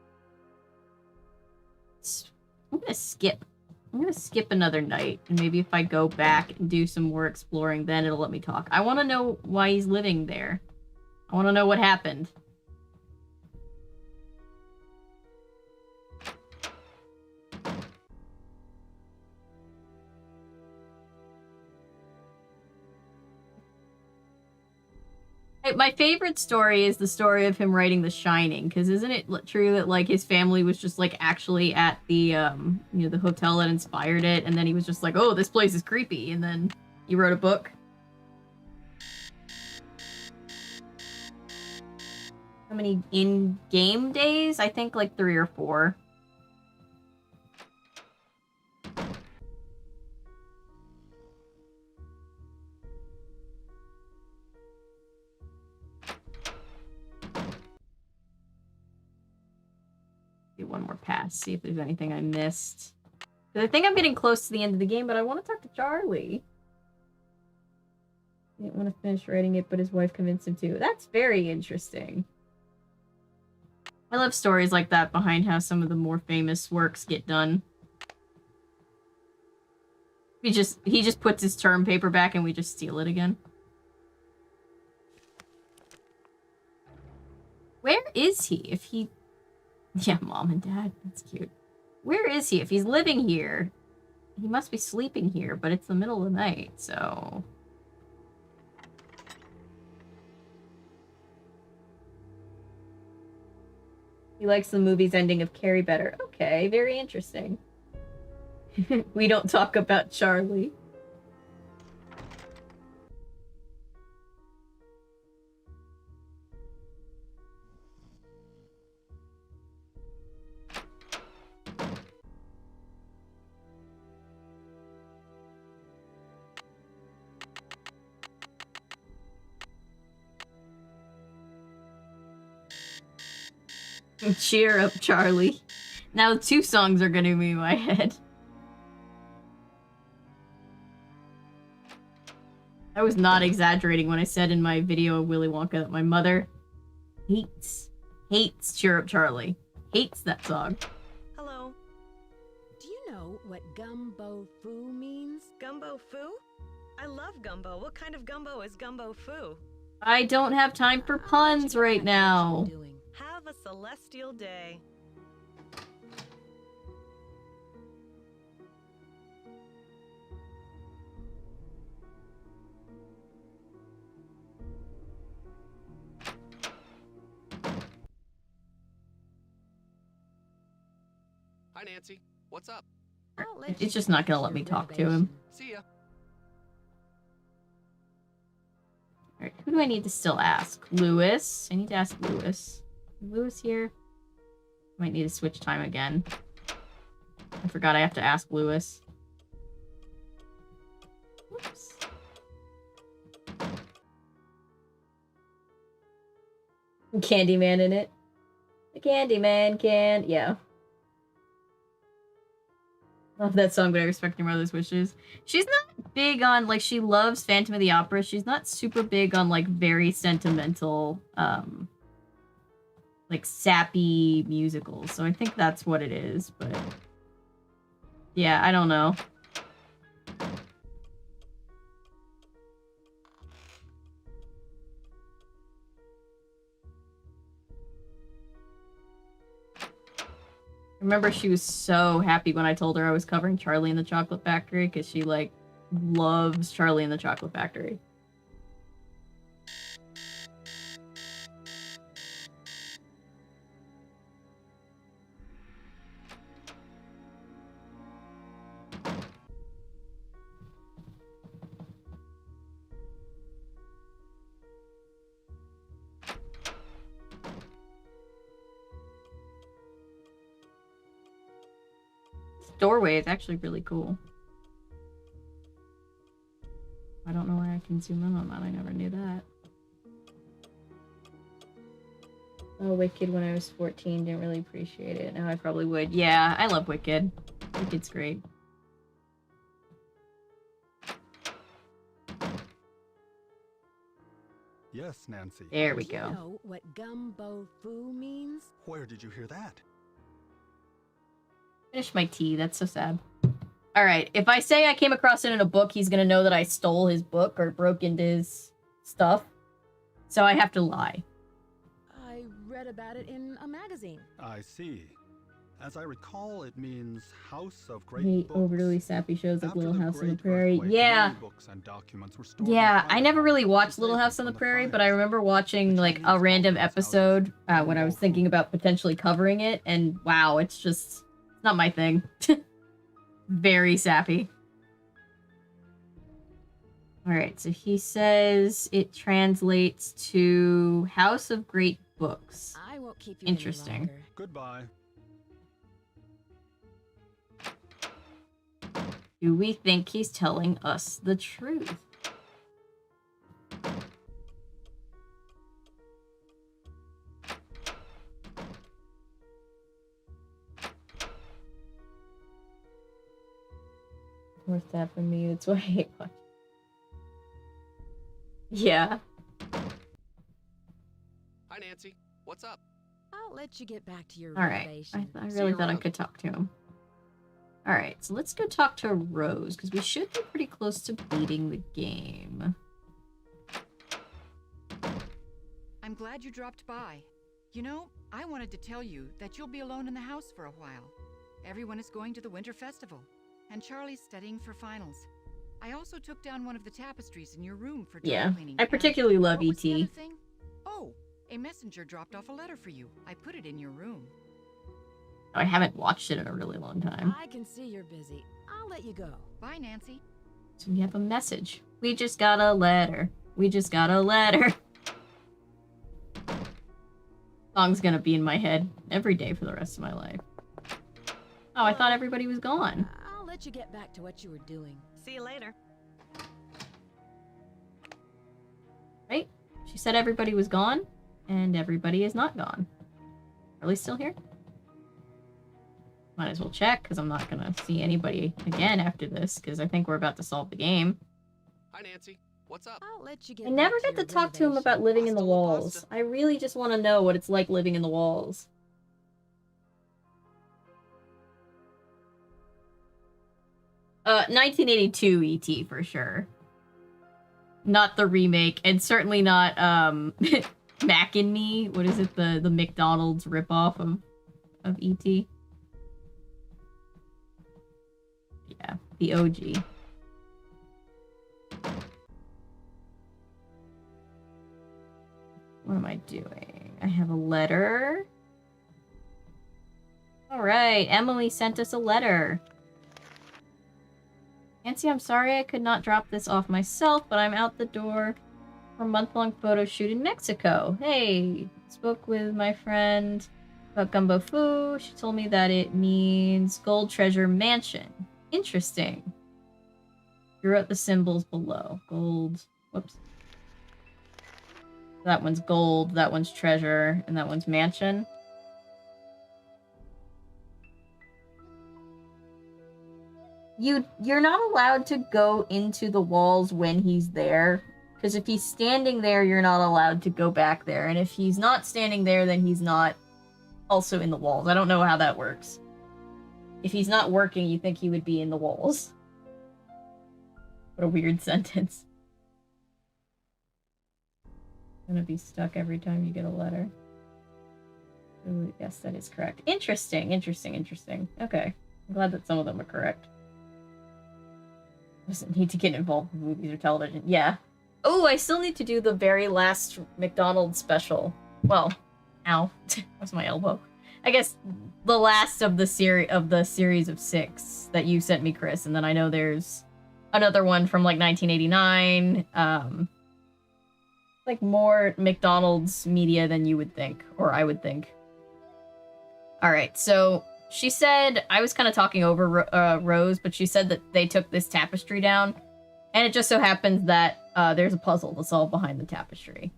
I'm gonna skip another night, and maybe if I go back and do some more exploring, then it'll let me talk. I want to know why he's living there. I want to know what happened. My favorite story is the story of him writing The Shining, because isn't it true that like his family was just like actually at the the hotel that inspired it, and then he was just like, oh, this place is creepy, and then he wrote a book. How many in-game days? I think like 3 or 4. Do one more pass, see if there's anything I missed. Because I think I'm getting close to the end of the game, but I want to talk to Charlie. He didn't want to finish writing it, but his wife convinced him to. That's very interesting. I love stories like that behind how some of the more famous works get done. He just puts his term paper back and we just steal it again. Where is he? If he... Yeah, mom and dad. That's cute. Where is he? If he's living here, he must be sleeping here, but it's the middle of the night, so... He likes the movie's ending of Carrie better. Okay, very interesting. We don't talk about Charlie. Cheer up, Charlie. Now 2 songs are gonna be in my head. I was not exaggerating when I said in my video of Willy Wonka that my mother hates Cheer Up, Charlie. Hates that song. Hello. Do you know what what gumbo foo means? Gumbo foo? I love gumbo. What kind of gumbo is gumbo foo? I don't have time for puns right now. Have a celestial day. Hi, Nancy. What's up? It's just not gonna let me talk to him. See ya. Alright, who do I need to still ask? Lewis. I need to ask Lewis. Is Lewis here? Might need to switch time again. I forgot I have to ask Lewis. Whoops. Candyman in it. The Candyman can... Yeah. Love that song, but I respect your mother's wishes. She's not big on, like, she loves Phantom of the Opera. She's not super big on, like, very sentimental, like, sappy musicals. So I think that's what it is, but... Yeah, I don't know. I remember she was so happy when I told her I was covering Charlie and the Chocolate Factory, because she, like, loves Charlie and the Chocolate Factory. Doorway is actually really cool. I don't know why I can zoom in on that. I never knew that. Oh, Wicked when I was 14. Didn't really appreciate it. Now I probably would. Yeah, I love Wicked. Wicked's great. Yes, Nancy. There we Do you go. know what gumbo foo means? Where did you hear that? Finish my tea. That's so sad. Alright, if I say I came across it in a book, he's gonna know that I stole his book or broke into his stuff. So I have to lie. I read about it in a magazine. I see. As I recall, it means House of I Great hate Books. overly sappy shows like After Little the House on the Great Prairie. Earthquake, Yeah. many books and documents were stored in Yeah, private I never really houses watched to Little save House them on the from Prairie, but fires. I remember watching The like a Chinese random called these episode houses when I was Wolf thinking Room. about potentially covering it, and wow, it's just not my thing. Very sappy. Alright, so he says it translates to House of Great Books. I won't keep you Interesting. any longer. Goodbye. Do we think he's telling us the truth? Worth that for me, that's why I hate watching. Yeah. Hi, Nancy. What's up? I'll let you get back to your Alright, renovation. I See really you thought I around. could talk to him. Alright, so let's go talk to Rose, because we should be pretty close to beating the game. I'm glad you dropped by. You know, I wanted to tell you that you'll be alone in the house for a while. Everyone is going to the Winter Festival, and Charlie's studying for finals. I also took down one of the tapestries in your room for dry Yeah, cleaning. I and particularly love what was the E.T. other thing? Oh, a messenger dropped off a letter for you. I put it in your room. I haven't watched it in a really long time. I can see you're busy. I'll let you go. Bye, Nancy. So we have a message. We just got a letter. We just got a letter. Song's gonna be in my head every day for the rest of my life. Oh, I thought everybody was gone. I'll let you get back to what you were doing. See you later. Right? She said everybody was gone, and everybody is not gone. Are they still here? Might as well check, because I'm not gonna see anybody again after this, because I think we're about to solve the game. Hi, Nancy. What's up? I'll let you get I never back get to your talk to him renovation. about living in the Pasta, walls. pasta. I really just want to know what it's like living in the walls. 1982 E.T. for sure. Not the remake, and certainly not, Mac and Me. What is it? The McDonald's ripoff of E.T.? Yeah, the OG. What am I doing? I have a letter. Alright, Emily sent us a letter. Nancy, I'm sorry I could not drop this off myself, but I'm out the door for a month-long photo shoot in Mexico. Hey, spoke with my friend about Gumbo Fu. She told me that it means Gold Treasure Mansion. Interesting. You wrote the symbols below. Gold. Whoops. That one's gold, that one's treasure, and that one's mansion. You're not allowed to go into the walls when he's there, because if he's standing there, you're not allowed to go back there, and if he's not standing there, then he's not also in the walls. I don't know how that works. If he's not working, you think he would be in the walls. What a weird sentence. Gonna be stuck every time you get a letter. Ooh, yes, that is correct. Interesting, interesting, interesting. Okay. I'm glad that some of them are correct. Doesn't need to get involved with movies or television. Yeah. Oh, I still need to do the very last McDonald's special. Well, ow. That's my elbow. I guess the last of the series of 6 that you sent me, Chris, and then I know there's another one from like 1989. Like more McDonald's media than you would think, or I would think. Alright, so she said, I was kind of talking over Rose, but she said that they took this tapestry down, and it just so happens that there's a puzzle to solve behind the tapestry.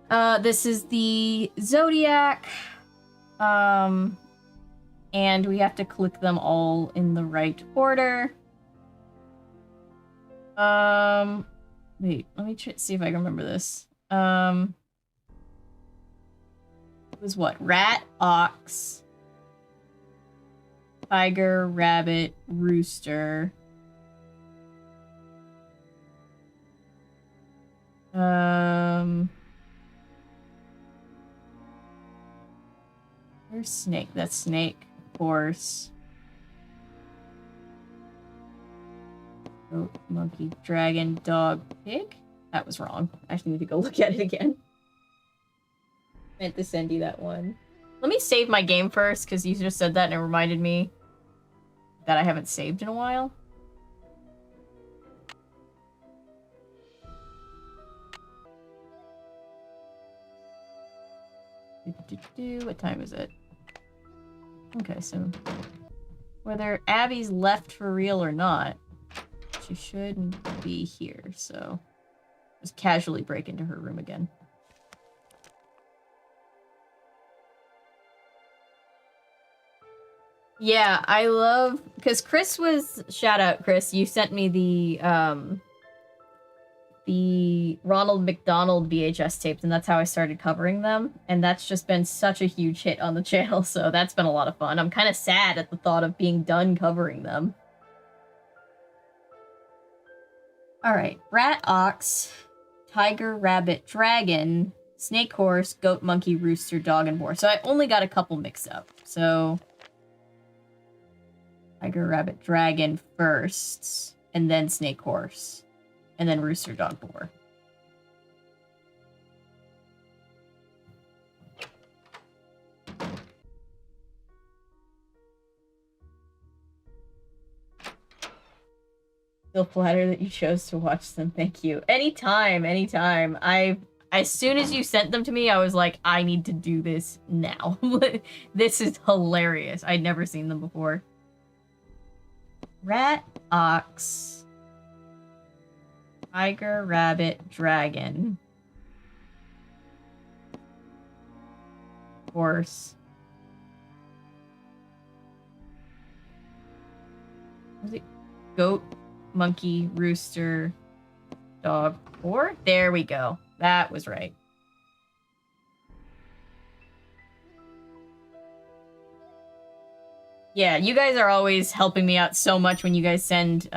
This is the Zodiac, and we have to click them all in the right order. Wait, let me see if I can remember this. It was what? Rat, ox, tiger, rabbit, rooster. Where's snake? That's snake, horse. Goat, monkey, dragon, dog, pig? That was wrong. I actually need to go look at it again. I meant to send you that one. Let me save my game first, because you just said that and it reminded me that I haven't saved in a while. What time is it? Okay, so whether Abby's left for real or not, she shouldn't be here, so just casually break into her room again. Yeah, I love, because Chris was, shout out Chris, you sent me the Ronald McDonald VHS tapes, and that's how I started covering them, and that's just been such a huge hit on the channel, so that's been a lot of fun. I'm kind of sad at the thought of being done covering them. Alright, rat, ox, tiger, rabbit, dragon, snake, horse, goat, monkey, rooster, dog, and boar. So I only got a couple mixed up. So tiger, rabbit, dragon first, and then snake, horse, and then rooster, dog, boar. Feel flattered that you chose to watch them. Thank you. Anytime, anytime. As soon as you sent them to me, I was like, I need to do this now. This is hilarious. I'd never seen them before. Rat, ox, tiger, rabbit, dragon, horse. Was it goat? Monkey, rooster, dog, boar? There we go. That was right. Yeah, you guys are always helping me out so much when you guys send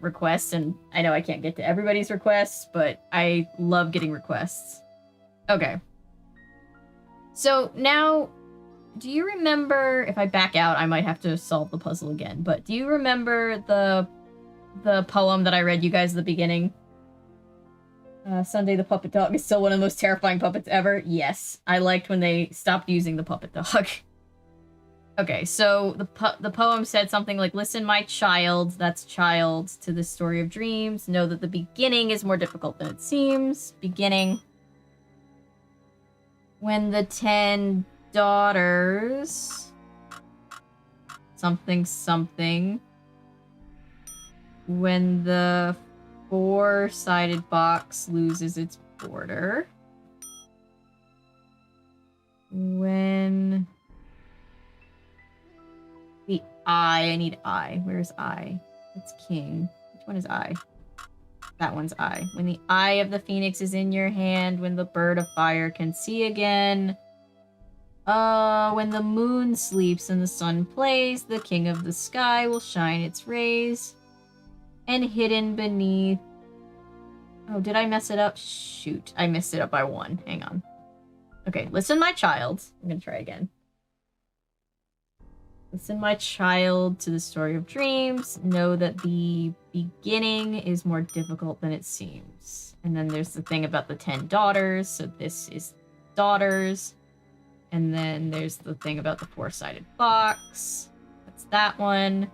requests, and I know I can't get to everybody's requests, but I love getting requests. Okay. So now, do you remember, if I back out, I might have to solve the puzzle again, but do you remember the poem that I read you guys at the beginning? Sunday the Puppet Dog is still one of the most terrifying puppets ever. Yes, I liked when they stopped using the puppet dog. Okay, so the poem said something like, listen, my child, that's child, to the story of dreams. Know that the beginning is more difficult than it seems. Beginning. When the 10 daughters... Something, something. When the 4-sided box loses its border. When... The I need I. Where's I? It's king. Which one is I? That one's I. When the eye of the phoenix is in your hand, when the bird of fire can see again. When the moon sleeps and the sun plays, the king of the sky will shine its rays. And hidden beneath... Oh, did I mess it up? Shoot, I messed it up by 1. Hang on. Okay, listen, my child. I'm gonna try again. Listen, my child, to the story of dreams. Know that the beginning is more difficult than it seems. And then there's the thing about the 10 daughters. So this is daughters. And then there's the thing about the 4-sided box. That's that one.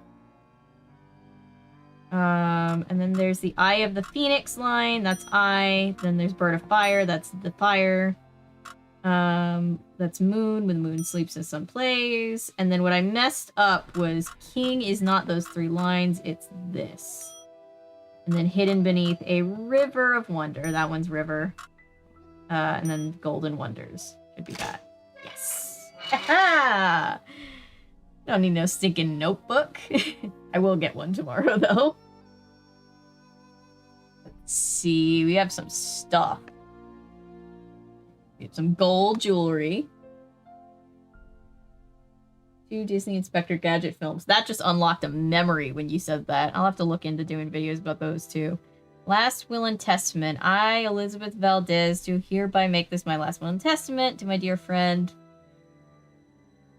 And then there's the Eye of the Phoenix line. That's I. Then there's Bird of Fire. That's the fire. That's moon, when the moon sleeps and the sun plays. And then what I messed up was king is not those 3 lines, it's this. And then hidden beneath a river of wonder. That one's river. And then golden wonders should be that. Yes. Ha! Don't need no stinking notebook. I will get one tomorrow though. Let's see, we have some stuff. We have some gold jewelry. 2 Disney Inspector Gadget films. That just unlocked a memory when you said that. I'll have to look into doing videos about those too. Last will and testament. I, Elizabeth Valdez, do hereby make this my last will and testament to my dear friend.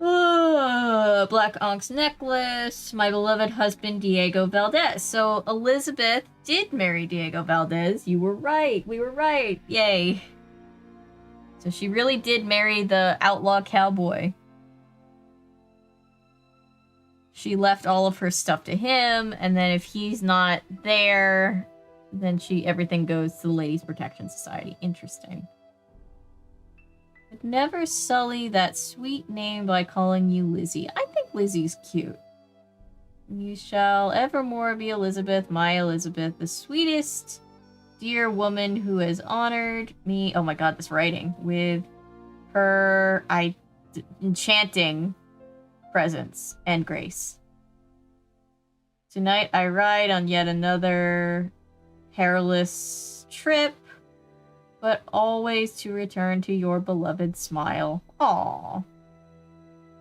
Black Onyx necklace. My beloved husband, Diego Valdez. So Elizabeth did marry Diego Valdez. You were right. We were right. Yay. So she really did marry the outlaw cowboy. She left all of her stuff to him, and then if he's not there, then everything goes to the Ladies Protection Society. Interesting. But never sully that sweet name by calling you Lizzie. I think Lizzie's cute. You shall evermore be Elizabeth, my Elizabeth, the sweetest dear woman who has honored me. Oh my god, this writing. With her enchanting presence and grace. Tonight I ride on yet another perilous trip, but always to return to your beloved smile. Aww.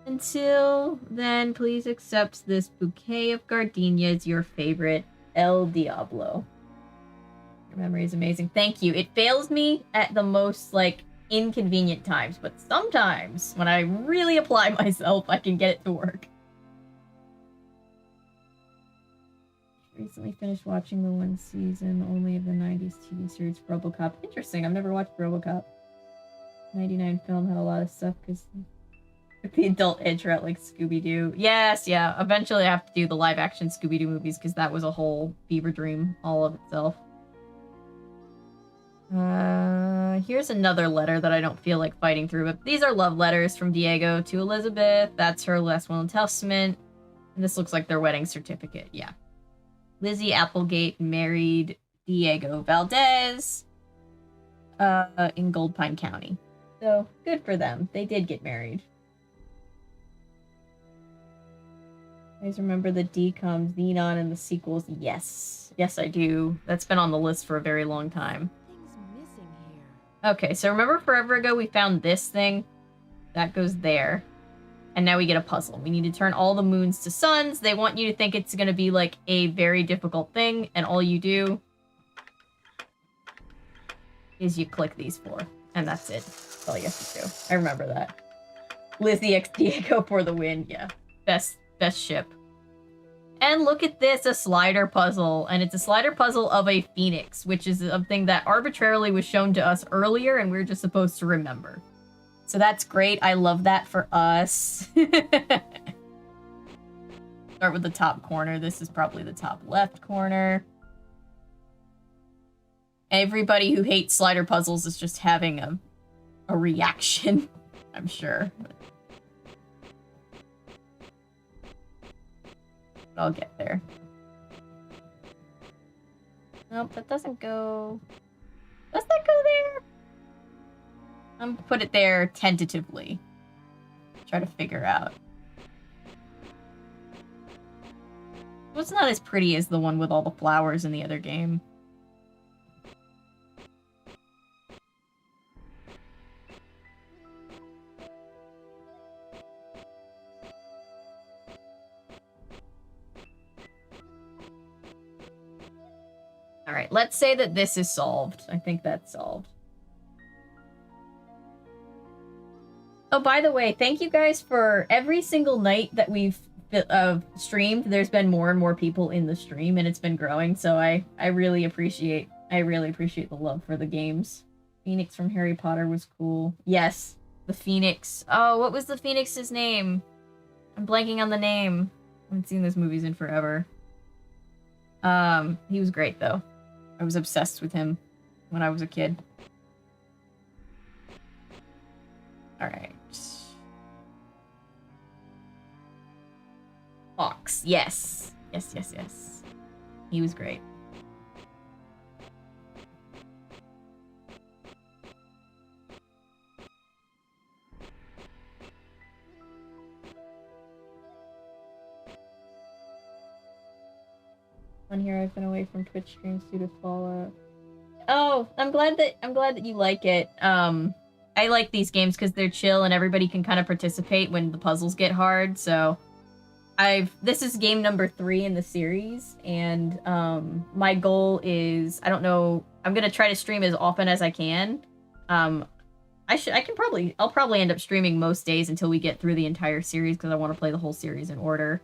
Until then, please accept this bouquet of gardenias, your favorite, El Diablo. Your memory is amazing. Thank you. It fails me at the most, inconvenient times, but sometimes, when I really apply myself, I can get it to work. Recently finished watching the 1 season only of the 90s TV series RoboCop. Interesting, I've never watched RoboCop. 99 film had a lot of stuff because the adult edge route like Scooby-Doo. Yes, yeah, eventually I have to do the live-action Scooby-Doo movies because that was a whole fever dream all of itself. Here's another letter that I don't feel like fighting through, but these are love letters from Diego to Elizabeth. That's her last will and testament. And this looks like their wedding certificate, yeah. Lizzie Applegate married Diego Valdez in Gold Pine County. So, good for them. They did get married. You guys remember the DCOM Xenon and the sequels? Yes. Yes, I do. That's been on the list for a very long time. Okay, so remember forever ago we found this thing? That goes there. And now we get a puzzle. We need to turn all the moons to suns. They want you to think it's going to be like a very difficult thing, and all you do is you click these 4, and that's it. That's all you have to do. I remember that. Lizzie X Diego for the win. Yeah, best ship. And look at this, a slider puzzle. And it's a slider puzzle of a phoenix, which is something that arbitrarily was shown to us earlier, and we're just supposed to remember. So that's great. I love that for us. Start with the top corner. This is probably the top left corner. Everybody who hates slider puzzles is just having a reaction, I'm sure. I'll get there. Nope, that doesn't go... Does that go there? I'm gonna put it there tentatively. Try to figure out. Well, it's not as pretty as the one with all the flowers in the other game. Alright, let's say that this is solved. I think that's solved. Oh, by the way, thank you guys for every single night that we've streamed. There's been more and more people in the stream, and it's been growing. So I really appreciate the love for the games. Phoenix from Harry Potter was cool. Yes, the Phoenix. Oh, what was the Phoenix's name? I'm blanking on the name. I haven't seen those movies in forever. He was great though. I was obsessed with him when I was a kid. All right. Fox, yes. Yes. He was great. On here, I've been away from Twitch streams due to Fallout. Oh, I'm glad that you like it. I like these games because they're chill and everybody can kind of participate when the puzzles get hard. So this is game number 3 in the series, and my goal is, I don't know, I'm gonna try to stream as often as I can. I'll probably end up streaming most days until we get through the entire series because I want to play the whole series in order.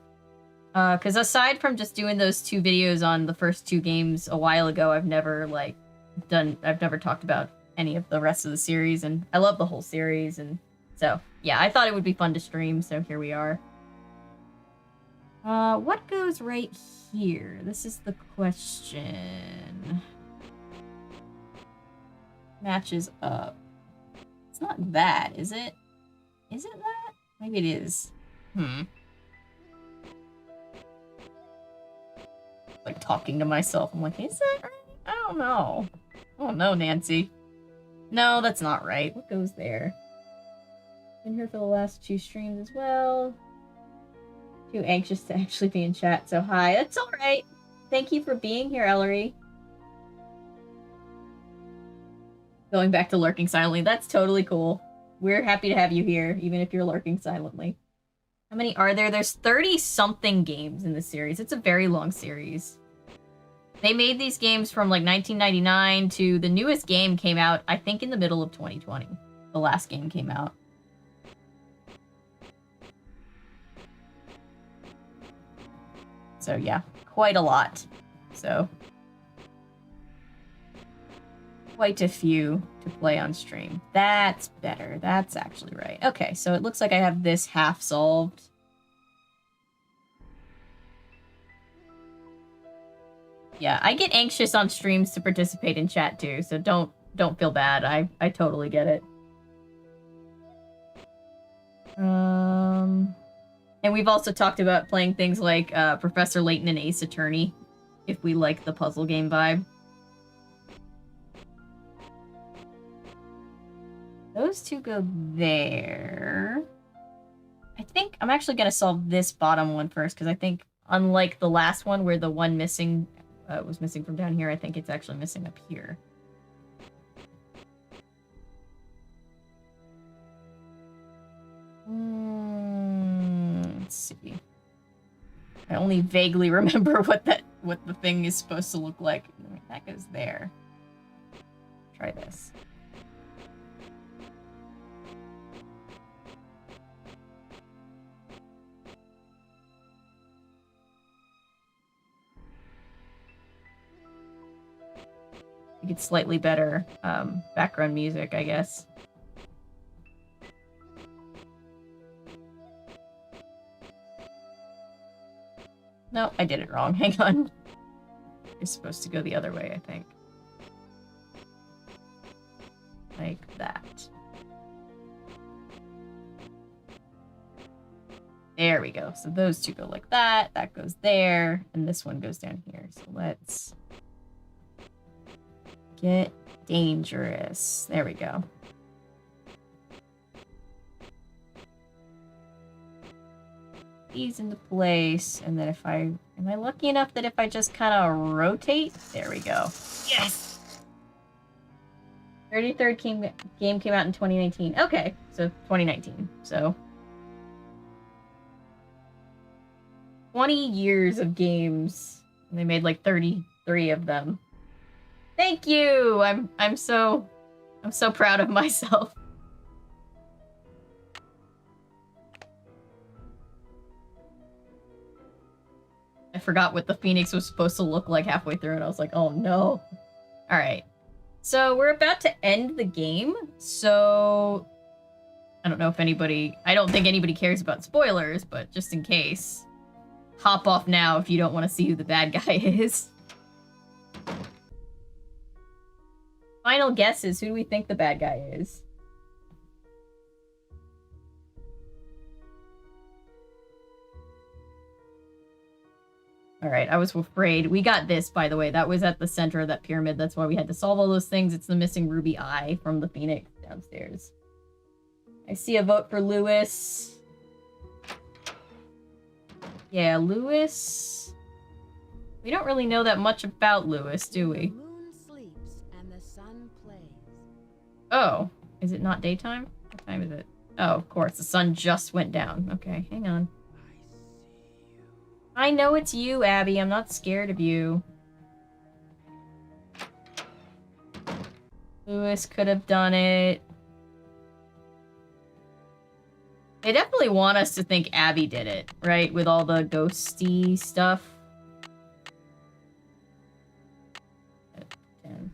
Because aside from just doing those 2 videos on the first 2 games a while ago, I've never talked about any of the rest of the series, and I love the whole series, and so yeah, I thought it would be fun to stream, so here we are. What goes right here? This is the question. Matches up. It's not that, is it? Is it that? Maybe it is. Like talking to myself. I'm like, is that right? I don't know. Oh no, Nancy. No, that's not right. What goes there? Been here for the last 2 streams as well. Too anxious to actually be in chat, so hi. That's alright. Thank you for being here, Ellery. Going back to lurking silently. That's totally cool. We're happy to have you here, even if you're lurking silently. How many are there? There's 30-something games in this series. It's a very long series. They made these games from like 1999 to the newest game came out, I think, in the middle of 2020. The last game came out. So yeah, quite a lot. So quite a few to play on stream. That's better. That's actually right. Okay, so it looks like I have this half solved. Yeah, I get anxious on streams to participate in chat too, so don't feel bad. I totally get it. And we've also talked about playing things like Professor Layton and Ace Attorney, if we like the puzzle game vibe. Those 2 go there. I think I'm actually going to solve this bottom one first, because I think, unlike the last one where the one missing was missing from down here, I think it's actually missing up here. see. I only vaguely remember what the thing is supposed to look like. That goes there. Try this. You get slightly better background music, I guess. No, I did it wrong. Hang on. You're supposed to go the other way, I think. Like that. There we go. So those two go like that. That goes there. And this one goes down here. So let's get dangerous. There we go. These into place, and then if am I lucky enough that if I just kind of rotate, there we go. Yes! 33rd game came out in 2019. Okay, so 2019. So 20 years of games, and they made like 33 of them. Thank you! I'm so proud of myself. I forgot what the Phoenix was supposed to look like halfway through, and I was like, oh no. Alright. So we're about to end the game, so I don't know if I don't think anybody cares about spoilers, but just in case, hop off now if you don't want to see who the bad guy is. Final guesses, who do we think the bad guy is? Alright, I was afraid. We got this, by the way. That was at the center of that pyramid. That's why we had to solve all those things. It's the missing ruby eye from the Phoenix downstairs. I see a vote for Lewis. Yeah, Lewis. We don't really know that much about Lewis, do we? The moon sleeps and the sun plays. Oh, is it not daytime? What time is it? Oh, of course. The sun just went down. Okay, hang on. I know it's you, Abby. I'm not scared of you. Lewis could have done it. They definitely want us to think Abby did it, right? With all the ghosty stuff. 10.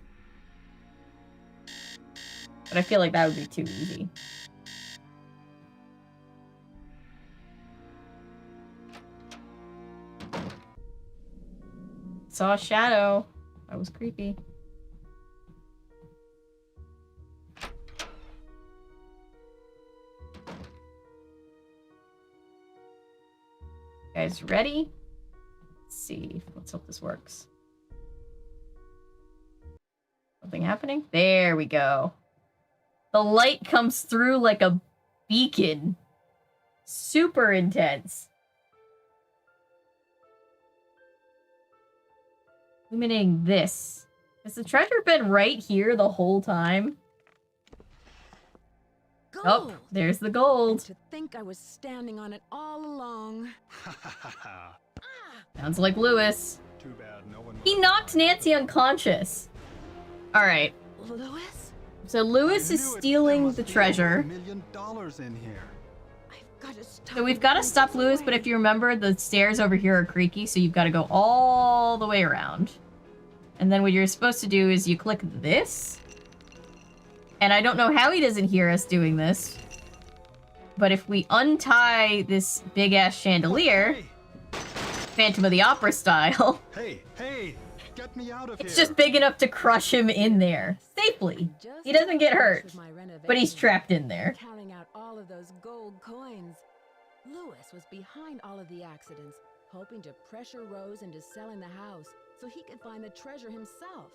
But I feel like that would be too easy. Saw a shadow. That was creepy. Guys ready? Let's see. Let's hope this works. Something happening? There we go. The light comes through like a beacon. Super intense. Illuminating this. Has the treasure been right here the whole time? Gold! Oh, there's the gold. To think I was standing on it all along. Sounds like Lewis. Too bad no one. He knocked Nancy unconscious. Alright. Lewis? So Lewis is stealing the treasure. $1 million in here. I've got to stop. So we've got to stop Lewis, but if you remember, the stairs over here are creaky, so you've got to go all the way around. And then what you're supposed to do is you click this. And I don't know how he doesn't hear us doing this. But if we untie this big-ass chandelier, Hey, Phantom of the Opera style, hey, get me out of here. it's just big enough to crush him in there. Safely. He doesn't get hurt, but he's trapped in there. Counting out all of those gold coins. Lewis was behind all of the accidents, hoping to pressure Rose into selling the house so he could find the treasure himself.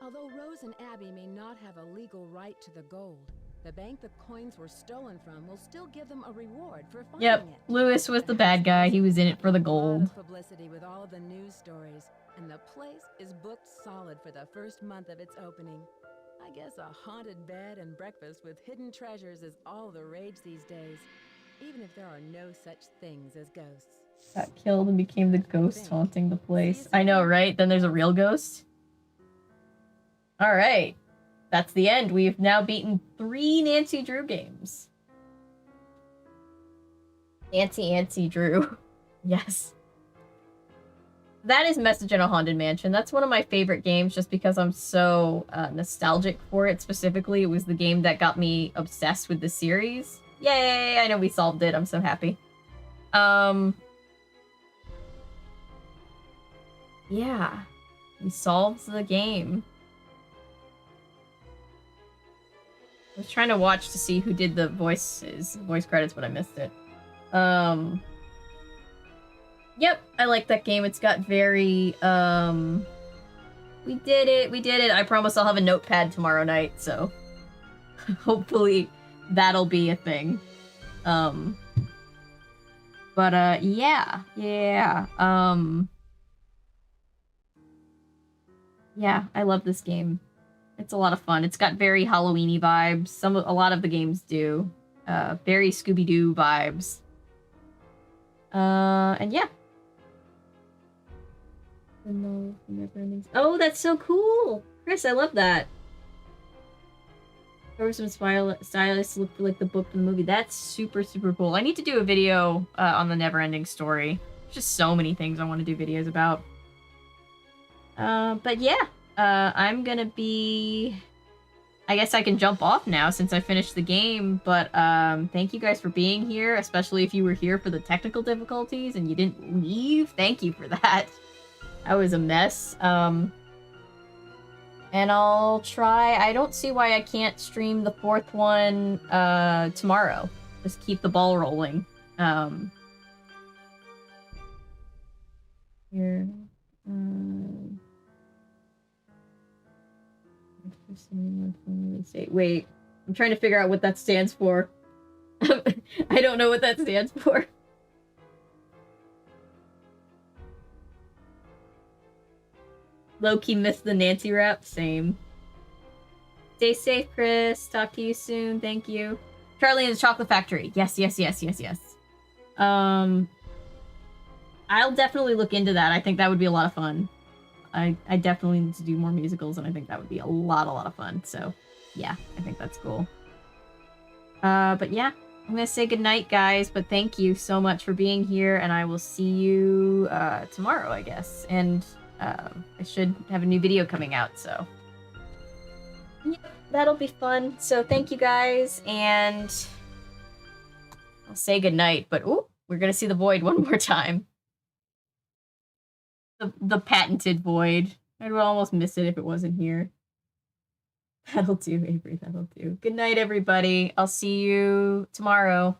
Although Rose and Abby may not have a legal right to the gold, the bank the coins were stolen from will still give them a reward for finding Yep, it. Lewis was the bad guy. He was in it for the A lot gold. of publicity with all of the news stories, and the place is booked solid for the first month of its opening. I guess a haunted bed and breakfast with hidden treasures is all the rage these days. even if there are no such things as ghosts. Got killed and became the ghost haunting the place. I know, right? Then there's a real ghost. Alright. That's the end. We've now beaten 3 Nancy Drew games. Nancy Drew. Yes. That is Message in a Haunted Mansion. That's one of my favorite games just because I'm so nostalgic for it specifically. It was the game that got me obsessed with the series. Yay! I know we solved it. I'm so happy. Yeah. We solved the game. I was trying to watch to see who did the voice credits, but I missed it. Yep, I like that game. It's got very, we did it. I promise I'll have a notepad tomorrow night, so hopefully that'll be a thing. Yeah, I love this game. It's a lot of fun. It's got very Halloween-y vibes. A lot of the games do. Very Scooby-Doo vibes. And yeah. Oh, that's so cool! Chris, I love that. There was some stylists looked like the book from the movie. That's super, super cool. I need to do a video on the Neverending Story. There's just so many things I want to do videos about. But yeah. I'm gonna be... I guess I can jump off now since I finished the game, but thank you guys for being here, especially if you were here for the technical difficulties and you didn't leave. Thank you for that. That was a mess. And I'll try... I don't see why I can't stream the 4th one tomorrow. Just keep the ball rolling. Here... Wait, I'm trying to figure out what that stands for. I don't know what that stands for. Low-key missed the Nancy rap. Same. Stay safe, Chris. Talk to you soon. Thank you. Charlie and the Chocolate Factory. Yes. I'll definitely look into that. I think that would be a lot of fun. I definitely need to do more musicals, and I think that would be a lot of fun. So, yeah, I think that's cool. But yeah, I'm gonna say goodnight, guys, but thank you so much for being here, and I will see you tomorrow, I guess. And I should have a new video coming out, so... Yep, that'll be fun. So thank you, guys, and... I'll say goodnight, but ooh, we're gonna see the Void one more time. The patented Void. I would almost miss it if it wasn't here. That'll do, Avery. That'll do. Good night, everybody. I'll see you tomorrow.